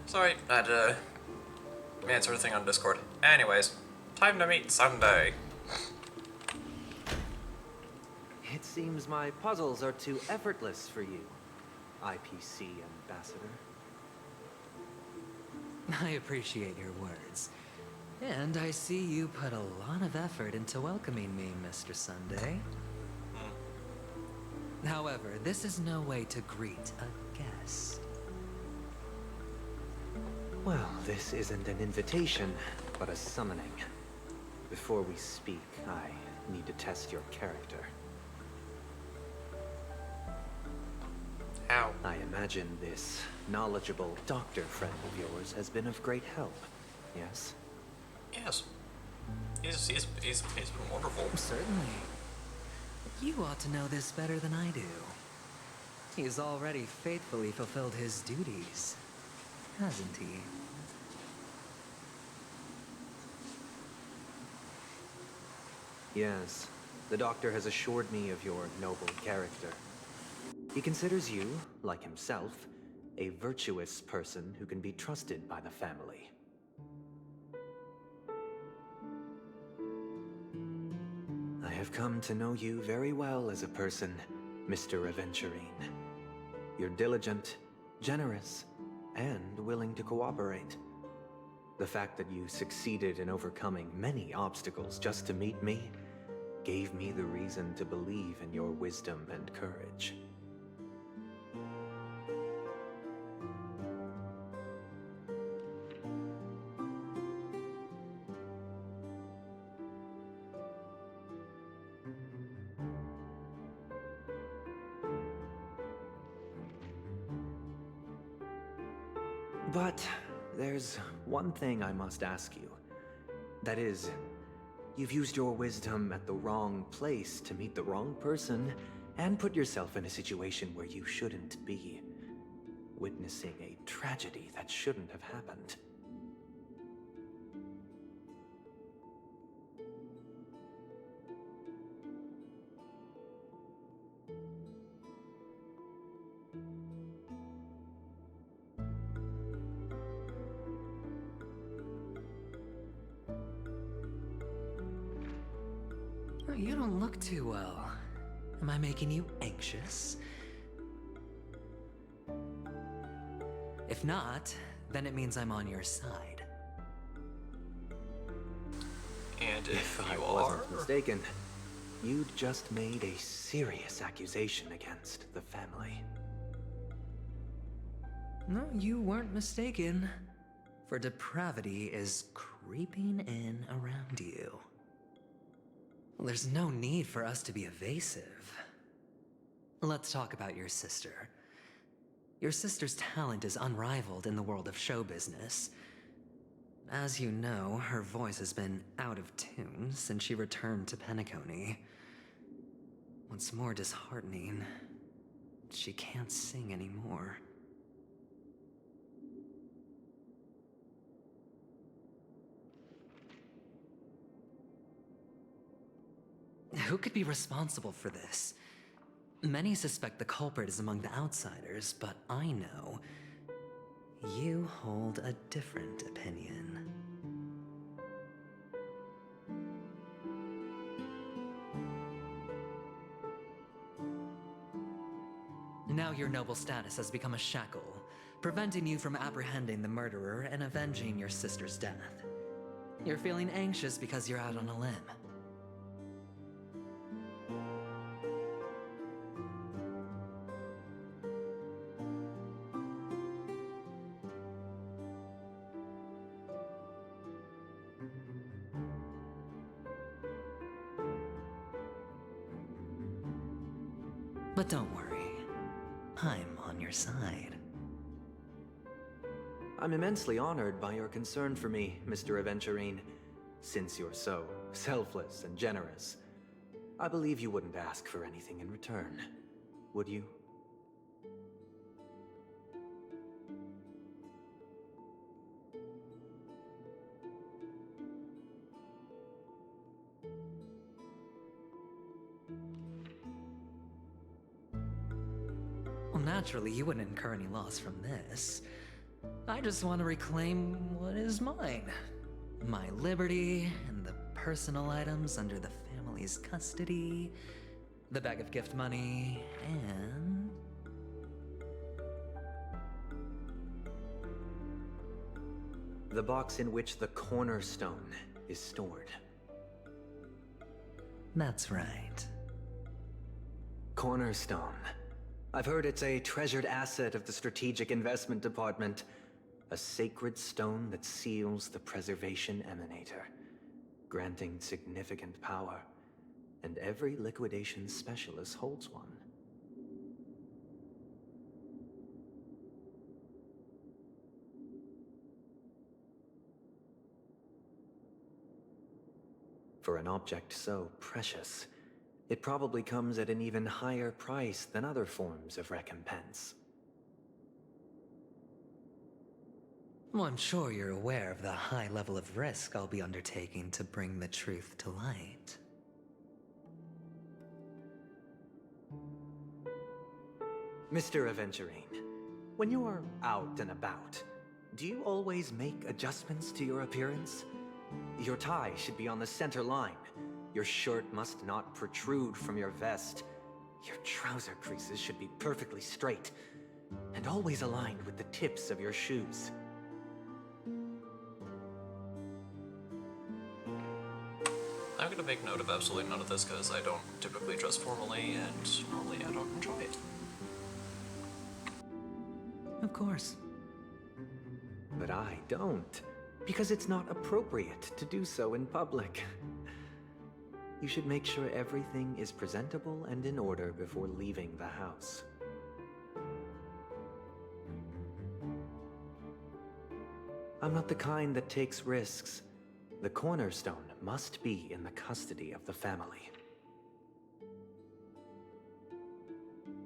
Sorry, I had to answer a thing on Discord. Anyways, time to meet Sunday. It seems my puzzles are too effortless for you, IPC ambassador. I appreciate your words. And I see you put a lot of effort into welcoming me, Mr. Sunday. However, this is no way to greet a guest. Well, this isn't an invitation, but a summoning. Before we speak, I need to test your character. How? I imagine this knowledgeable doctor friend of yours has been of great help, yes? Yes. He's been wonderful. Certainly. You ought to know this better than I do. He's already faithfully fulfilled his duties, hasn't he? Yes, the doctor has assured me of your noble character. He considers you, like himself, a virtuous person who can be trusted by the family. I have come to know you very well as a person, Mr. Aventurine. You're diligent, generous, and willing to cooperate. The fact that you succeeded in overcoming many obstacles just to meet me gave me the reason to believe in your wisdom and courage. But there's one thing I must ask you. That is, you've used your wisdom at the wrong place to meet the wrong person and put yourself in a situation where you shouldn't be, witnessing a tragedy that shouldn't have happened. You don't look too well. Am I making you anxious? If not, then it means I'm on your side. And if I you wasn't are mistaken, you'd just made a serious accusation against the family. No, you weren't mistaken. For depravity is creeping in around you. There's no need for us to be evasive. Let's talk about your sister. Your sister's talent is unrivaled in the world of show business. As you know, her voice has been out of tune since she returned to Penacony. What's more disheartening, she can't sing anymore. Who could be responsible for this? Many suspect the culprit is among the outsiders, but I know you hold a different opinion. Now your noble status has become a shackle, preventing you from apprehending the murderer and avenging your sister's death. You're feeling anxious because you're out on a limb. But don't worry, I'm on your side. I'm immensely honored by your concern for me, Mr. Aventurine. Since you're so selfless and generous, I believe you wouldn't ask for anything in return, would you? Well, naturally, you wouldn't incur any loss from this. I just want to reclaim what is mine. My liberty and the personal items under the family's custody, the bag of gift money, and... the box in which the cornerstone is stored. That's right. Cornerstone. I've heard it's a treasured asset of the Strategic Investment Department. A sacred stone that seals the Preservation Emanator, granting significant power and every liquidation specialist holds one. For an object so precious, it probably comes at an even higher price than other forms of recompense. Well, I'm sure you're aware of the high level of risk I'll be undertaking to bring the truth to light. Mr. Aventurine, when you are out and about, do you always make adjustments to your appearance? Your tie should be on the center line. Your shirt must not protrude from your vest. Your trouser creases should be perfectly straight, and always aligned with the tips of your shoes. I'm gonna make note of absolutely none of this because I don't typically dress formally, and normally I don't enjoy it. Of course. But I don't, because it's not appropriate to do so in public. You should make sure everything is presentable and in order before leaving the house. I'm not the kind that takes risks. The cornerstone must be in the custody of the family.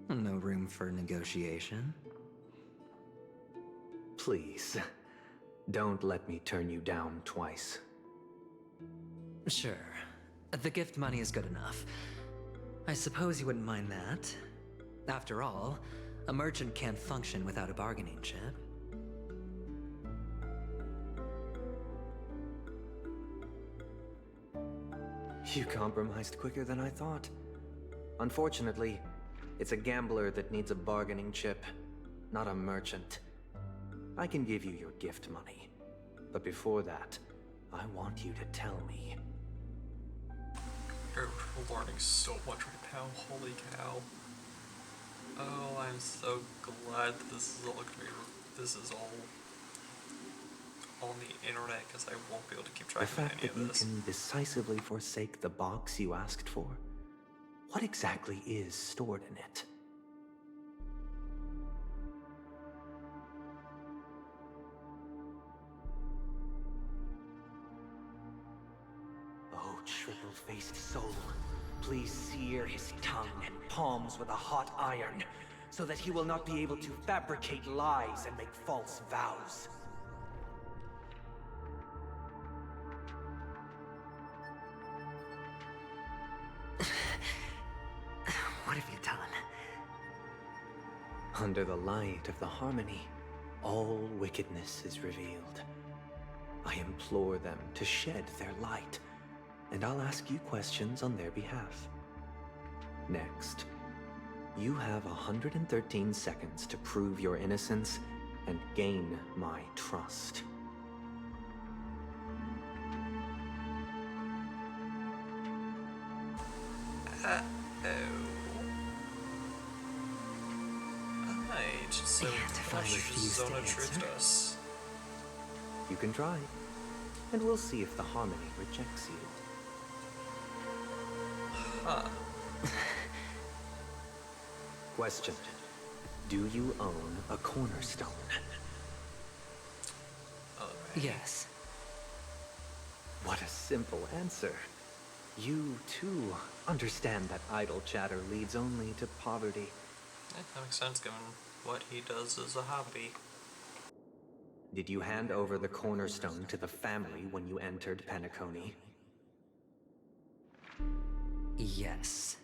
No room for negotiation. Please, don't let me turn you down twice. Sure. The gift money is good enough. I suppose you wouldn't mind that. After all, a merchant can't function without a bargaining chip. You compromised quicker than I thought. Unfortunately, it's a gambler that needs a bargaining chip, not a merchant. I can give you your gift money, but before that, I want you to tell me. You're learning so much right now, holy cow. Oh, I'm so glad that this is all gonna be, this is all on the internet, because I won't be able to keep track The fact of any that of you this. can decisively forsake the box you asked for, what exactly is stored in it? Oh, triple-faced soul, please sear his tongue and palms with a hot iron, so that he will not be able to fabricate lies and make false vows. What have you done? Under the light of the harmony, all wickedness is revealed. I implore them to shed their light, and I'll ask you questions on their behalf. Next, you have 113 seconds to prove your innocence and gain my trust. Alright, so if I how much refuse Zona to truth answer? us? You can try, and we'll see if the harmony rejects you. Huh. Question. Do you own a cornerstone? Yes. What a simple answer. You, too, understand that idle chatter leads only to poverty. Yeah, that makes sense given what he does as a hobby. Did you hand over the cornerstone to the family when you entered Penacony? Yes.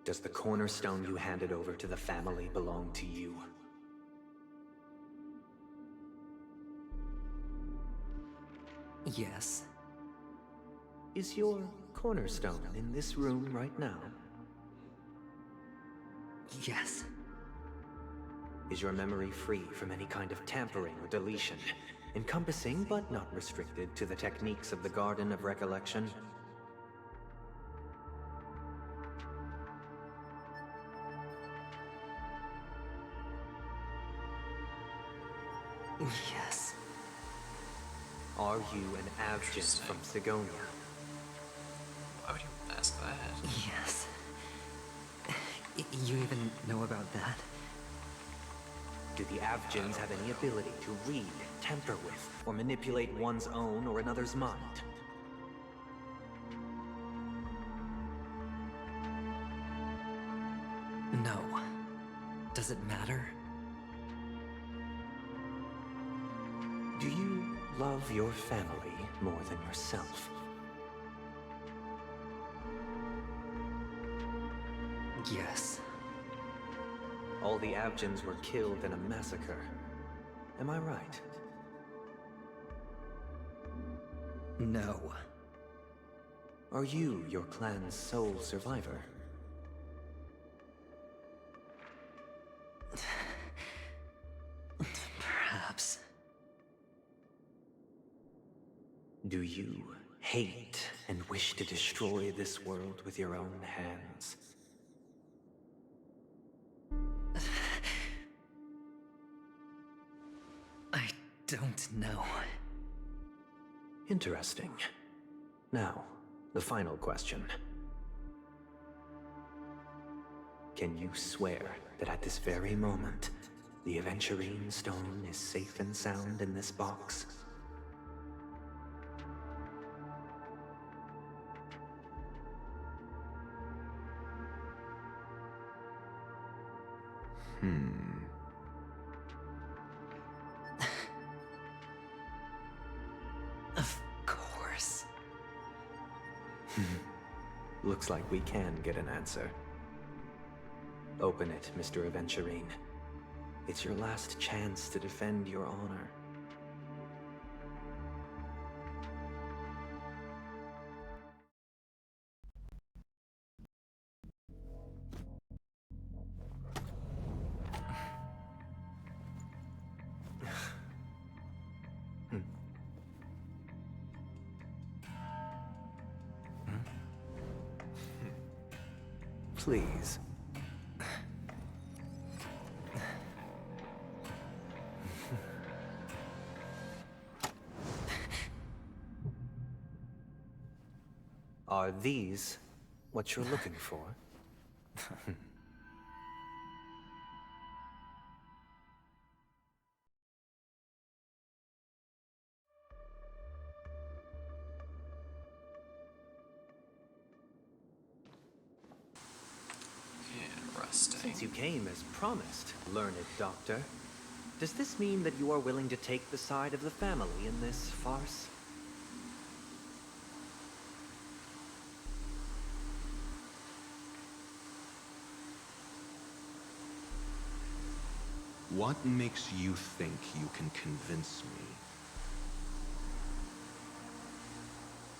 Does the cornerstone you handed over to the family belong to you? Yes. Is your cornerstone in this room right now? Yes. Is your memory free from any kind of tampering or deletion, encompassing but not restricted to the techniques of the Garden of Recollection? Yes. Are you an abject from Sigonia? Why would you You even know about that? Do the Avgens have any ability to read, tamper with, or manipulate one's own or another's mind? No. Does it matter? Do you love your family more than yourself? Yes. All the Avgens were killed in a massacre. Am I right? No. Are you your clan's sole survivor? Perhaps. Do you hate and wish to destroy this world with your own hands? I don't know. Interesting. Now, the final question. Can you swear that at this very moment, the Aventurine Stone is safe and sound in this box? Of course. Looks like we can get an answer. Open it, Mr. Aventurine. It's your last chance to defend your honor. Please. Are these what you're looking for? Interesting. Since you came as promised, learned doctor, does this mean that you are willing to take the side of the family in this farce? What makes you think you can convince me?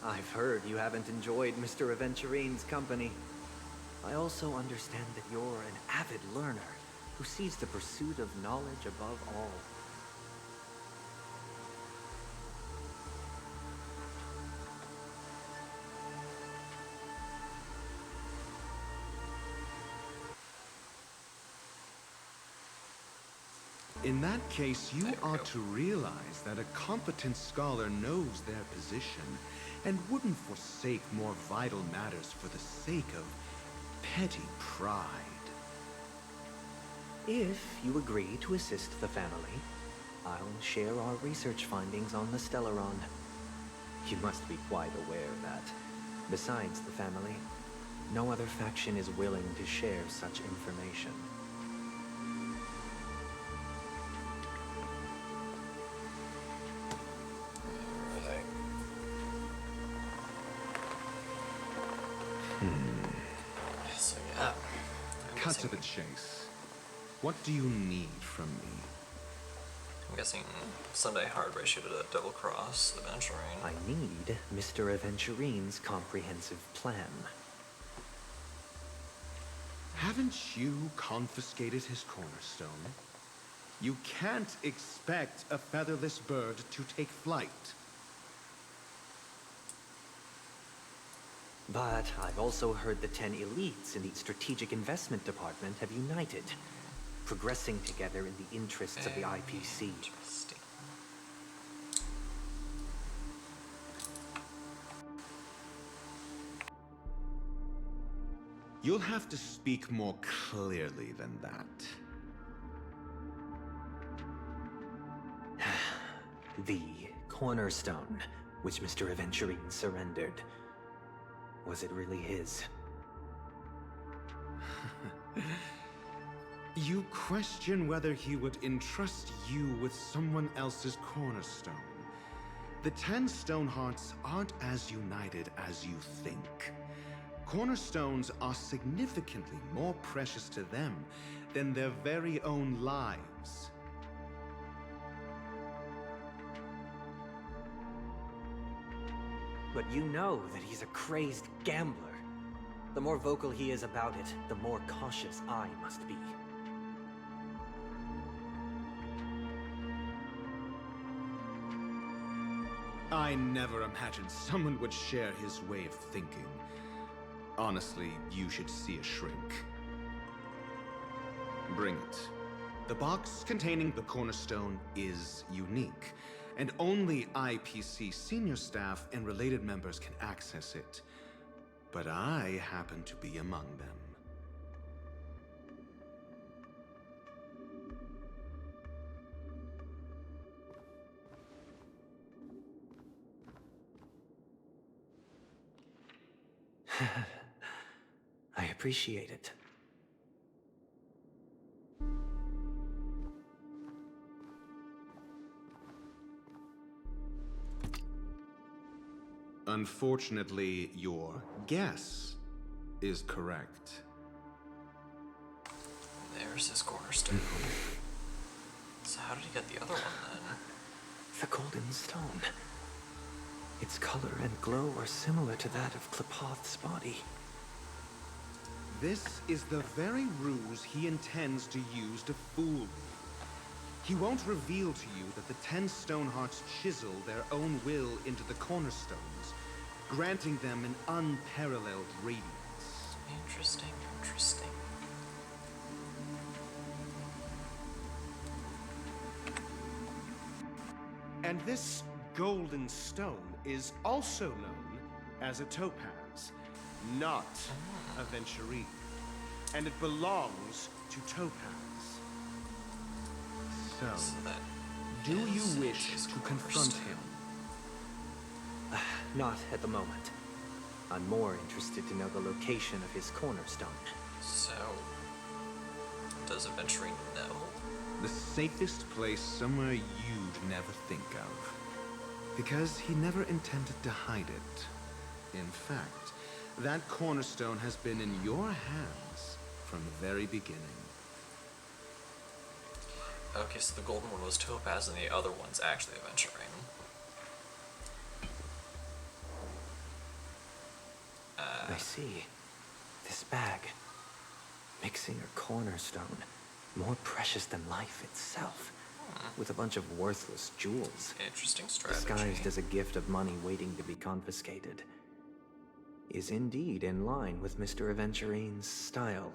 I've heard you haven't enjoyed Mr. Aventurine's company. I also understand that you're an avid learner who sees the pursuit of knowledge above all. In that case, you ought to realize that a competent scholar knows their position and wouldn't forsake more vital matters for the sake of petty pride. If you agree to assist the family, I'll share our research findings on the Stellaron. You must be quite aware that, besides the family, no other faction is willing to share such information. So yeah. Cut to the chase. What do you need from me? I'm guessing Sunday hard ratio to double cross Aventurine. I need Mr. Aventurine's comprehensive plan. Haven't you confiscated his cornerstone? You can't expect a featherless bird to take flight. But I've also heard the 10 elites in the Strategic Investment Department have united, progressing together in the interests of the IPC. You'll have to speak more clearly than that. The cornerstone, which Mr. Aventurine surrendered. Was it really his? You question whether he would entrust you with someone else's cornerstone. The 10 Stonehearts aren't as united as you think. Cornerstones are significantly more precious to them than their very own lives. But you know that he's a crazed gambler. The more vocal he is about it, the more cautious I must be. I never imagined someone would share his way of thinking. Honestly, you should see a shrink. Bring it. The box containing the cornerstone is unique, and only IPC senior staff and related members can access it. But I happen to be among them. I appreciate it. Unfortunately, your guess is correct. There's his cornerstone. So how did he get the other one then? The golden stone. Its color and glow are similar to that of Klepoth's body. This is the very ruse he intends to use to fool me. He won't reveal to you that the 10 Stonehearts chisel their own will into the cornerstones, granting them an unparalleled radiance. Interesting, interesting. And this golden stone is also known as a topaz, not a venturine. And it belongs to Topaz. So, do you wish to confront him? Not at the moment. I'm more interested to know the location of his cornerstone. So, does Aventurine know? The safest place somewhere you'd never think of. Because he never intended to hide it. In fact, that cornerstone has been in your hands from the very beginning. Okay, so the golden one was Topaz and the other one's actually Aventurine. I see. This bag. Mixing a cornerstone. More precious than life itself. With a bunch of worthless jewels. Interesting strategy. Disguised as a gift of money waiting to be confiscated. Is indeed in line with Mr. Aventurine's style.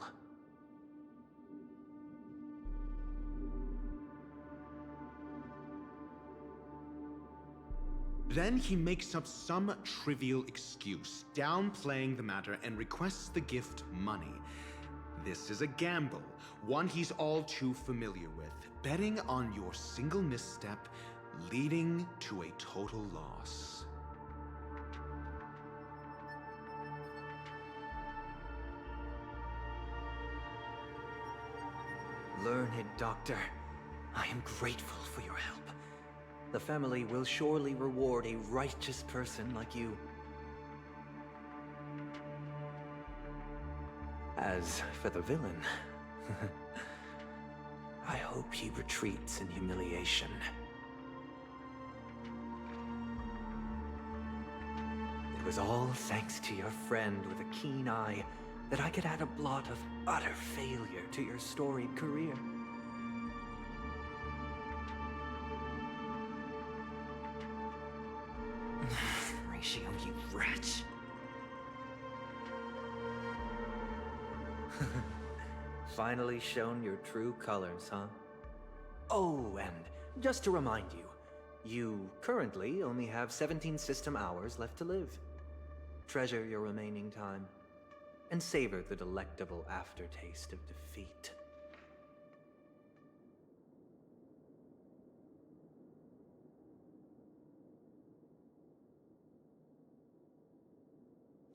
Then he makes up some trivial excuse, downplaying the matter and requests the gift money. This is a gamble, one he's all too familiar with, betting on your single misstep, leading to a total loss. Learned doctor, I am grateful for your help. The family will surely reward a righteous person like you. As for the villain, I hope he retreats in humiliation. It was all thanks to your friend with a keen eye that I could add a blot of utter failure to your storied career. Ratio, you wretch! Finally shown your true colors, huh? Oh, and just to remind you, you currently only have 17 system hours left to live. Treasure your remaining time. and savor the delectable aftertaste of defeat.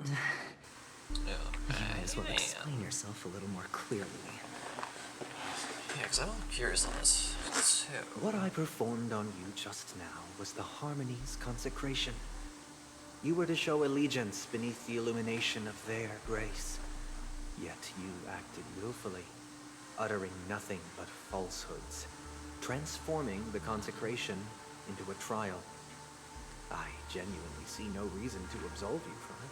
You might as well explain yourself a little more clearly. Yeah, because I'm curious on this too. What I performed on you just now was the Harmony's consecration. You were to show allegiance beneath the illumination of their grace. Yet you acted willfully, uttering nothing but falsehoods, transforming the consecration into a trial. I genuinely see no reason to absolve you from it.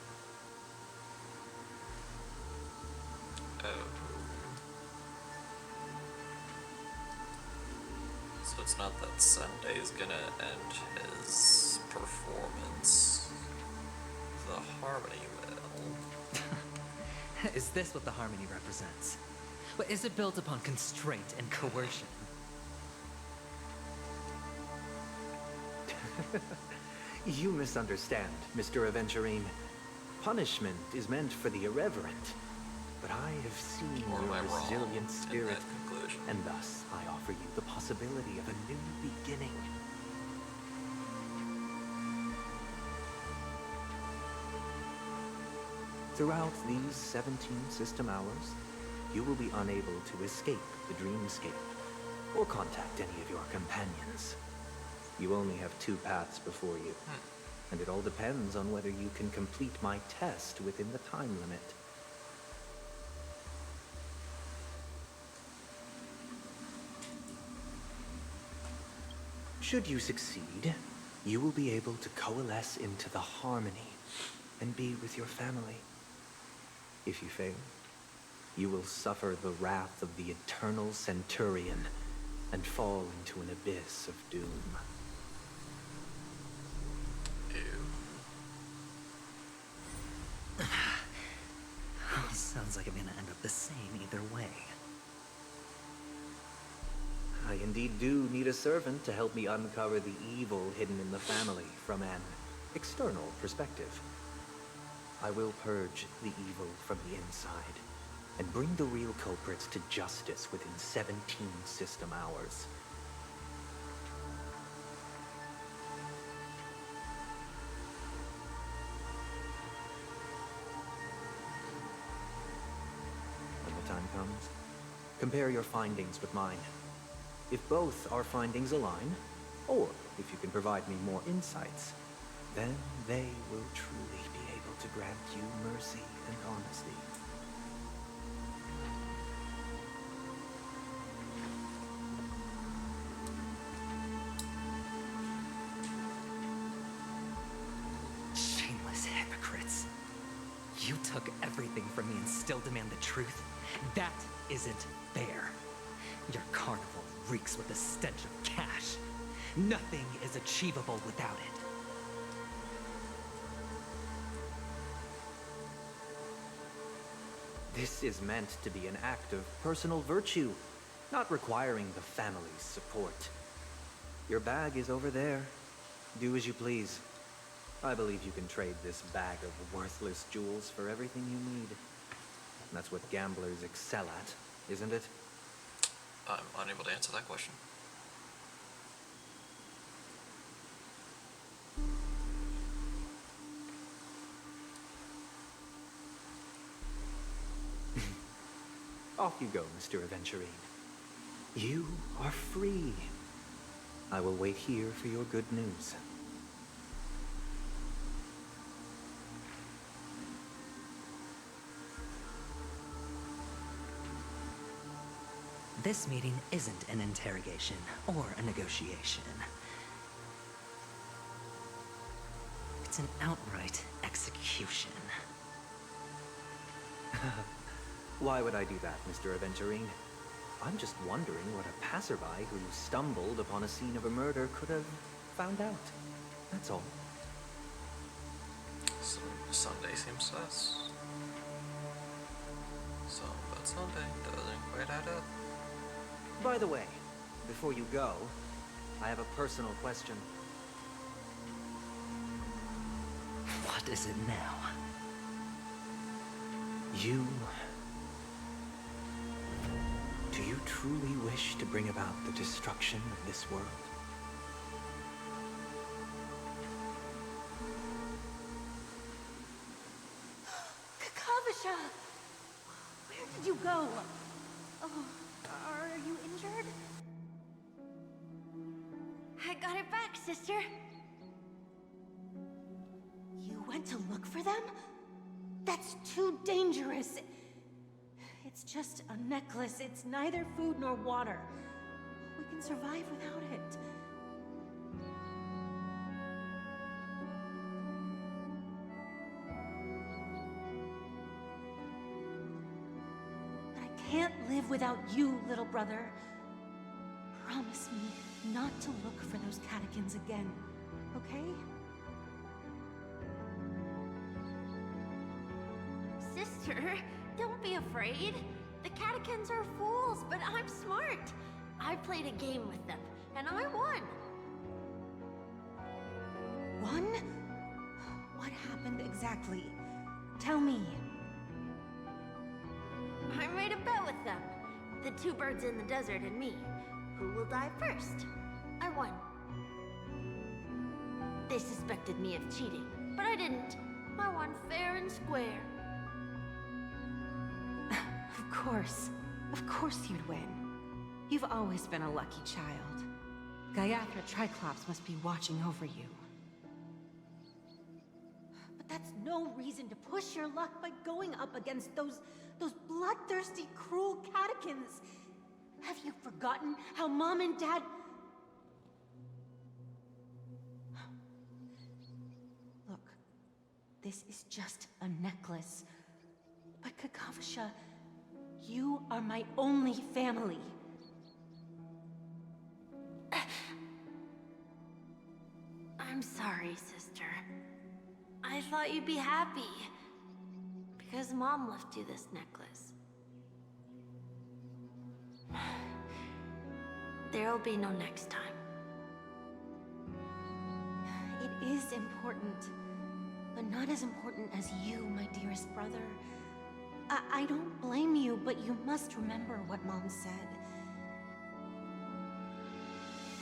So it's not that Sunday's gonna end his performance. The Harmony will. Is this what the Harmony represents? But is it built upon constraint and coercion? You misunderstand, Mr. Aventurine. Punishment is meant for the irreverent. But I have seen your resilient spirit, and thus I offer you the possibility of a new beginning. Throughout these 17 system hours, you will be unable to escape the dreamscape, or contact any of your companions. You only have 2 paths before you, and it all depends on whether you can complete my test within the time limit. Should you succeed, you will be able to coalesce into the Harmony and be with your family. If you fail, you will suffer the wrath of the Eternal Centurion and fall into an abyss of doom. Sounds like I'm gonna end up the same either way. I indeed do need a servant to help me uncover the evil hidden in the family from an external perspective. I will purge the evil from the inside and bring the real culprits to justice within 17 system hours. When the time comes, compare your findings with mine. If both our findings align, or if you can provide me more insights, then they will truly be able to grant you mercy and honesty. Shameless hypocrites. You took everything from me and still demand the truth? That isn't fair. Your carnival reeks with the stench of cash. Nothing is achievable without it. This is meant to be an act of personal virtue, not requiring the family's support. Your bag is over there. Do as you please. I believe you can trade this bag of worthless jewels for everything you need. That's what gamblers excel at, isn't it? I'm unable to answer that question. Off you go, Mr. Aventurine. You are free. I will wait here for your good news. This meeting isn't an interrogation or a negotiation. It's an outright execution. Why would I do that, Mr. Aventurine? I'm just wondering what a passerby who stumbled upon a scene of a murder could have found out. That's all. So, Sunday seems sus. But Sunday doesn't quite add up. By the way, before you go, I have a personal question. What is it now? Do you truly wish to bring about the destruction of this world? Kakavasha! Where did you go? Oh, are you injured? I got it back, sister. You went to look for them? That's too dangerous. It's just a necklace. It's neither food nor water. We can survive without it. But I can't live without you, little brother. Promise me not to look for those catechins again, okay? Sister, don't be afraid. The catechins are fools, but I'm smart. I played a game with them, and I won. Won? What happened exactly? Tell me. I made a bet with them. The two birds in the desert and me. Who will die first? I won. They suspected me of cheating, but I didn't. I won fair and square. Of course you'd win. You've always been a lucky child. Gaiathra Triclops must be watching over you. But that's no reason to push your luck by going up against those bloodthirsty, cruel catechins. Have you forgotten how Mom and Dad... Look, this is just a necklace. But Kakavasha, you are my only family. I'm sorry, sister. I thought you'd be happy. Because Mom left you this necklace. There'll be no next time. It is important, but not as important as you, my dearest brother. I don't blame you, but you must remember what Mom said.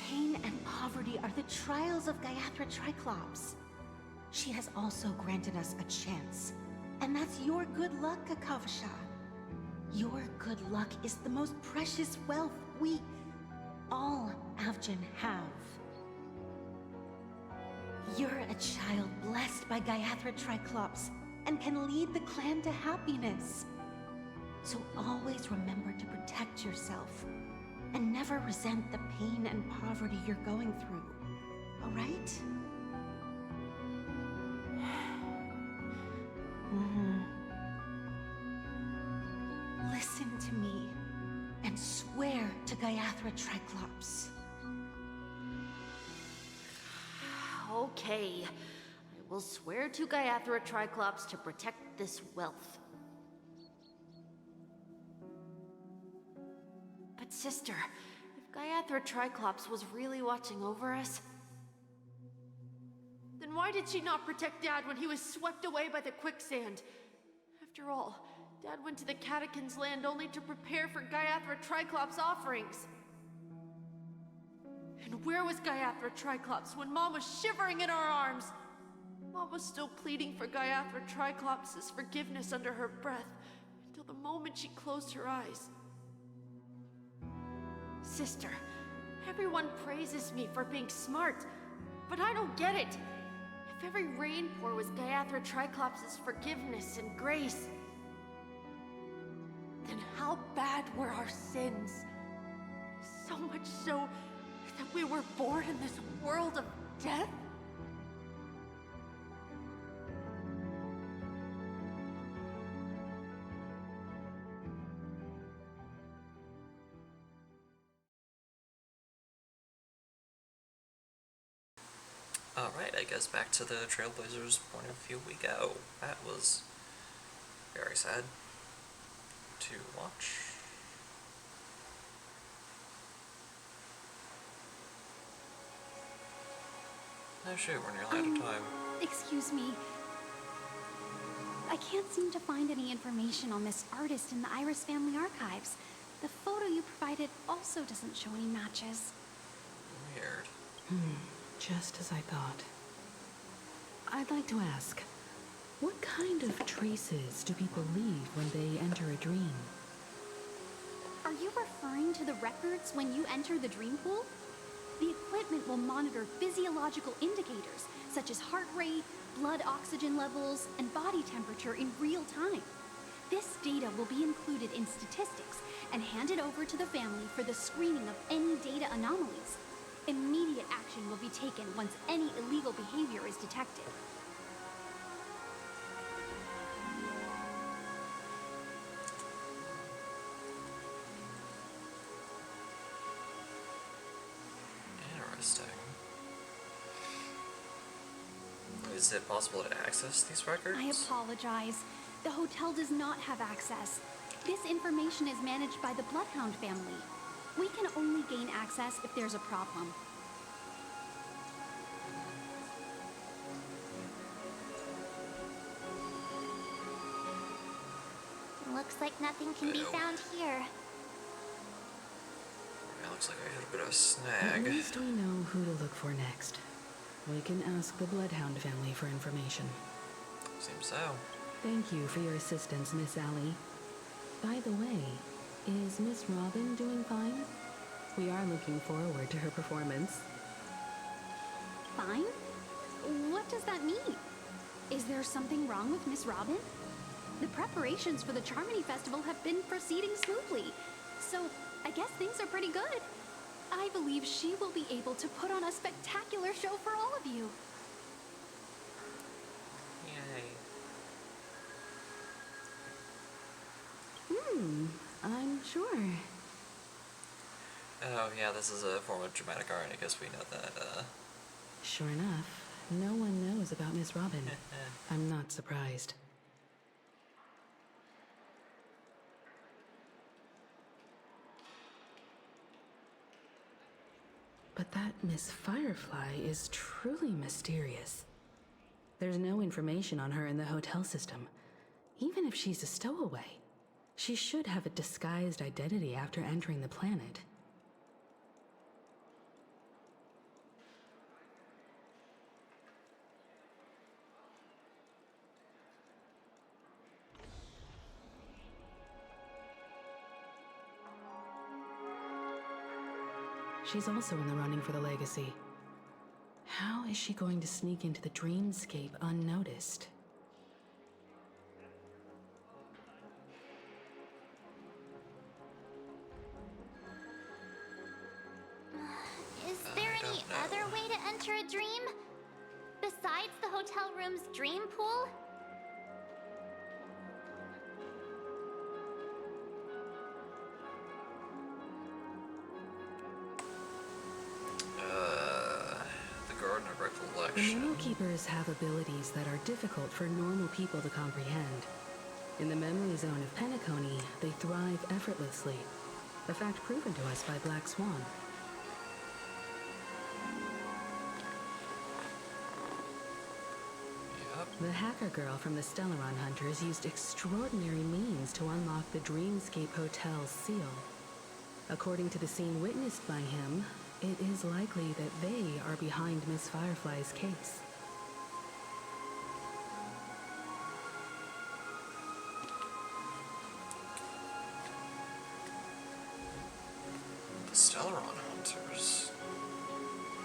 Pain and poverty are the trials of Gaiathra Triclops. She has also granted us a chance. And that's your good luck, Kakavasha. Your good luck is the most precious wealth we, all Avgin, have. You're a child blessed by Gaiathra Triclops and can lead the clan to happiness. So always remember to protect yourself and never resent the pain and poverty you're going through, all right? Listen to me and swear to Gaiathra Triclops. Okay. I will swear to Gaiathra Triclops to protect this wealth. But sister, if Gaiathra Triclops was really watching over us, then why did she not protect Dad when he was swept away by the quicksand? After all, Dad went to the Catechins' land only to prepare for Gaiathra Triclops' offerings. And where was Gaiathra Triclops when Mom was shivering in our arms? Mom was still pleading for Gaiathra Triclops' forgiveness under her breath until the moment she closed her eyes. Sister, everyone praises me for being smart, but I don't get it. If every rain pour was Gaiathra Triclops' forgiveness and grace, then how bad were our sins? So much so that we were born in this world of death? Alright, I guess back to the Trailblazers' point of view we go. That was very sad to watch. Oh shoot, we're nearly out of time. Excuse me. I can't seem to find any information on this artist in the Iris family archives. The photo you provided also doesn't show any matches. Weird. Just as I thought. I'd like to ask, what kind of traces do people leave when they enter a dream? Are you referring to the records when you enter the dream pool? The equipment will monitor physiological indicators such as heart rate, blood oxygen levels, and body temperature in real time. This data will be included in statistics and handed over to the family for the screening of any data anomalies. Immediate action will be taken once any illegal behavior is detected. Interesting. Is it possible to access these records? I apologize. The hotel does not have access. This information is managed by the Bloodhound family. We can only gain access if there's a problem. Looks like nothing can be found here. It looks like I hit a bit of a At snag. least we know who to look for next. We can ask the Bloodhound family for information. Seems so. Thank you for your assistance, Miss Allie. By the way, is Miss Robin doing fine? We are looking forward to her performance. Fine? What does that mean? Is there something wrong with Miss Robin? The preparations for the Charmony Festival have been proceeding smoothly, so I guess things are pretty good. I believe she will be able to put on a spectacular show for all of you. Yay. I'm sure. Oh yeah, this is a form of dramatic art. I guess we know that, Sure enough, no one knows about Miss Robin. I'm not surprised. But that Miss Firefly is truly mysterious. There's no information on her in the hotel system. Even if she's a stowaway, she should have a disguised identity after entering the planet. She's also in the running for the legacy. How is she going to sneak into the dreamscape unnoticed? Is there any other way to enter a dream? Besides the hotel room's dream pool? The Garden of The Recollection. Memory Keepers have abilities that are difficult for normal people to comprehend. In the memory zone of Penacony, they thrive effortlessly, a fact proven to us by Black Swan. The hacker girl from the Stellaron Hunters used extraordinary means to unlock the Dreamscape Hotel's seal. According to the scene witnessed by him, it is likely that they are behind Miss Firefly's case. The Stellaron Hunters.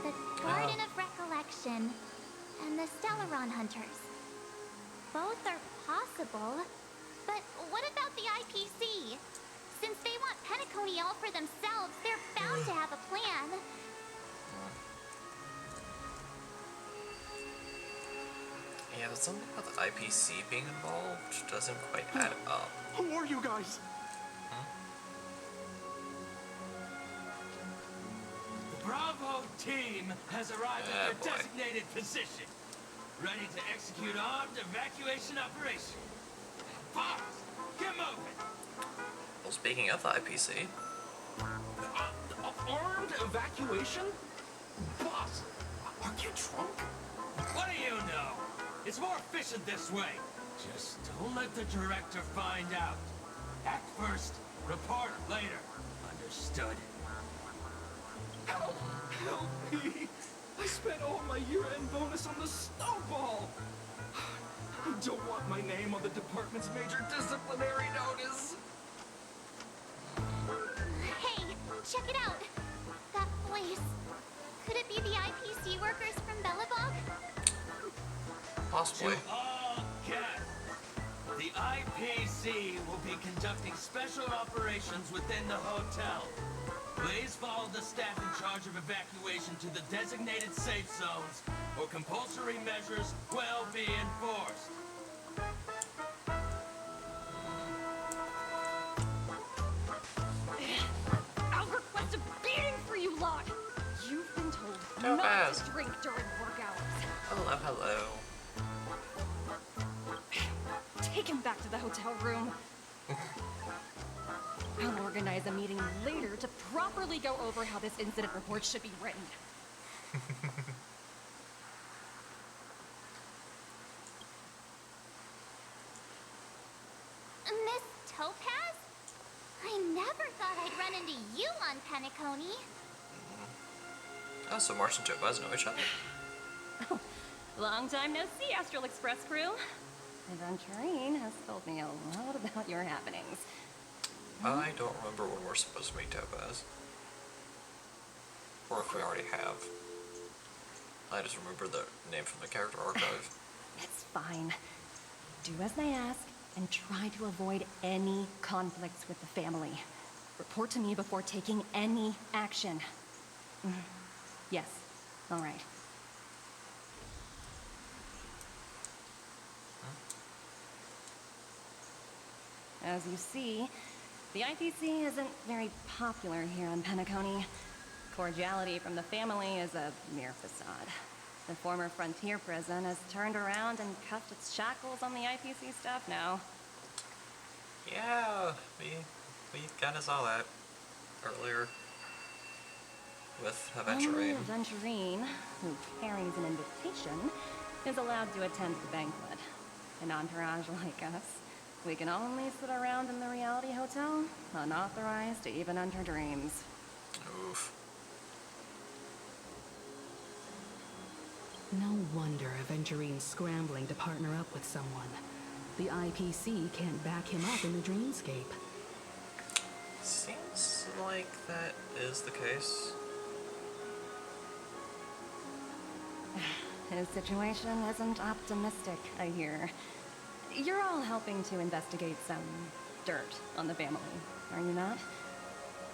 The Garden of Recollection and the Stellaron Hunters. Both are possible, but what about the IPC? Since they want Penacony all for themselves, they're bound to have a plan. Yeah, but something about the IPC being involved doesn't quite add up. Who are you guys? The Bravo team has arrived at their designated position, ready to execute armed evacuation operation. Boss, get moving! Well, speaking of the IPC, Armed evacuation? Boss, are you drunk? What do you know? It's more efficient this way. Just don't let the director find out. Act first, report later. Understood? Help! Help me! I spent all my year-end bonus on the snowball! I don't want my name on the department's major disciplinary notice! Hey, check it out! That voice. Could it be the IPC workers from Belobog? Possibly. To all guests, the IPC will be conducting special operations within the hotel. Please follow the staff in charge of evacuation to the designated safe zones, or compulsory measures will be enforced. I'll request a beating for you lot! You've been told No not ass. to drink during work hours. Hello, hello. Take him back to the hotel room. I'll organize a meeting later to properly go over how this incident report should be written. Miss Topaz? I never thought I'd run into you on Penacony. Oh, so Marsh and Topaz know each other. Long time no see, Astral Express crew. Aventurine has told me a lot about your happenings. I don't remember when we're supposed to meet Topaz. Or if we already have. I just remember the name from the character archive. It's fine. Do as they ask, and try to avoid any conflicts with the family. Report to me before taking any action. Yes, all right. As you see, the IPC isn't very popular here on Penacony. Cordiality from the family is a mere facade. The former frontier prison has turned around and cuffed its shackles on the IPC staff now. Yeah, we kind of saw that earlier with Only Aventurine. Aventurine, who carries an invitation, is allowed to attend the banquet. An entourage like us, we can only sit around in the reality hotel, unauthorized to even enter dreams. Oof. No wonder Aventurine's scrambling to partner up with someone. The IPC can't back him up in the dreamscape. Seems like that is the case. His situation isn't optimistic, I hear. You're all helping to investigate some dirt on the family, are you not?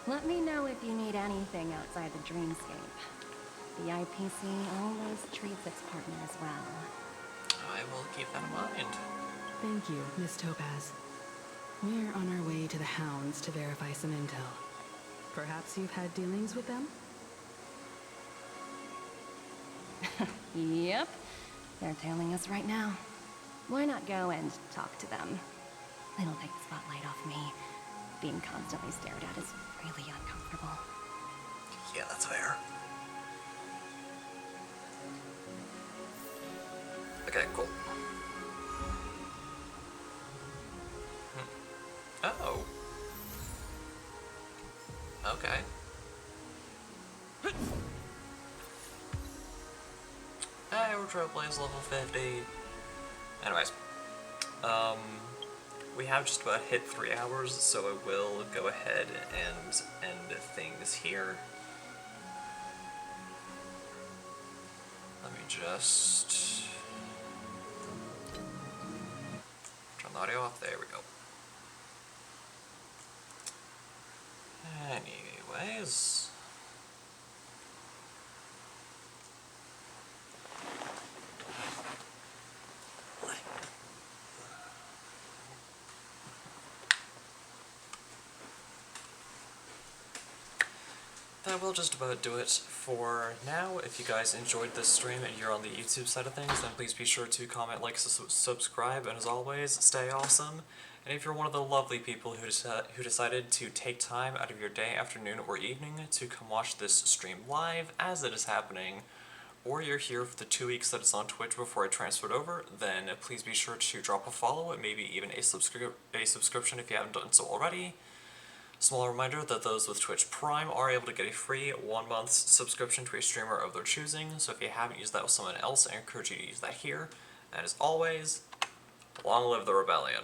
Let me know if you need anything outside the dreamscape. The IPC always treats its partners well. I will keep that in mind. Thank you, Miss Topaz. We're on our way to the Hounds to verify some intel. Perhaps you've had dealings with them? Yep. They're tailing us right now. Why not go and talk to them? It'll take the spotlight off me. Being constantly stared at is really uncomfortable. Yeah, that's fair. Okay, cool. Oh. Okay. Hey, we're Trailblaze level 50. Anyways. We have just about hit 3 hours, so I will go ahead and end things here. Let me just turn the audio off. There we go. Anyways. That will just about do it for now. If you guys enjoyed this stream and you're on the YouTube side of things, then please be sure to comment, like, subscribe, and as always, stay awesome. And if you're one of the lovely people who decided to take time out of your day, afternoon, or evening to come watch this stream live as it is happening or you're here for the 2 weeks that it's on Twitch before I transferred over, then please be sure to drop a follow and maybe even a subscription if you haven't done so already. Small reminder that those with Twitch Prime are able to get a free 1 month subscription to a streamer of their choosing, so if you haven't used that with someone else, I encourage you to use that here. And as always, long live the rebellion.